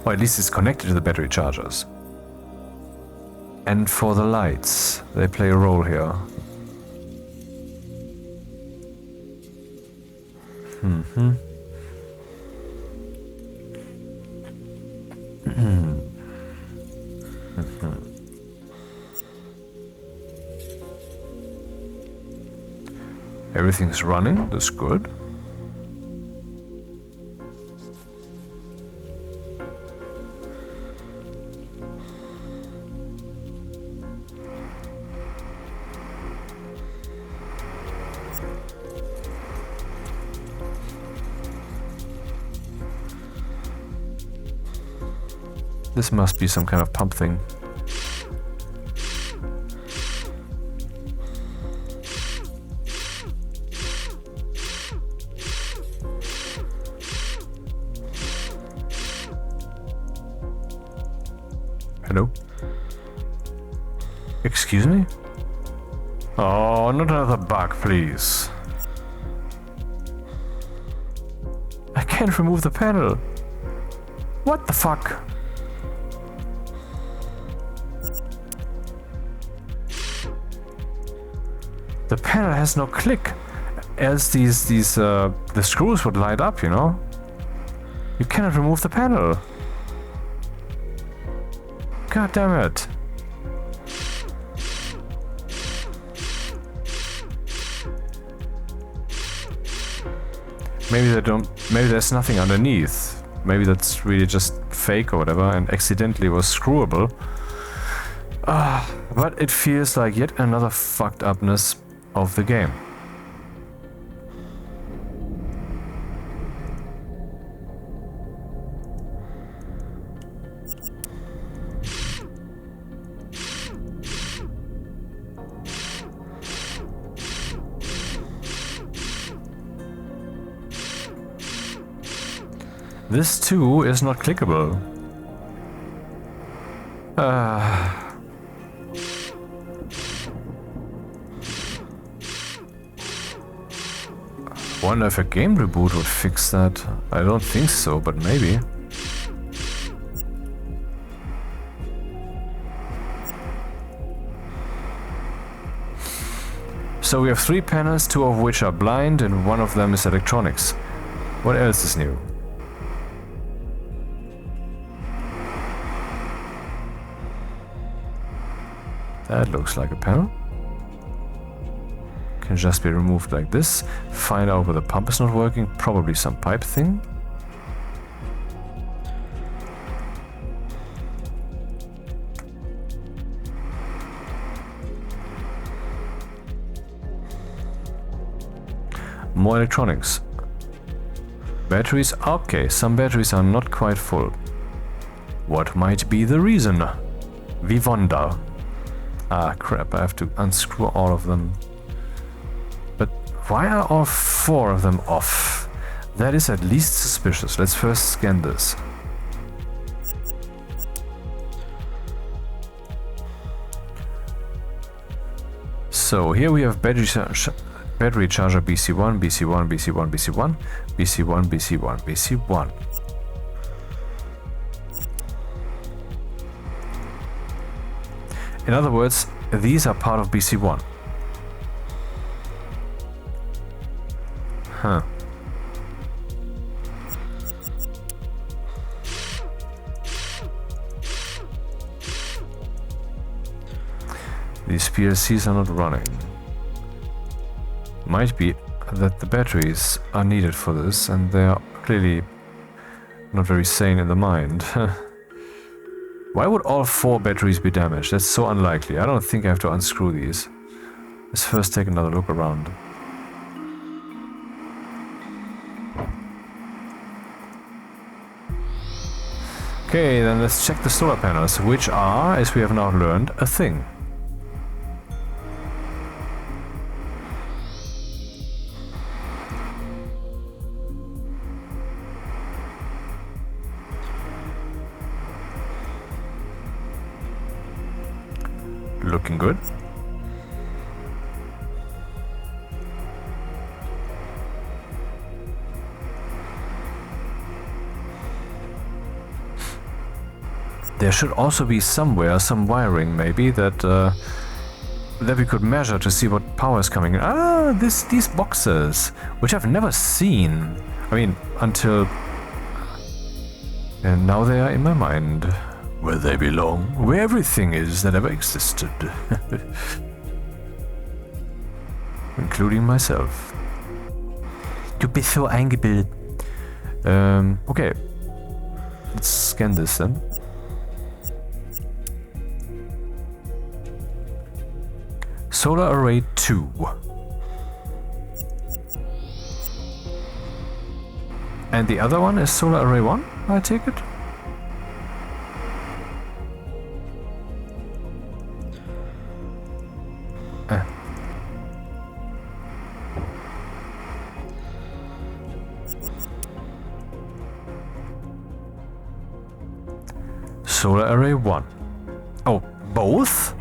or at least it's connected to the battery chargers. And for the lights, they play a role here. Everything's running, that's good. This must be some kind of pump thing. Hello? Excuse me? Oh, not another bug, please. I can't remove the panel. What the fuck? The panel has no click, else the screws would light up, you know? You cannot remove the panel. God damn it. Maybe there's nothing underneath. Maybe that's really just fake or whatever and accidentally was screwable. But it feels like yet another fucked upness of the game. This too is not clickable. Wonder if a game reboot would fix that. I don't think so, but maybe. So we have 3 panels, 2 of which are blind and 1 of them is electronics. What else is new? That looks like a panel. Can just be removed like this. Find out where the pump is not working. Probably some pipe thing. More electronics. Batteries. Okay, some batteries are not quite full. What might be the reason? We wonder. Ah, crap, I have to unscrew all of them. But why are all 4 of them off? That is at least suspicious. Let's first scan this. So here we have battery charger BC1, BC1, BC1, BC1, BC1, BC1, BC1. In other words, these are part of BC1. Huh. These PLCs are not running. Might be that the batteries are needed for this and they are clearly not very sane in the mind. Why would all 4 batteries be damaged? That's so unlikely. I don't think I have to unscrew these. Let's first take another look around. Okay, then let's check the solar panels, which are, as we have now learned, a thing. Looking good. There should also be somewhere some wiring, maybe that we could measure to see what power is coming in. Ah, these boxes, which I've never seen. I mean, until and now they are in my mind. Where they belong, where everything is that ever existed. Including myself. Du bist so eingebildet. Okay. Let's scan this then. Solar Array 2. And the other one is Solar Array 1, I take it? Solar array 1. Oh, both?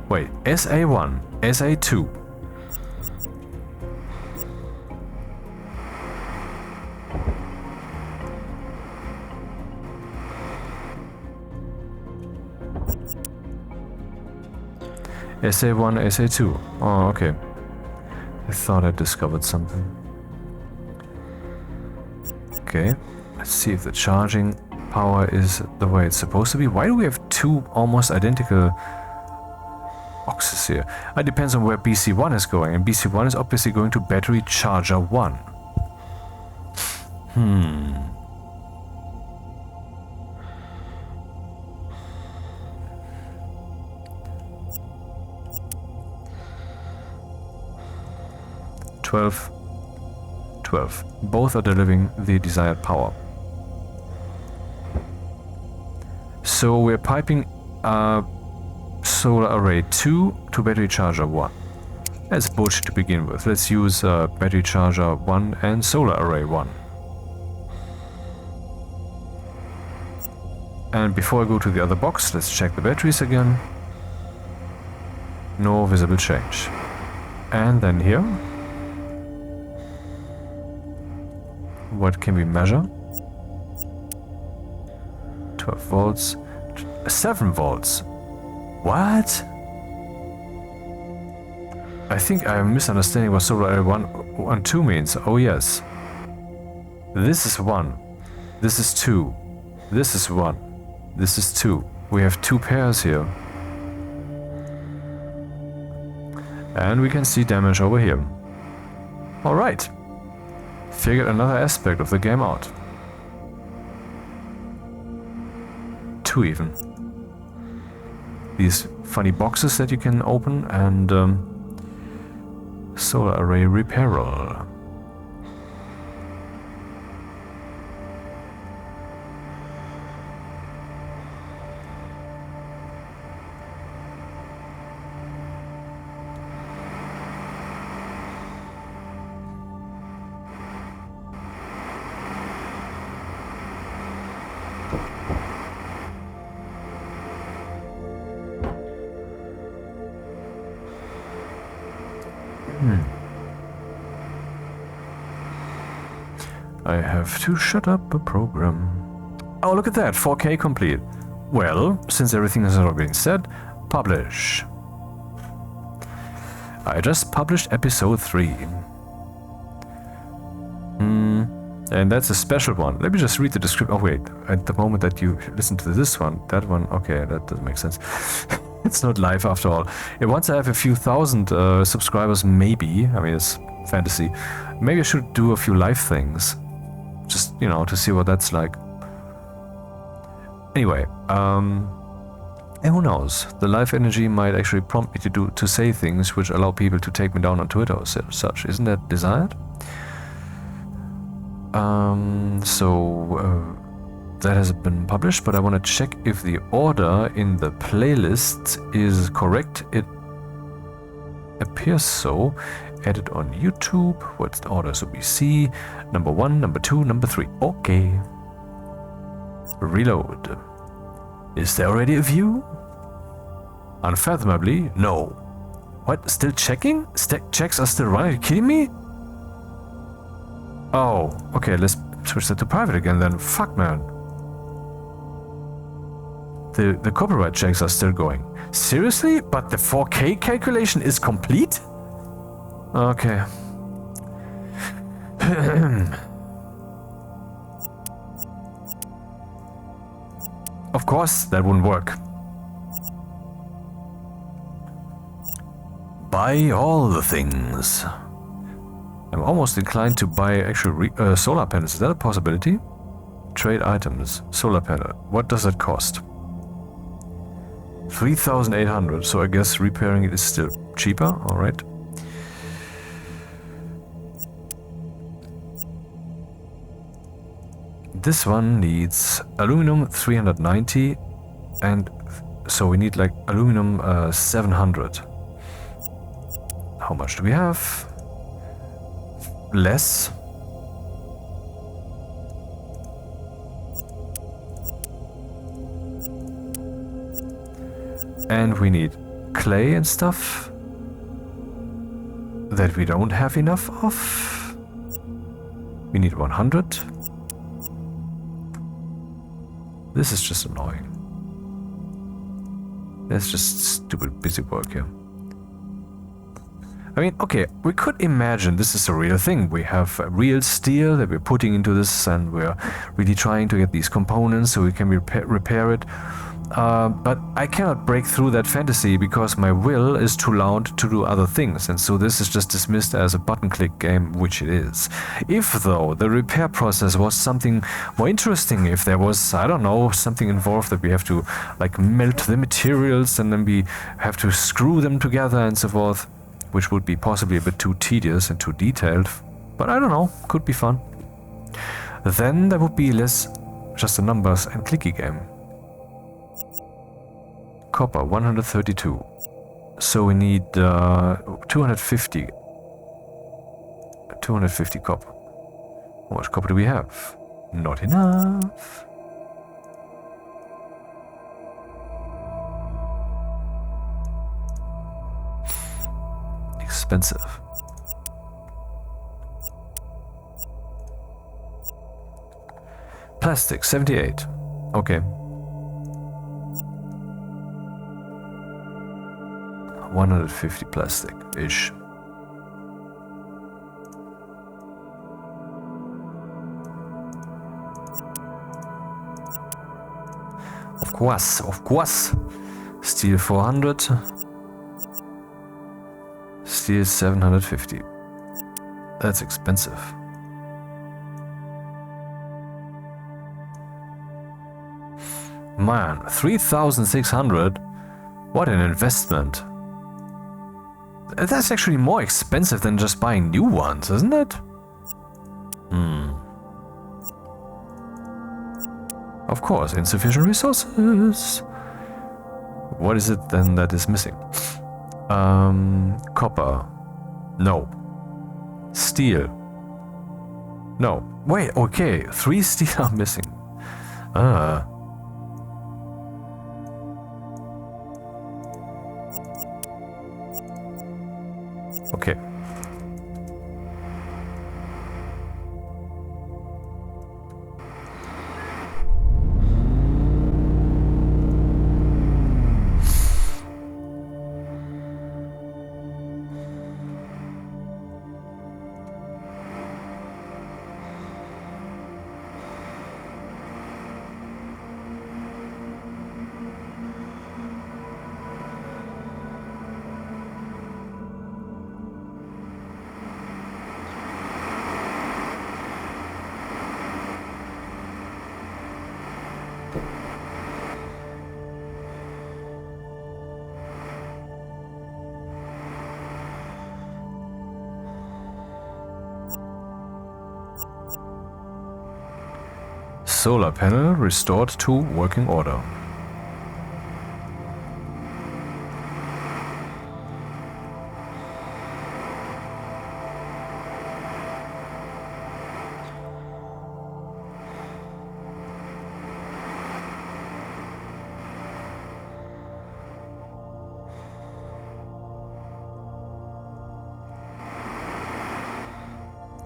Wait, SA1, SA2. SA1, SA2. Oh, okay. I thought I discovered something. Okay, let's see if the charging power is the way it's supposed to be. Why do we have two almost identical boxes here? It depends on where BC1 is going, and BC1 is obviously going to battery charger 1. 12. Both are delivering the desired power. So we're piping solar array 2 to battery charger 1. That's bullshit to begin with. Let's use battery charger 1 and solar array 1. And before I go to the other box, let's check the batteries again. No visible change. And then here. What can we measure? 12 volts. 7 volts. What? I think I am misunderstanding what solar array 1 and 2 means. Oh yes. This is 1. This is 2. This is 1. This is 2. We have 2 pairs here. And we can see damage over here. Alright. Figured another aspect of the game out. 2 even. These funny boxes that you can open, and solar array repairer. I have to shut up a program. Oh, look at that, 4K complete. Well, since everything has already been said, publish. I just published episode 3. And that's a special one. Let me just read the description. Oh wait, at the moment that you listen to this one, that one, okay, that doesn't make sense. It's not live after all. Yeah, once I have a few thousand subscribers, maybe, I mean, it's fantasy, maybe I should do a few live things. Just, you know, to see what that's like. Anyway, and who knows? The live energy might actually prompt me to say things which allow people to take me down on Twitter or such. Isn't that desired? That has been published, but I want to check if the order in the playlist is correct. It appears so. Edit on YouTube. What's the order? So we see number 1, number 2, number 3. Okay. Reload. Is there already a view? Unfathomably, no. What? Still checking? Checks are still running? Are you kidding me? Oh, okay, let's switch that to private again then. Fuck, man. The copyright checks are still going. Seriously? But the 4K calculation is complete? Okay. Of course, that wouldn't work. Buy all the things. I'm almost inclined to buy actual solar panels. Is that a possibility? Trade items. Solar panel. What does that cost? 3,800. So I guess repairing it is still cheaper. All right. This one needs aluminum 390, and so we need like aluminum 700. How much do we have? Less. And we need clay and stuff that we don't have enough of. We need 100. This is just annoying. That's just stupid busy work here. I mean, okay, we could imagine this is a real thing. We have real steel that we're putting into this, and we're really trying to get these components so we can repair it. But I cannot break through that fantasy because my will is too loud to do other things, and so this is just dismissed as a button-click game, which it is. If, though, the repair process was something more interesting, if there was, I don't know, something involved that we have to, like, melt the materials and then we have to screw them together and so forth, which would be possibly a bit too tedious and too detailed, but I don't know, could be fun. Then there would be less just a numbers and clicky game. Copper, 132. So we need 250. 250 copper. How much copper do we have? Not enough. Expensive. Plastic, 78. Okay. 150 plastic-ish. Of course. Steel 400. Steel 750. That's expensive. Man, 3,600? What an investment. That's actually more expensive than just buying new ones, isn't it? Of course, insufficient resources. What is it then that is missing? Copper. No. Steel. No. Wait, okay. 3 steel are missing. Okay. Solar panel restored to working order.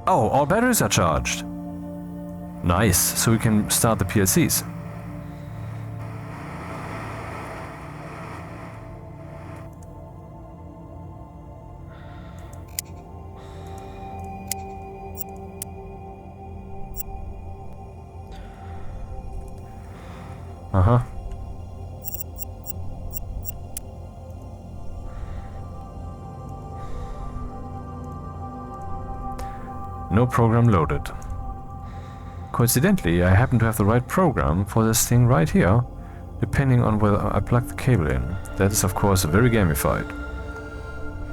Oh, all batteries are charged. Nice, so we can start the PLCs. Uh-huh. No program loaded. Coincidentally, I happen to have the right program for this thing right here, depending on whether I plug the cable in. That is, of course, very gamified.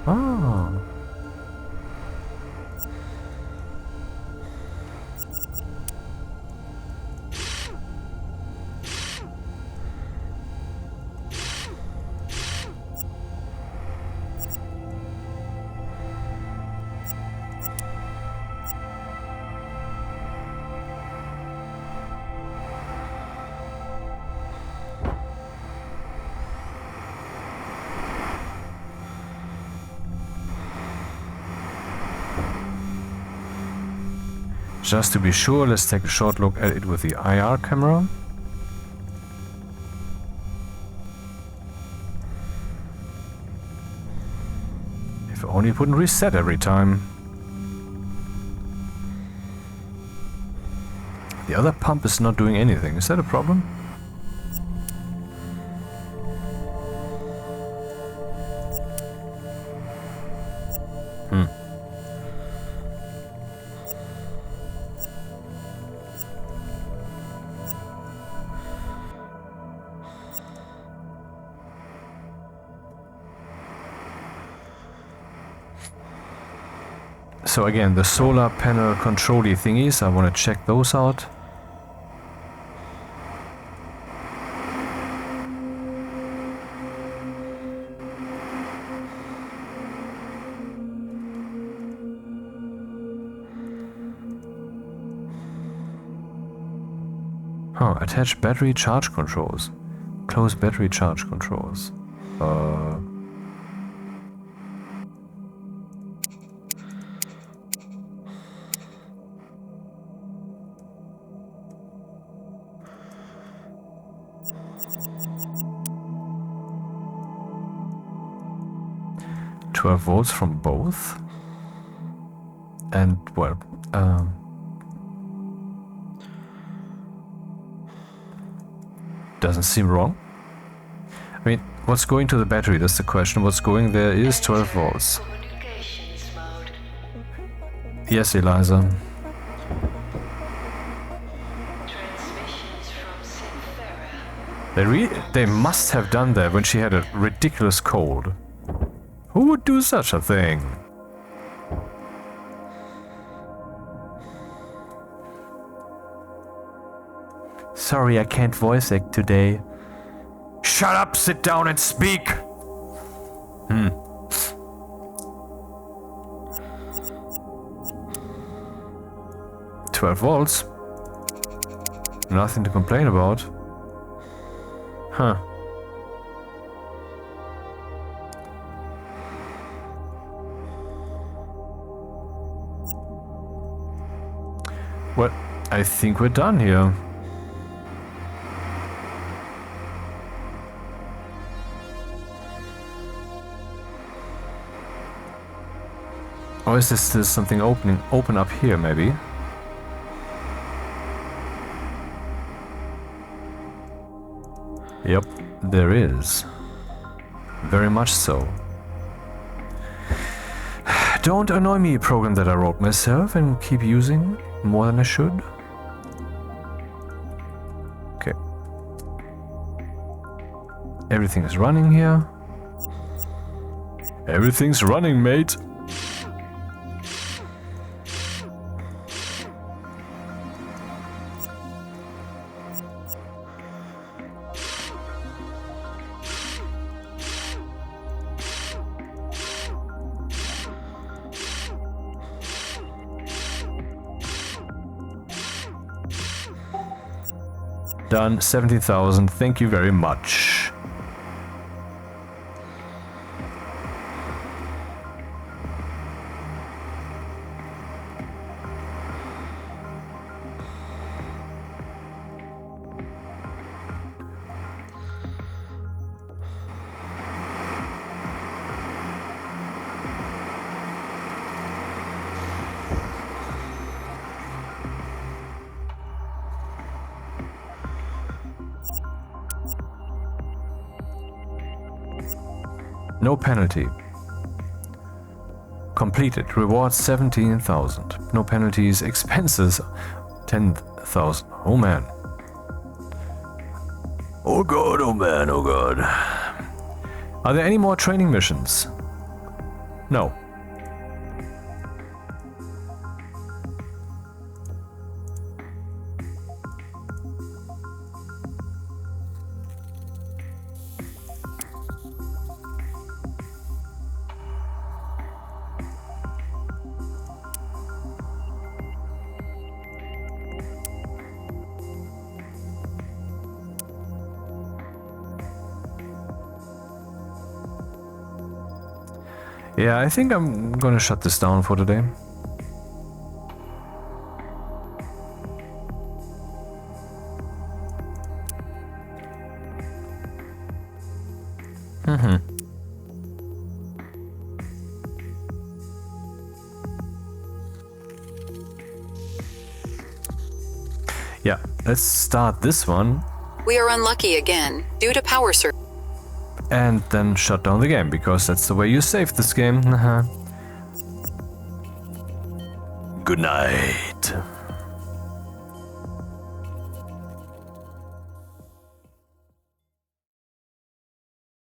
Ah. Just to be sure, let's take a short look at it with the IR camera. If only it wouldn't reset every time. The other pump is not doing anything. Is that a problem? So again, the solar panel control-y thingies, I want to check those out. Oh, attach battery charge controls. Close battery charge controls. 12 volts from both. And, well, doesn't seem wrong. I mean, what's going to the battery? That's the question. What's going there is 12 volts. Yes, Eliza. They must have done that when she had a ridiculous cold. Who would do such a thing? Sorry, I can't voice act today. Shut up, sit down and speak! 12 volts. Nothing to complain about. Huh. Well, I think we're done here. Or is there still something open up here, maybe? Yep, there is. Very much so. Don't annoy me, program that I wrote myself and keep using more than I should. Okay. Everything is running here. Everything's running, mate. Done, 70,000, thank you very much. No penalty. Completed. Reward 17,000. No penalties. Expenses 10,000. Oh man. Oh god, oh man, oh god. Are there any more training missions? No. Yeah, I think I'm gonna shut this down for today. Yeah, let's start this one. We are unlucky again, due to power surge. And then shut down the game, because that's the way you save this game. Good night.